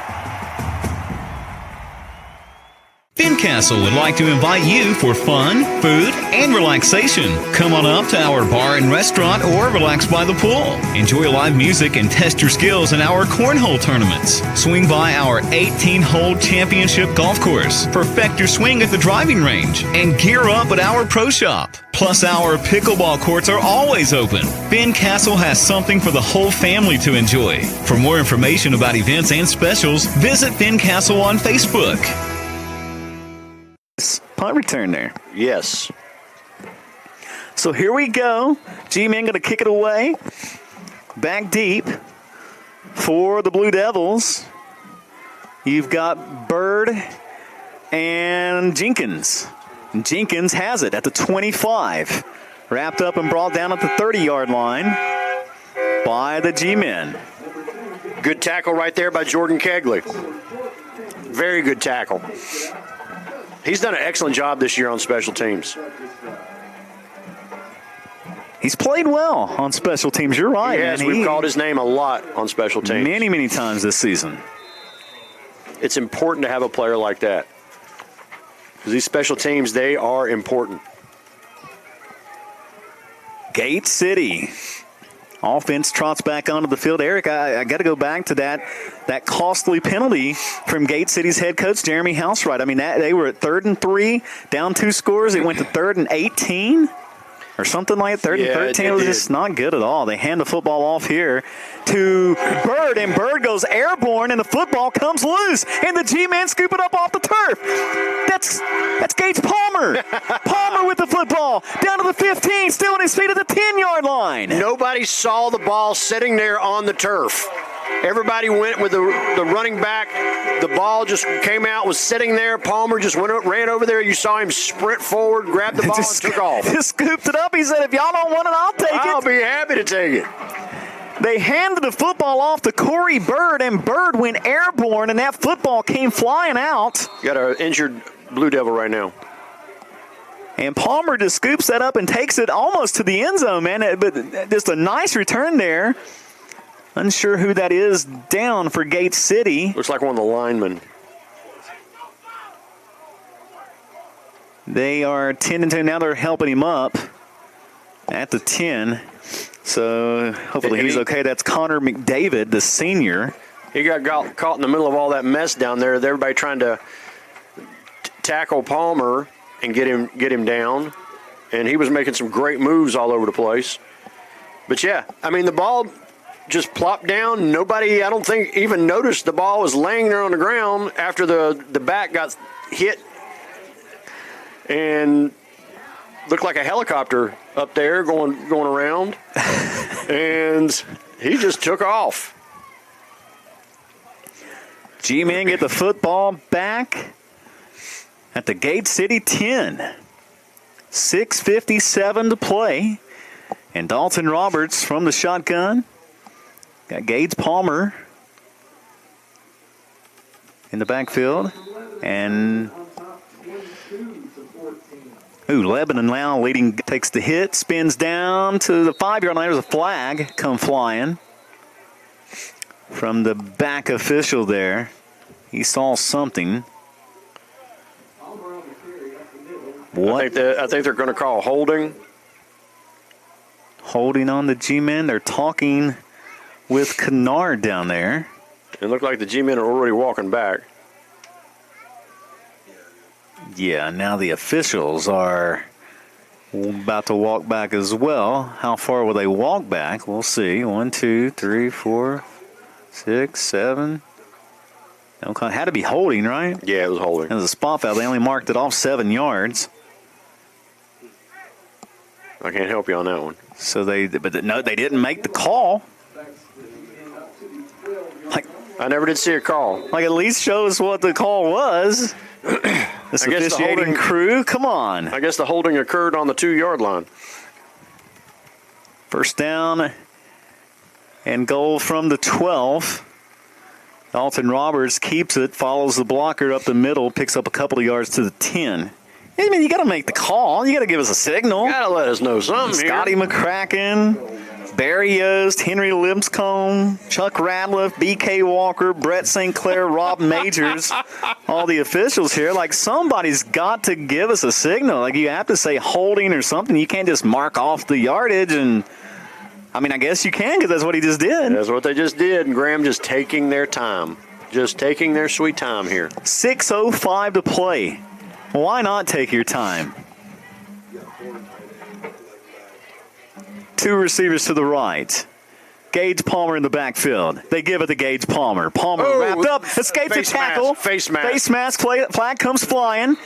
Fincastle would like to invite you for fun, food, and relaxation. Come on up to our bar and restaurant or relax by the pool. Enjoy live music and test your skills in our cornhole tournaments. Swing by our 18-hole championship golf course. Perfect your swing at the driving range. And gear up at our pro shop. Plus, our pickleball courts are always open. Fincastle has something for the whole family to enjoy. For more information about events and specials, visit Fincastle on Facebook. Punt return there. Yes. So here we go. G-men going to kick it away. Back deep for the Blue Devils. You've got Bird and Jenkins. Jenkins has it at the 25. Wrapped up and brought down at the 30-yard line by the G-men. Good tackle right there by Jordan Kegley. Very good tackle. He's done an excellent job this year on special teams. He's played well on special teams. You're right. Yes, man. we've called his name a lot on special teams. Many, many times this season. It's important to have a player like that. Because these special teams, they are important. Gate City. Offense trots back onto the field. Eric, I got to go back to that costly penalty from Gate City's head coach, Jeremy Housewright. I mean, they were at 3rd and 3, down 2 scores. It went to 3rd and 18 or something like that. 3rd and 13. It was just not good at all. They hand the football off here to Bird, and Bird goes airborne, and the football comes loose, and the G-men scoop it up off the turf. That's Gates Palmer. Palmer with the football down to the 15, still on his feet at the 10-yard line. Nobody saw the ball sitting there on the turf. Everybody went with the running back. The ball just came out, was sitting there. Palmer just ran over there. You saw him sprint forward, grab the ball, and took off. Just scooped it up. He said, if y'all don't want it, I'll take it. I'll be happy to take it. They handed the football off to Corey Bird, and Bird went airborne, and that football came flying out. Got an injured Blue Devil right now. And Palmer just scoops that up and takes it almost to the end zone, man. But just a nice return there. Unsure who that is down for Gate City. Looks like one of the linemen. They are 10-2. Now they're helping him up at the 10. So hopefully he's okay. That's Connor McDavid, the senior. He got caught in the middle of all that mess down there. Everybody trying to tackle Palmer and get him down. And he was making some great moves all over the place. But, yeah, I mean, the ball just plopped down. Nobody, I don't think, even noticed the ball was laying there on the ground after the back got hit and looked like a helicopter up there going around. And he just took off. G-men get the football back at the Gate City 10. 6:57 to play. And Dalton Roberts from the shotgun. Got Gage Palmer in the backfield. And Lebanon now leading, takes the hit, spins down to the 5-yard line. There's a flag come flying from the back official there. He saw something. What? I think they're going to call holding. Holding on the G-men. They're talking with Kennard down there. It looked like the G-men are already walking back. Yeah, now the officials are about to walk back as well. How far will they walk back? We'll see. 1, 2, 3, 4, 6, 7. Okay, had to be holding, right? Yeah, it was holding. It was a spot foul. They only marked it off 7 yards. I can't help you on that one. So they didn't make the call. I never did see a call. Like, at least show us what the call was. This officiating crew, come on. I guess the holding occurred on the 2-yard line. First down and goal from the 12. Dalton Roberts keeps it, follows the blocker up the middle, picks up a couple of yards to the 10. I mean, you got to make the call. You got to give us a signal. You got to let us know something Scotty here. McCracken, Barry Yost, Henry Lipscomb, Chuck Radliff, B.K. Walker, Brett St. Clair, Rob Majors, all the officials here. Like, somebody's got to give us a signal. Like, you have to say holding or something. You can't just mark off the yardage. And, I mean, I guess you can because that's what he just did. That's what they just did. And Graham just taking their time. Just taking their sweet time here. 6:05 to play. Why not take your time? 2 receivers to the right. Gage Palmer in the backfield. They give it to Gage Palmer. Palmer wrapped up, escapes a tackle. Face mask. Face mask. Flag comes flying.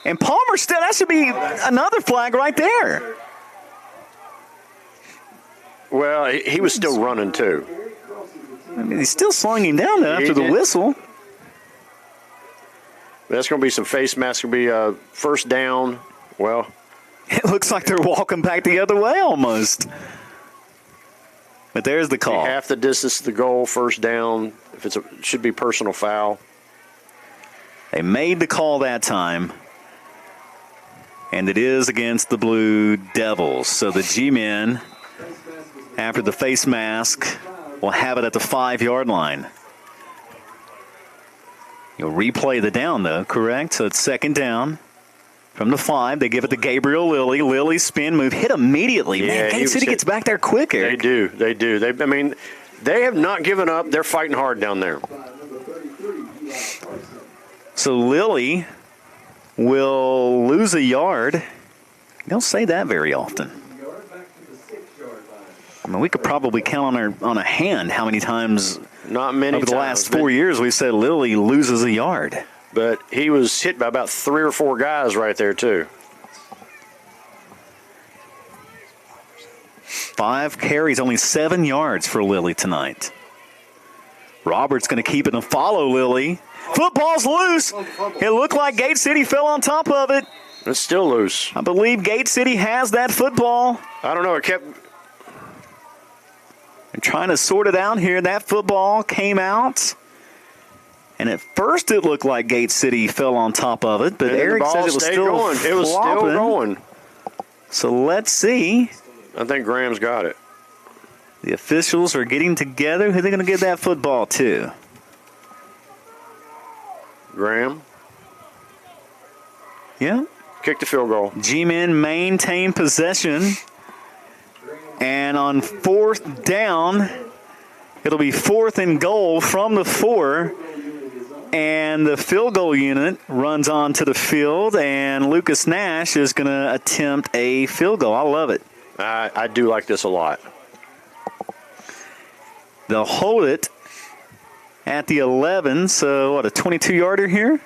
And Palmer still, that should be another flag right there. Well, he was still running too. I mean, he's still slowing him down though after the whistle. That's going to be some face masks. Going to be a first down. Well, it looks like they're walking back the other way almost. But there's the call. Half the distance to the goal, first down. If it should be personal foul. They made the call that time. And it is against the Blue Devils. So the G-men, after the face mask, will have it at the 5-yard line. You'll replay the down, though, correct? So it's 2nd down from the 5. They give it to Gabriel Lilly. Lilly spin move, hit immediately. Man, Gate City gets back there quick, Eric. They do. They have not given up. They're fighting hard down there. So Lilly will lose a yard. You don't say that very often. I mean, we could probably count on a hand how many times not many over the last 4 years we said Lilly loses a yard. But he was hit by about 3 or 4 guys right there, too. 5 carries, only 7 yards for Lilly tonight. Roberts going to keep it and follow Lilly. Football's loose. It looked like Gate City fell on top of it. It's still loose. I believe Gate City has that football. I don't know. It kept... They're trying to sort it out here. That football came out. And at first it looked like Gate City fell on top of it. But Eric said it was still going. It was still going. So let's see. I think Graham's got it. The officials are getting together. Who are they going to give that football to? Graham. Yeah. Kick the field goal. G-men maintain possession. And on 4th down, it'll be 4th and goal from the 4. And the field goal unit runs onto the field, and Lucas Nash is going to attempt a field goal. I love it. I do like this a lot. They'll hold it at the 11, so what, a 22-yarder here?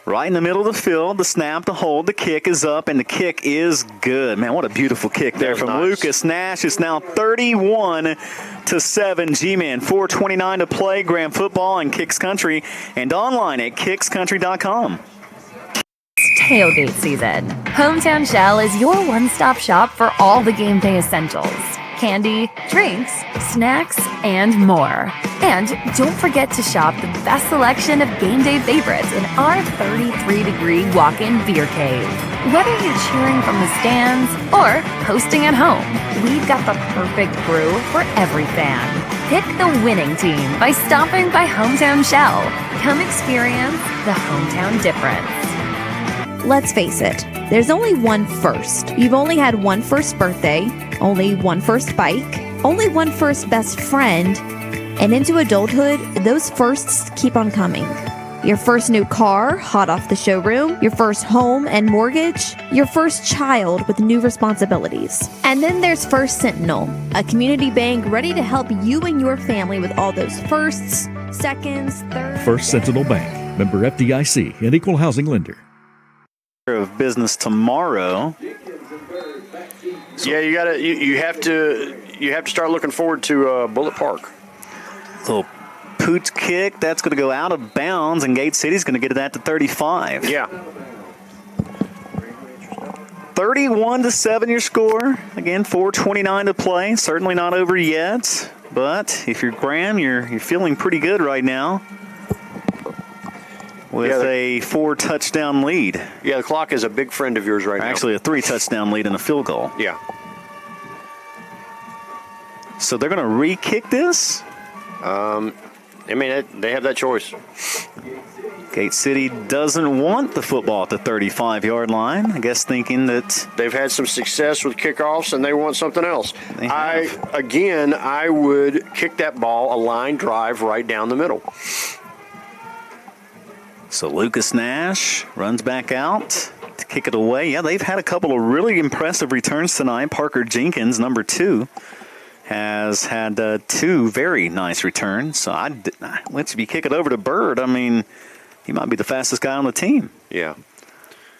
Right in the middle of the field, the snap, the hold, the kick is up, and the kick is good. Man, what a beautiful kick there from nice. Lucas Nash. It's now 31-7 G-Men. 4:29 to play. Graham football and Kicks Country, and online at kickscountry.com. Tailgate season. Hometown Shell is your one-stop shop for all the game day essentials. Candy, drinks, snacks, and more. And don't forget to shop the best selection of game day favorites in our 33-degree walk-in beer cave. Whether you're cheering from the stands or hosting at home, we've got the perfect brew for every fan. Pick the winning team by stopping by Hometown Shell. Come experience the hometown difference. Let's face it, there's only one first. You've only had one first birthday, only one first bike, only one first best friend, and into adulthood, those firsts keep on coming. Your first new car, hot off the showroom, your first home and mortgage, your first child with new responsibilities. And then there's First Sentinel, a community bank ready to help you and your family with all those firsts, seconds, thirds. First Sentinel Bank, member FDIC, and equal housing lender. Of business tomorrow. Yeah, you have to start looking forward to Bullitt Park. Little pooch kick, that's going to go out of bounds, and Gate City's going to get it at the 35. Yeah. 31-7 your score. Again, 4:29 to play. Certainly not over yet, but if you're Graham, you're feeling pretty good right now. With a 4-touchdown lead. Yeah, the clock is a big friend of yours right now. Actually, a 3-touchdown lead and a field goal. Yeah. So they're going to re-kick this? They have that choice. Gate City doesn't want the football at the 35-yard line. I guess thinking that they've had some success with kickoffs and they want something else. I would kick that ball a line drive right down the middle. So Lucas Nash runs back out to kick it away. Yeah, they've had a couple of really impressive returns tonight. Parker Jenkins, number 2, has had 2 very nice returns. So once you kick it over to Bird, I mean, he might be the fastest guy on the team. Yeah.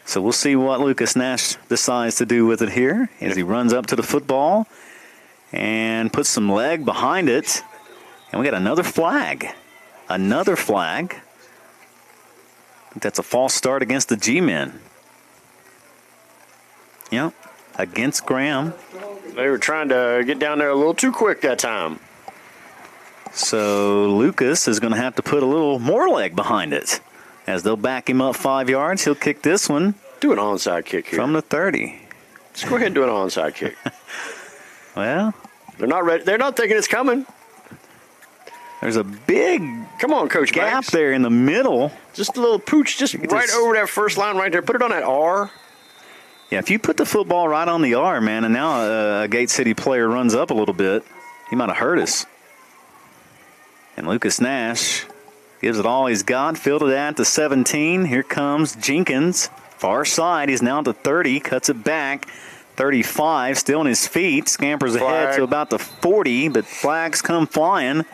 So we'll see what Lucas Nash decides to do with it here as he runs up to the football and puts some leg behind it. And we got another flag. Another flag. I think that's a false start against the G-men. Yep, against Graham. They were trying to get down there a little too quick that time. So Lucas is going to have to put a little more leg behind it as they'll back him up 5 yards. He'll kick this one. Do an onside kick here. From the 30. Just go ahead and do an onside kick. Well, they're not ready. They're not thinking it's coming. There's a big Coach gap Banks. there in the middle. Just a little pooch, just right over that first line right there. Put it on that R. Yeah, if you put the football right on the R, man, and now a Gate City player runs up a little bit, he might have hurt us. And Lucas Nash gives it all he's got, fielded at the 17. Here comes Jenkins. Far side, he's now at the 30, cuts it back. 35, still on his feet, scampers ahead to about the 40, but flags come flying.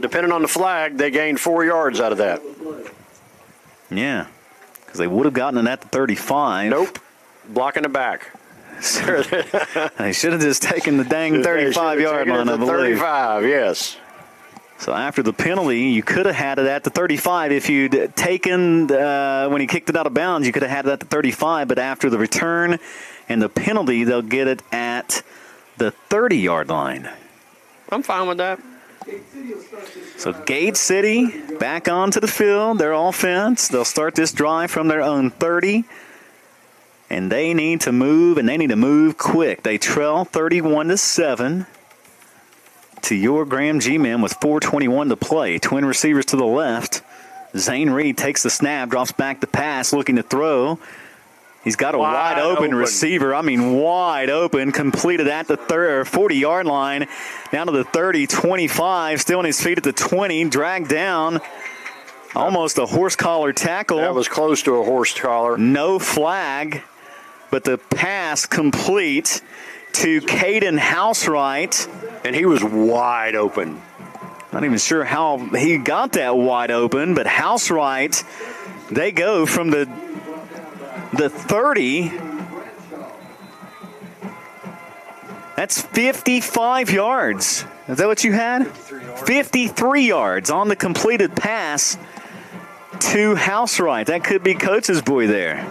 Depending on the flag, they gained 4 yards out of that. Yeah, because they would have gotten it at the 35. Nope, blocking the back. They should have just taken the dang 35-yard line, I believe. 35, yes. So after the penalty, you could have had it at the 35. If you'd taken, when he kicked it out of bounds, you could have had it at the 35. But after the return and the penalty, they'll get it at the 30-yard line. I'm fine with that. So Gate City back onto the field, their offense. They'll start this drive from their own 30. And they need to move, and they need to move quick. They trail 31-7 to your Graham G-Men with 4:21 to play. Twin receivers to the left. Zane Reed takes the snap, drops back the pass, looking to throw. He's got a wide open receiver. I mean, wide open. Completed at the 40-yard line. Down to the 30, 25. Still on his feet at the 20. Dragged down. Almost a horse collar tackle. That was close to a horse collar. No flag. But the pass complete to Caden Housewright. And he was wide open. Not even sure how he got that wide open, but Housewright, they go from the 30. That's 55 yards. Is that what you had? 53 yards on the completed pass to Housewright. That could be Coach's boy there.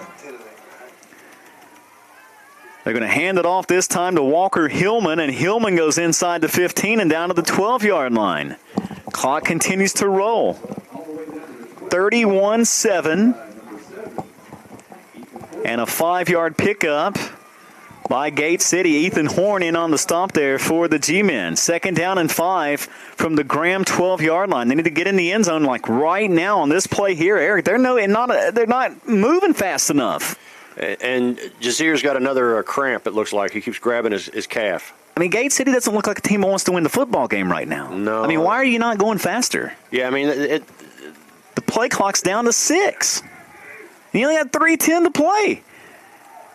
They're going to hand it off this time to Walker Hillman, and Hillman goes inside the 15 and down to the 12-yard line. Clock continues to roll. 31-7. And a 5-yard pickup by Gate City. Ethan Horn in on the stop there for the G-Men. 2nd down and 5 from the Graham 12-yard line. They need to get in the end zone like right now on this play here, Eric. They're not moving fast enough. And Jazir's got another cramp, it looks like. He keeps grabbing his calf. I mean, Gate City doesn't look like a team that wants to win the football game right now. No. I mean, why are you not going faster? Yeah, I mean, the play clock's down to 6. You only had 3:10 to play.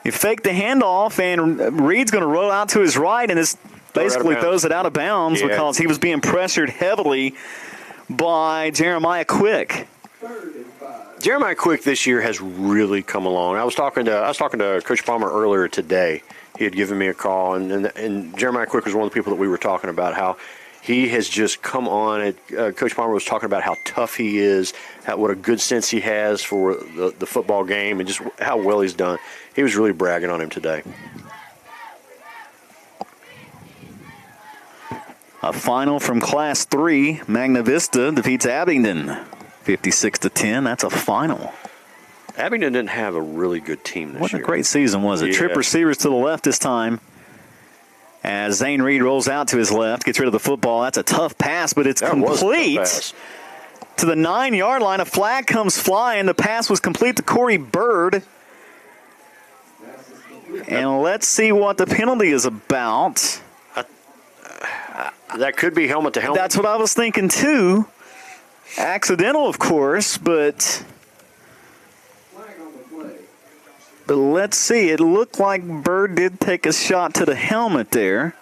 You fake the handoff, and Reed's going to roll out to his right, and this basically throws it out of bounds because he was being pressured heavily by Jeremiah Quick. Jeremiah Quick this year has really come along. I was talking to Coach Palmer earlier today. He had given me a call, and Jeremiah Quick was one of the people that we were talking about, how he has just come on. Coach Palmer was talking about how tough he is, what a good sense he has for the football game, and just how well he's done. He was really bragging on him today. A final from Class 3. Magna Vista defeats Abingdon 56-10. That's a final. Abingdon didn't have a really good team this year. What a great season was it? Yeah. Trip receivers to the left this time. As Zane Reed rolls out to his left, gets rid of the football. That's a tough pass, but it's complete to the 9-yard line. A flag comes flying. The pass was complete to Corey Bird. And let's see what the penalty is about. That could be helmet to helmet. That's what I was thinking too. Accidental, of course, but let's see. It looked like Bird did take a shot to the helmet there.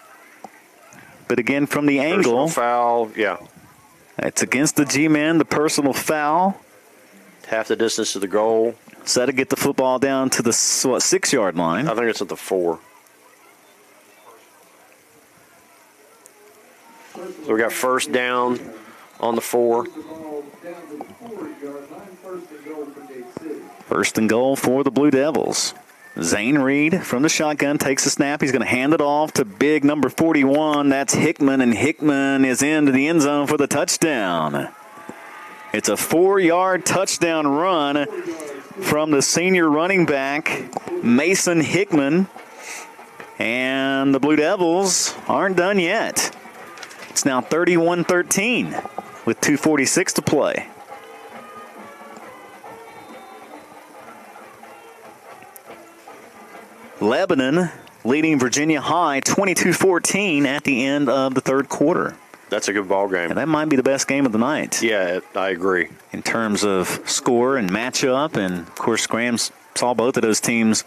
But again, from the angle. Personal foul, yeah. It's against the G-men, the personal foul. Half the distance to the goal. So to get the football down to the 6-yard line. I think it's at the 4. So we got first down on the 4. First and goal for the Blue Devils. Zane Reed from the shotgun takes the snap. He's going to hand it off to big number 41. That's Hickman, and Hickman is into the end zone for the touchdown. It's a 4-yard touchdown run from the senior running back, Mason Hickman. And the Blue Devils aren't done yet. It's now 31-13 with 2:46 to play. Lebanon leading Virginia High 22-14 at the end of the third quarter. That's a good ball game. And that might be the best game of the night. Yeah, I agree. In terms of score and matchup, and of course, Graham saw both of those teams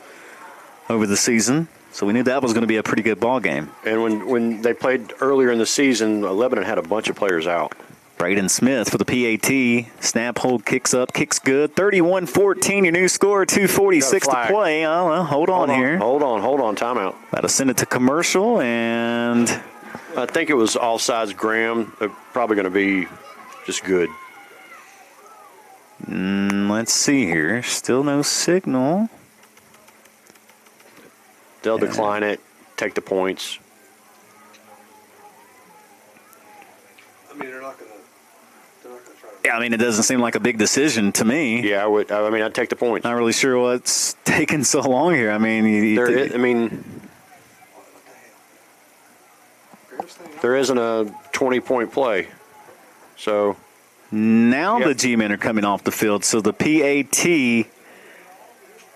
over the season, so we knew that was going to be a pretty good ball game. And when they played earlier in the season, Lebanon had a bunch of players out. Braden Smith for the PAT. Snap, hold, kicks up, kicks good. 31-14, your new score, 2:46 to play. Oh, well, hold on here. Hold on, timeout. About to send it to commercial, and I think it was offsides Graham. Probably going to be just good. Let's see here. Still no signal. They'll decline it, take the points. I mean, they're not going to try to. Yeah, I mean, it doesn't seem like a big decision to me. Yeah, I'd take the points. Not really sure what's taking so long here. I mean, there isn't a 20-point play. So now the G-men are coming off the field, so the PAT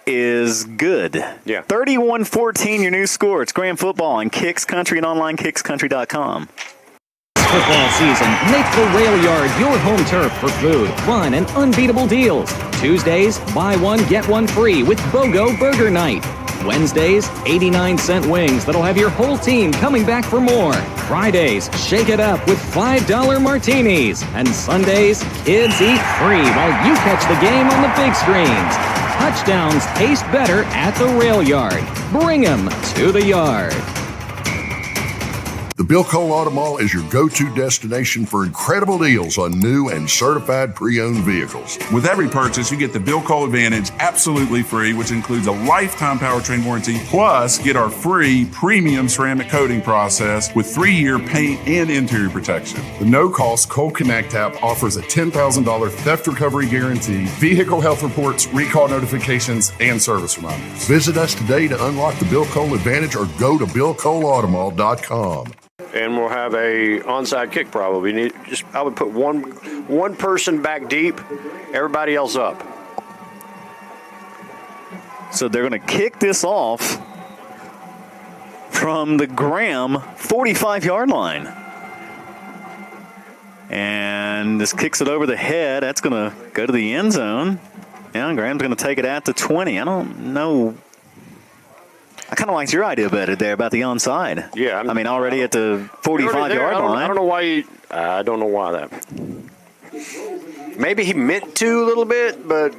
is good. Yeah. 31-14, your new score. It's Graham Football on Kicks Country and online kickscountry.com. Football season, make the Rail Yard your home turf for food, fun, and unbeatable deals. Tuesdays, buy one, get one free with BOGO Burger Night. Wednesdays, 89-cent wings that'll have your whole team coming back for more. Fridays, shake it up with $5 martinis. And Sundays, kids eat free while you catch the game on the big screens. Touchdowns taste better at the Rail Yard. Bring 'em to the yard. The Bill Cole Auto Mall is your go-to destination for incredible deals on new and certified pre-owned vehicles. With every purchase, you get the Bill Cole Advantage absolutely free, which includes a lifetime powertrain warranty, plus get our free premium ceramic coating process with 3-year paint and interior protection. The no-cost Cole Connect app offers a $10,000 theft recovery guarantee, vehicle health reports, recall notifications, and service reminders. Visit us today to unlock the Bill Cole Advantage or go to BillColeAutomall.com. And we'll have a onside kick probably. I would put one person back deep, everybody else up. So they're going to kick this off from the Graham 45-yard line. And this kicks it over the head. That's going to go to the end zone. Yeah, Graham's going to take it at the 20. I don't know. I kind of liked your idea better there about the onside. Yeah. I mean, already at the 45-yard line. I don't know why I don't know why that. Maybe he meant to a little bit, but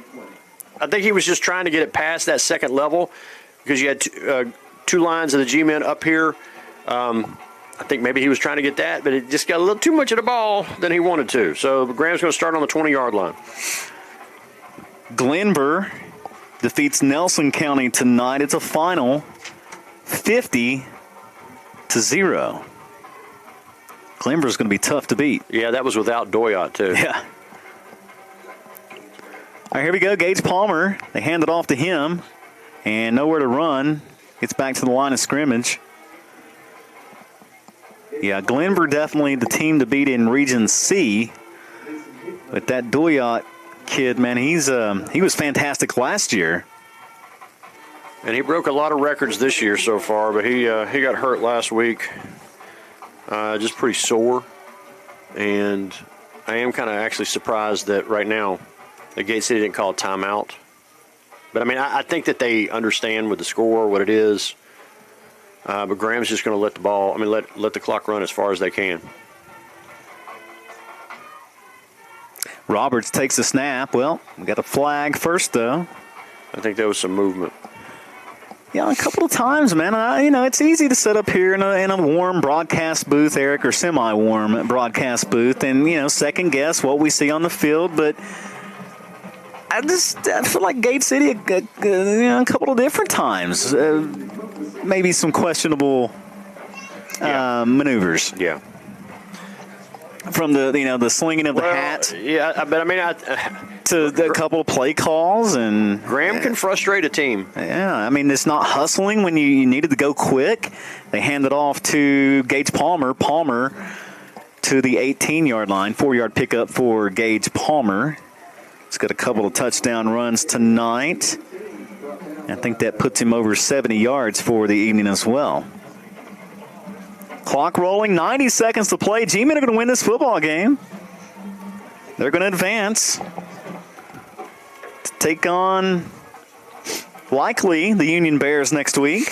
I think he was just trying to get it past that second level because you had two lines of the G-men up here. I think maybe he was trying to get that, but it just got a little too much of the ball than he wanted to. So Graham's going to start on the 20-yard line. Glenver defeats Nelson County tonight. It's a final 50-0. Glenver's going to be tough to beat. Yeah, that was without Doyot, too. Yeah. All right, here we go. Gage Palmer. They hand it off to him. And nowhere to run. Gets back to the line of scrimmage. Yeah, Glenver definitely the team to beat in Region C. But that Doyot kid, man, he was fantastic last year. And he broke a lot of records this year so far, but he got hurt last week. Just pretty sore. And I am kind of actually surprised that right now the Gate City didn't call a timeout. But, I mean, I think that they understand with the score what it is. But Graham's just going to let the ball, let the clock run as far as they can. Roberts takes a snap. Well, we got a flag first, though. I think there was some movement. Yeah, a couple of times, man. It's easy to sit up here in a warm broadcast booth, Eric, or semi-warm broadcast booth, and, second guess what we see on the field. But I feel like Gate City a couple of different times. Maybe some questionable maneuvers. Yeah. from the slinging of the hat. Yeah, but I mean, to a couple of play calls, and Graham can frustrate a team. Yeah, I mean, it's not hustling when you needed to go quick. They hand it off to Gage Palmer. Palmer to the 18-yard line, 4-yard pickup for Gage Palmer. He's got a couple of touchdown runs tonight. I think that puts him over 70 yards for the evening as well. Clock rolling, 90 seconds to play. G-Men are going to win this football game. They're going to advance to take on, likely, the Union Bears next week.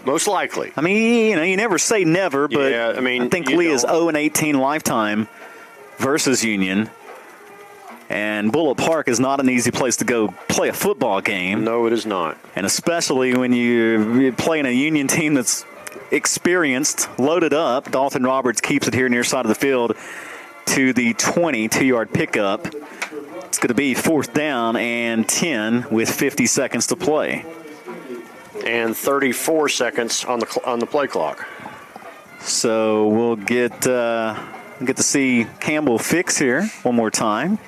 Most likely. I mean, you never say never, but yeah, I think Lee is 0-18 lifetime versus Union. And Bullitt Park is not an easy place to go play a football game. No, it is not. And especially when you're playing a Union team that's experienced, loaded up. Dalton Roberts keeps it here near side of the field to the 22-yard pickup. It's going to be 4th down and 10 with 50 seconds to play. And 34 seconds on the play clock. So we'll get to see Campbell fix here one more time,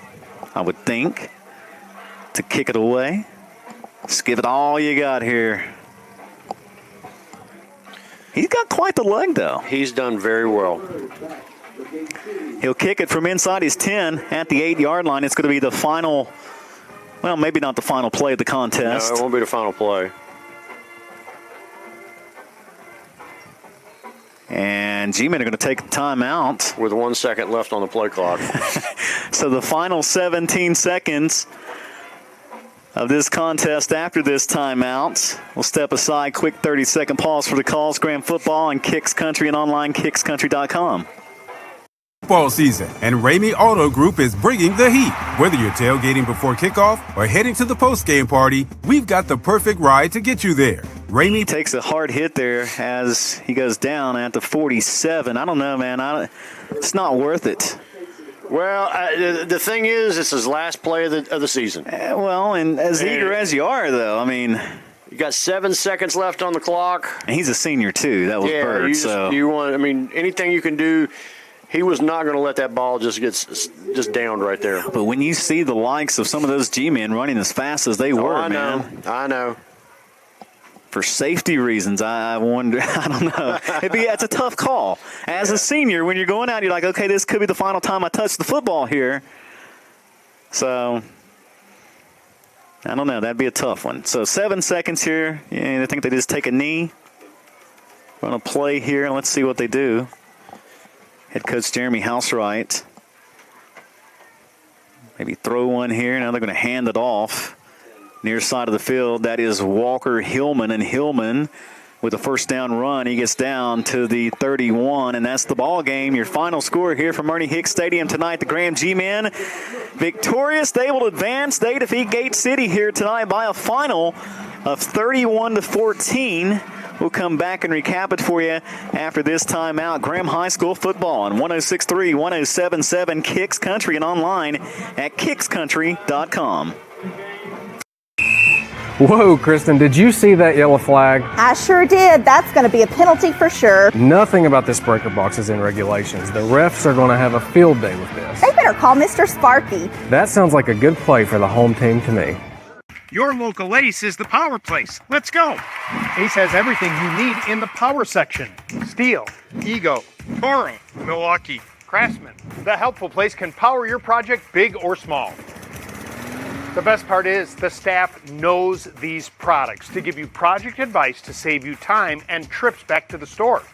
I would think, to kick it away. Just give it all you got here. He's got quite the leg, though. He's done very well. He'll kick it from inside his 10 at the 8-yard line. It's going to be the final, well, maybe not the final play of the contest. No, it won't be the final play. And G-Men are going to take a timeout. With 1 second left on the play clock. So the final 17 seconds of this contest after this timeout. We'll step aside. Quick 30-second pause for the calls. Graham Football and Kicks Country and online kickscountry.com. Football season, and Ramey Auto Group is bringing the heat. Whether you're tailgating before kickoff or heading to the post-game party, we've got the perfect ride to get you there. Ramey takes a hard hit there as he goes down at the 47. I don't know, man. It's not worth it. Well, the thing is, it's his last play of the season. Well, and as eager as you are, though, I mean, you got 7 seconds left on the clock. And he's a senior too. That was Bird. Anything you can do. He was not going to let that ball just downed right there. But when you see the likes of some of those G-men running as fast as they were, man. I know. For safety reasons, I wonder. I don't know. It's a tough call. As a senior, when you're going out, you're like, okay, this could be the final time I touch the football here. So, I don't know. That'd be a tough one. So 7 seconds here. Yeah, I think they just take a knee. Run a play here, and let's see what they do. Head coach Jeremy Housewright. Maybe throw one here. Now they're going to hand it off. Near side of the field, that is Walker Hillman. And Hillman with a first down run. He gets down to the 31, and that's the ball game. Your final score here from Ernie Hicks Stadium tonight. The Graham G-Men victorious. They will advance. They defeat Gate City here tonight by a final of 31-14. We'll come back and recap it for you after this timeout. Graham High School football on 106.3, 107.7 Kicks Country and online at kickscountry.com. Whoa, Kristen, did you see that yellow flag? I sure did. That's going to be a penalty for sure. Nothing about this breaker box is in regulations. The refs are going to have a field day with this. They better call Mr. Sparky. That sounds like a good play for the home team to me. Your local Ace is the power place. Let's go. Ace has everything you need in the power section. Steel, Ego, Toro, Milwaukee, Craftsman. The helpful place can power your project big or small. The best part is the staff knows these products to give you project advice to save you time and trips back to the store.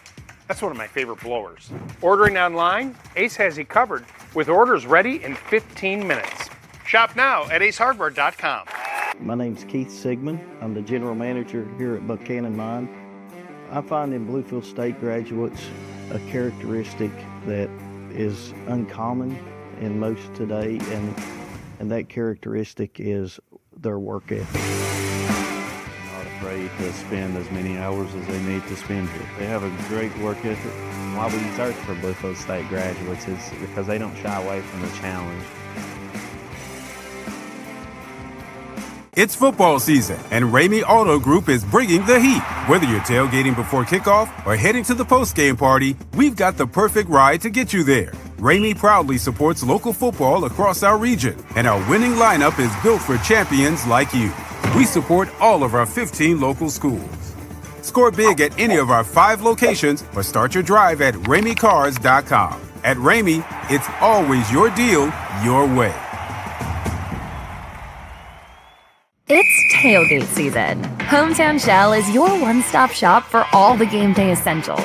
That's one of my favorite blowers. Ordering online, Ace has you covered with orders ready in 15 minutes. Shop now at acehardware.com. My name's Keith Sigmund. I'm the general manager here at Buchanan Mine. I find in Bluefield State graduates a characteristic that is uncommon in most today, and that characteristic is their work ethic. Not afraid to spend as many hours as they need to spend here. They have a great work ethic. Why we search for Bluefield State graduates is because they don't shy away from the challenge. It's football season, and Ramey Auto Group is bringing the heat. Whether you're tailgating before kickoff or heading to the post-game party, we've got the perfect ride to get you there. Ramey proudly supports local football across our region, and our winning lineup is built for champions like you. We support all of our 15 local schools. Score big at any of our 5 locations or start your drive at RameyCars.com. At Ramey, it's always your deal, your way. It's tailgate season. Hometown Shell is your one-stop shop for all the game day essentials.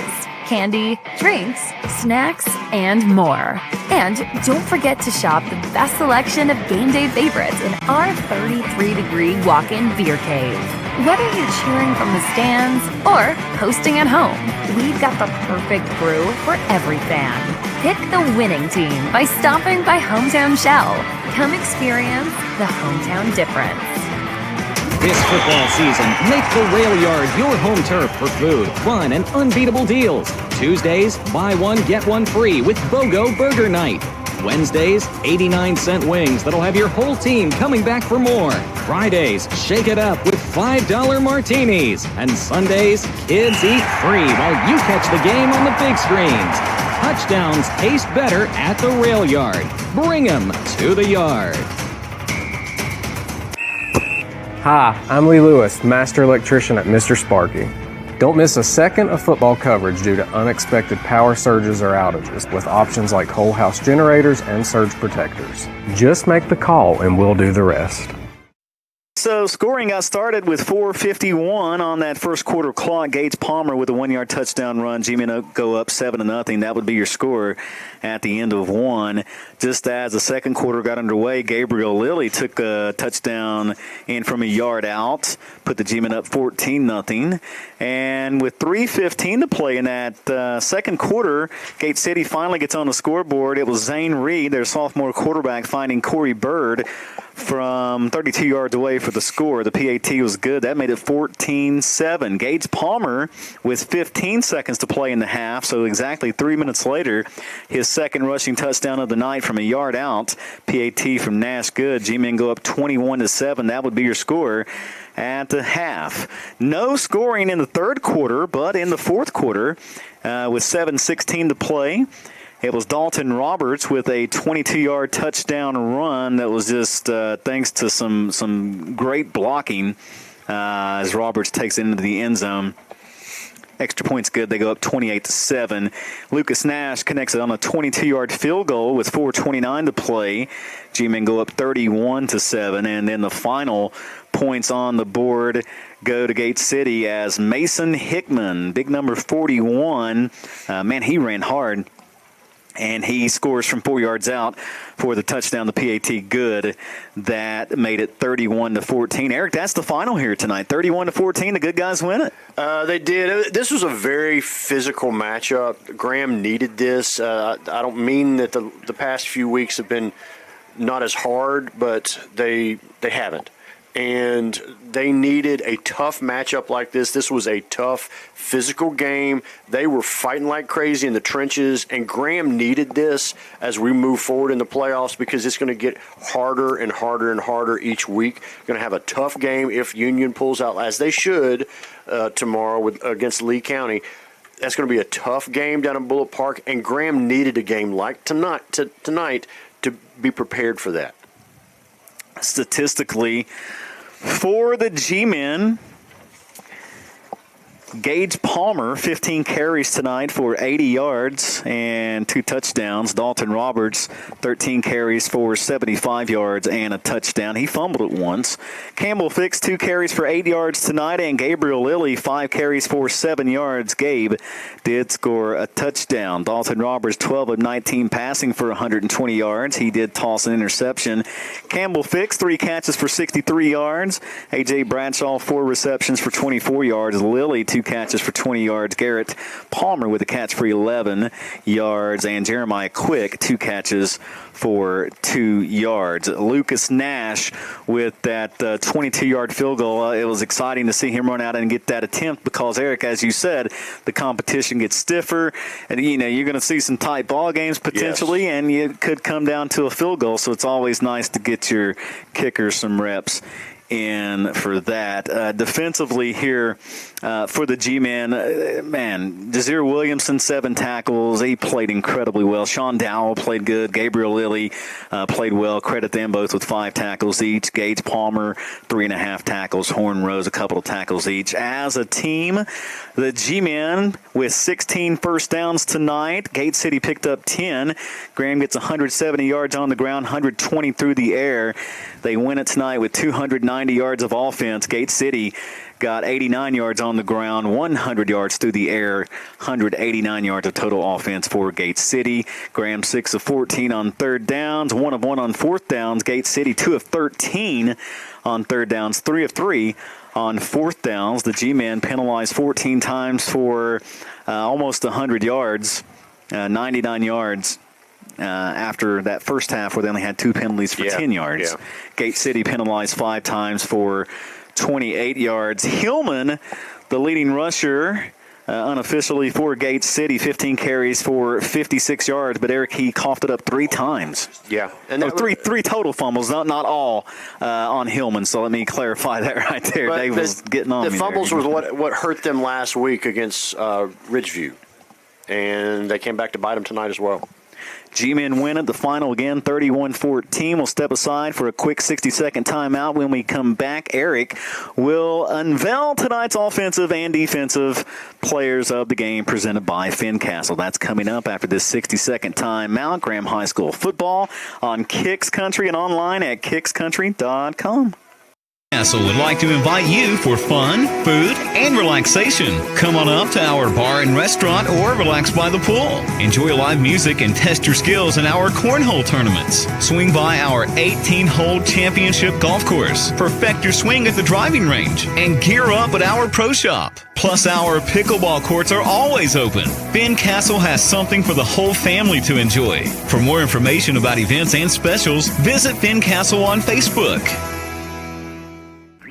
Candy, drinks, snacks, and more. And don't forget to shop the best selection of game day favorites in our 33-degree walk-in beer cave. Whether you're cheering from the stands or hosting at home, we've got the perfect brew for every fan. Pick the winning team by stopping by Hometown Shell. Come experience the hometown difference. This football season, make the Rail Yard your home turf for food, fun, and unbeatable deals. Tuesdays, buy one, get one free with BOGO Burger Night. Wednesdays, 89-cent wings that'll have your whole team coming back for more. Fridays, shake it up with $5 martinis. And Sundays, kids eat free while you catch the game on the big screens. Touchdowns taste better at the Rail Yard. Bring 'em to the yard. Hi, I'm Lee Lewis, Master Electrician at Mr. Sparky. Don't miss a second of football coverage due to unexpected power surges or outages with options like whole house generators and surge protectors. Just make the call and we'll do the rest. So scoring got started with 4:51 on that first quarter clock. Gage Palmer with a 1-yard touchdown run. G-Men go up 7-0. That would be your score at the end of one. Just as the second quarter got underway, Gabriel Lilly took a touchdown in from a yard out, put the G-Men up 14-0. And with 3:15 to play in that second quarter, Gate City finally gets on the scoreboard. It was Zane Reed, their sophomore quarterback, finding Corey Bird from 32 yards away for the score. The PAT was good. That made it 14-7. Gage Palmer with 15 seconds to play in the half, so exactly 3 minutes later, his second rushing touchdown of the night from a yard out. PAT from Nash Good. G-Men go up 21-7. That would be your score at the half. No scoring in the third quarter, but in the fourth quarter, with 7:16 to play, it was Dalton Roberts with a 22-yard touchdown run that was just thanks to some great blocking as Roberts takes it into the end zone. Extra points good. They go up 28-7. Lucas Nash connects it on a 22-yard field goal with 4:29 to play. G-Men go up 31-7, and then the final points on the board go to Gate City as Mason Hickman, big number 41. Man, he ran hard. And he scores from 4 yards out for the touchdown, the PAT good. That made it 31-14. Eric, that's the final here tonight. 31-14, the good guys win it. They did. This was a very physical matchup. Graham needed this. I don't mean that the past few weeks have been not as hard, but they haven't. And they needed a tough matchup like this. This was a tough physical game. They were fighting like crazy in the trenches, and Graham needed this as we move forward in the playoffs because it's going to get harder and harder and harder each week. Going to have a tough game if Union pulls out, as they should, tomorrow against Lee County. That's going to be a tough game down in Bullitt Park, and Graham needed a game like tonight to be prepared for that. Statistically, for the G-Men, Gage Palmer, 15 carries tonight for 80 yards and 2 touchdowns. Dalton Roberts, 13 carries for 75 yards and a touchdown. He fumbled it once. Campbell Fix, 2 carries for 8 yards tonight, and Gabriel Lilly, 5 carries for 7 yards. Gabe did score a touchdown. Dalton Roberts, 12 of 19 passing for 120 yards. He did toss an interception. Campbell Fix, 3 catches for 63 yards. A.J. Bradshaw, 4 receptions for 24 yards. Lilly, 2 catches for 20 yards. Garrett Palmer with a catch for 11 yards. And Jeremiah Quick, 2 catches for 2 yards. Lucas Nash with that 22-yard field goal. It was exciting to see him run out and get that attempt because, Eric, as you said, the competition gets stiffer. And, you're going to see some tight ball games potentially, yes, and it could come down to a field goal. So it's always nice to get your kickers some reps in for that. Defensively here for the G-Men, Jazir Williamson, 7 tackles. He played incredibly well. Sean Dowell played good. Gabriel Lilly played well. Credit them both with 5 tackles each. Gage Palmer, 3.5 tackles. Horn Rose, a couple of tackles each. As a team, the G-Men with 16 first downs tonight. Gate City picked up 10. Graham gets 170 yards on the ground, 120 through the air. They win it tonight with 290 yards of offense. Gate City got 89 yards on the ground, 100 yards through the air, 189 yards of total offense for Gate City. Graham 6 of 14 on third downs, 1 of 1 on fourth downs. Gate City 2 of 13 on third downs, 3 of 3 on fourth downs. The G-Men penalized 14 times for almost 100 yards, 99 yards. After that first half where they only had 2 penalties for 10 yards. Yeah. Gate City penalized 5 times for 28 yards. Hillman, the leading rusher, unofficially for Gate City, 15 carries for 56 yards, but Eric, he coughed it up 3 times. Yeah. And three total fumbles, not all on Hillman, so let me clarify that right there. Dave was getting on me. The fumbles was what hurt them last week against Ridgeview, and they came back to bite them tonight as well. G-Men win it. The final again, 31-14. We'll step aside for a quick 60-second timeout. When we come back, Eric will unveil tonight's offensive and defensive players of the game presented by Fincastle. That's coming up after this 60-second timeout. Graham High School football on Kicks Country and online at kickscountry.com. Fincastle would like to invite you for fun, food, and relaxation. Come on up to our bar and restaurant or relax by the pool. Enjoy live music and test your skills in our cornhole tournaments. Swing by our 18-hole championship golf course. Perfect your swing at the driving range. And gear up at our pro shop. Plus, our pickleball courts are always open. Fincastle has something for the whole family to enjoy. For more information about events and specials, visit Fincastle on Facebook.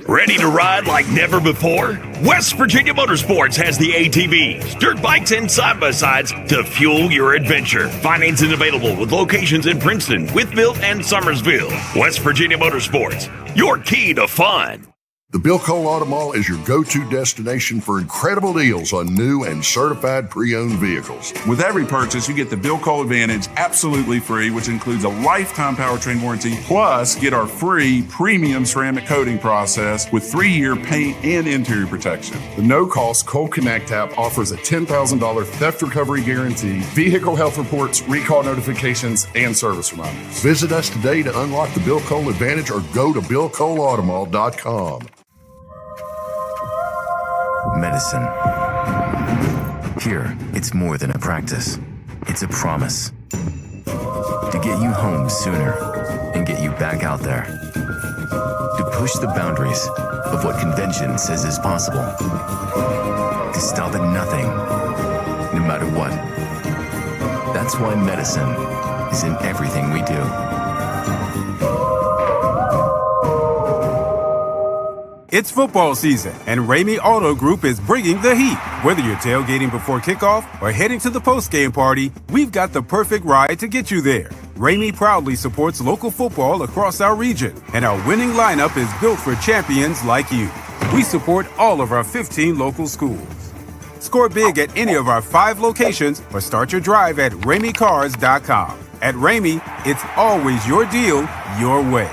Ready to ride like never before? West Virginia Motorsports has the ATVs, dirt bikes, and side-by-sides to fuel your adventure. Financing available with locations in Princeton, Wytheville, and Summersville. West Virginia Motorsports, your key to fun. The Bill Cole Auto Mall is your go-to destination for incredible deals on new and certified pre-owned vehicles. With every purchase, you get the Bill Cole Advantage absolutely free, which includes a lifetime powertrain warranty, plus get our free premium ceramic coating process with 3-year paint and interior protection. The no-cost Cole Connect app offers a $10,000 theft recovery guarantee, vehicle health reports, recall notifications, and service reminders. Visit us today to unlock the Bill Cole Advantage or go to BillColeAutomall.com. Medicine. Here, it's more than a practice. It's a promise. To get you home sooner and get you back out there. To push the boundaries of what convention says is possible. To stop at nothing, no matter what. That's why medicine is in everything we do. It's football season, and Ramey Auto Group is bringing the heat. Whether you're tailgating before kickoff or heading to the post-game party, we've got the perfect ride to get you there. Ramey proudly supports local football across our region, and our winning lineup is built for champions like you. We support all of our 15 local schools. Score big at any of our 5 locations or start your drive at RameyCars.com. At Ramey, it's always your deal, your way.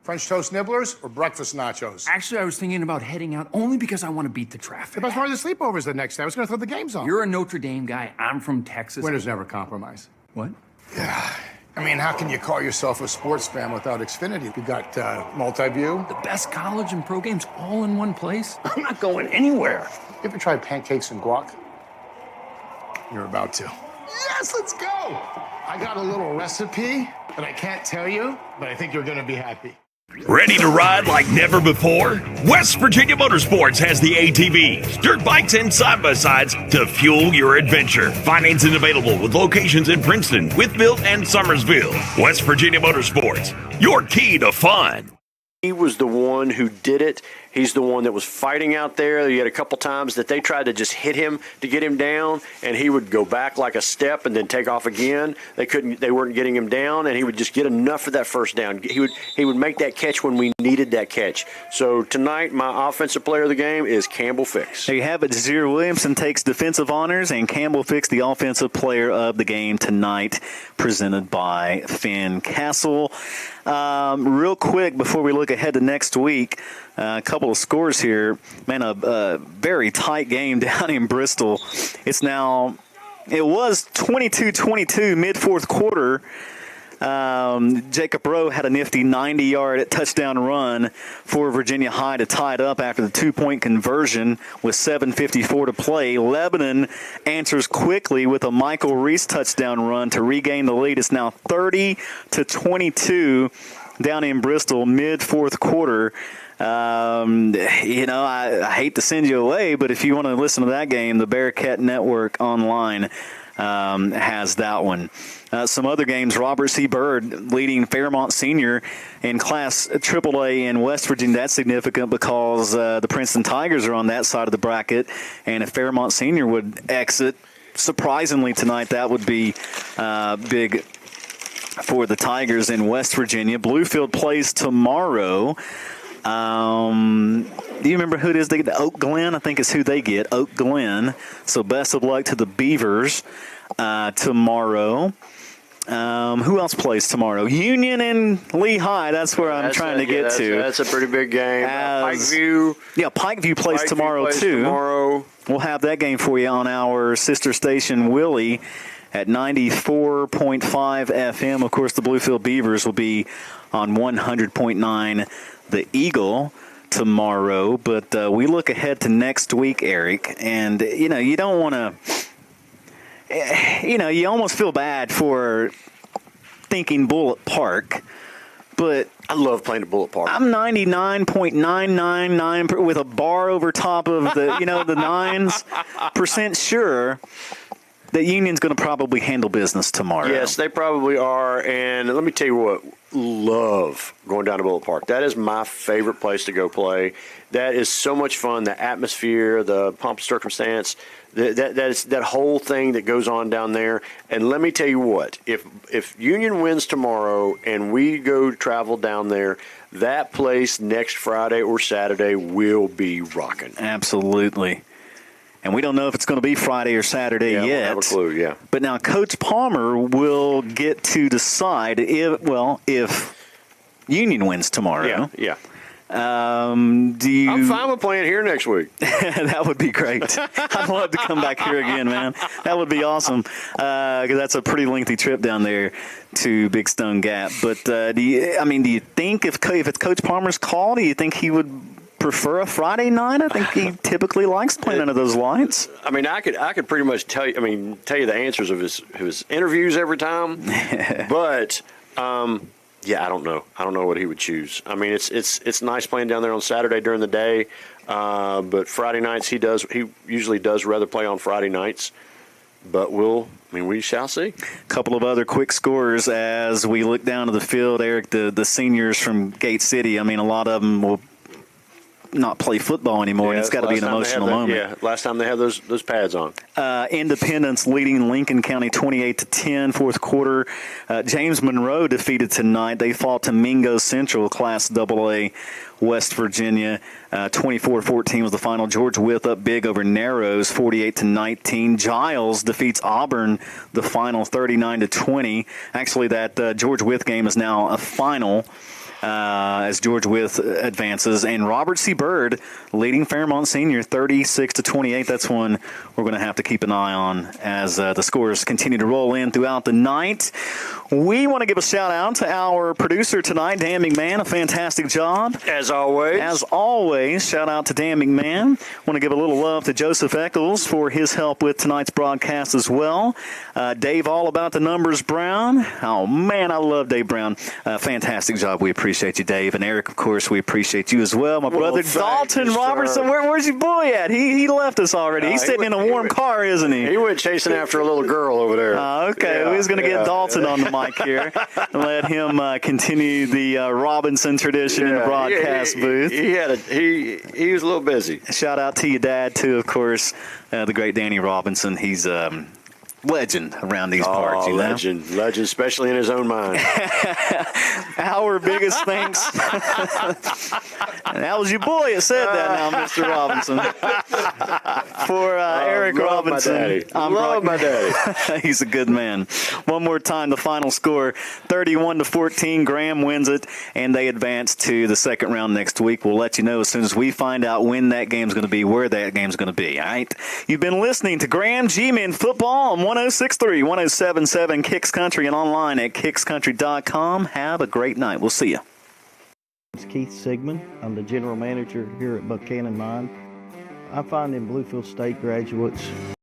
French toast nibblers or breakfast nachos? Actually, I was thinking about heading out only because I want to beat the traffic. The best part of the sleepover is the next day. I was going to throw the games on. You're a Notre Dame guy. I'm from Texas. Winners never compromise. What? Yeah. I mean, how can you call yourself a sports fan without Xfinity? You got multi-view. The best college and pro games all in one place? I'm not going anywhere. You ever tried pancakes and guac? You're about to. Yes, let's go! I got a little recipe that I can't tell you, but I think you're going to be happy. Ready to ride like never before? West Virginia Motorsports has the ATVs, dirt bikes, and side-by-sides to fuel your adventure. Financing available with locations in Princeton, Wytheville, and Summersville. West Virginia Motorsports, your key to fun. He was the one who did it. He's the one that was fighting out there. You had a couple times that they tried to just hit him to get him down, and he would go back like a step and then take off again. They weren't getting him down, and he would just get enough for that first down. He would make that catch when we needed that catch. So tonight, my offensive player of the game is Campbell Fix. There you have it. Jazeer Williamson takes defensive honors, and Campbell Fix the offensive player of the game tonight, presented by Fincastle. Real quick before we look ahead to next week, a couple of scores here. Man, a very tight game down in Bristol. It was 22-22 mid-fourth quarter. Jacob Rowe had a nifty 90-yard touchdown run for Virginia High to tie it up after the 2-point conversion with 7:54 to play. Lebanon answers quickly with a Michael Reese touchdown run to regain the lead. It's now 30-22 down in Bristol mid-fourth quarter. I hate to send you away, but if you want to listen to that game, the Bearcat Network online has that one. Some other games, Robert C. Byrd leading Fairmont Senior in Class AAA in West Virginia. That's significant because the Princeton Tigers are on that side of the bracket, and if Fairmont Senior would exit, surprisingly tonight, that would be big for the Tigers in West Virginia. Bluefield plays tomorrow. Do you remember who it is? They get Oak Glen, I think is who they get, Oak Glen. So best of luck to the Beavers tomorrow. Who else plays tomorrow? Union and Lehigh. That's where I'm trying to get to. That's a pretty big game. Pikeview. Yeah, Pikeview plays tomorrow too. We'll have that game for you on our sister station, Willie, at 94.5 FM. Of course, the Bluefield Beavers will be on 100.9 The Eagle tomorrow. But we look ahead to next week, Eric, and, you don't want to, you almost feel bad for thinking Bullitt Park, but I love playing at Bullitt Park. I'm 99.999 with a bar over top of the, the 9% sure that Union's going to probably handle business tomorrow. Yes, they probably are. And let me tell you what, love going down to Bullitt Park. That is my favorite place to go play. That is so much fun. The atmosphere, the pomp and circumstance, that whole thing that goes on down there. And let me tell you what, if Union wins tomorrow and we go travel down there, that place next Friday or Saturday will be rocking. Absolutely. And we don't know if it's going to be Friday or Saturday yet. We don't have a clue, yeah. But now Coach Palmer will get to decide if Union wins tomorrow. Yeah. I'm fine with playing here next week. That would be great. I'd love to come back here again, man. That would be awesome. Because that's a pretty lengthy trip down there to Big Stone Gap. But do you think if it's Coach Palmer's call, do you think he would prefer a Friday night? I think he typically likes playing under those lights. I mean, I could pretty much tell you the answers of his interviews every time, but yeah, I don't know. I don't know what he would choose. I mean, it's nice playing down there on Saturday during the day, but Friday nights he usually does rather play on Friday nights. But we shall see. A couple of other quick scores as we look down to the field, Eric. The seniors from Gate City. I mean, a lot of them will not play football anymore, and it's got to be an emotional moment. Yeah, last time they had those pads on. Independence leading Lincoln County 28-10, fourth quarter. James Monroe defeated tonight. They fought to Mingo Central, Class AA, West Virginia. 24-14 was the final. George Wythe up big over Narrows, 48-19. Giles defeats Auburn, the final, 39-20. Actually, that George Wythe game is now a final. As George Wythe advances. And Robert C. Byrd leading Fairmont Senior 36-28. That's one we're going to have to keep an eye on as the scores continue to roll in throughout the night. We want to give a shout-out to our producer tonight, Dan McMahon. A fantastic job. As always, shout out to Dan McMahon. Want to give a little love to Joseph Eccles for his help with tonight's broadcast as well. Dave All About the Numbers Brown. Oh, man, I love Dave Brown. Fantastic job. We appreciate appreciate you, Dave. And Eric, of course, we appreciate you as well. My brother Dalton Robertson, where's your boy at? He left us already. He's sitting in a warm car, isn't he? He went chasing after a little girl over there. Okay, we was going to get Dalton on the mic here and let him continue the Robinson tradition in the broadcast booth. He was a little busy. Shout out to your dad, too, of course, the great Danny Robinson. He's legend around these parts, you know? Legend, especially in his own mind. Our biggest thanks. And that was your boy that said that now, Mr. Robinson. For Eric Robinson. Love my daddy. He's a good man. One more time, the final score, 31-14. Graham wins it, and they advance to the second round next week. We'll let you know as soon as we find out when that game's going to be, where that game's going to be, all right? You've been listening to Graham G-Men Football on 106.3, 107.7 Kicks Country and online at kickscountry.com. Have a great night. We'll see you. It's Keith Sigmund. I'm the general manager here at Buchanan Mine. I find in Bluefield State graduates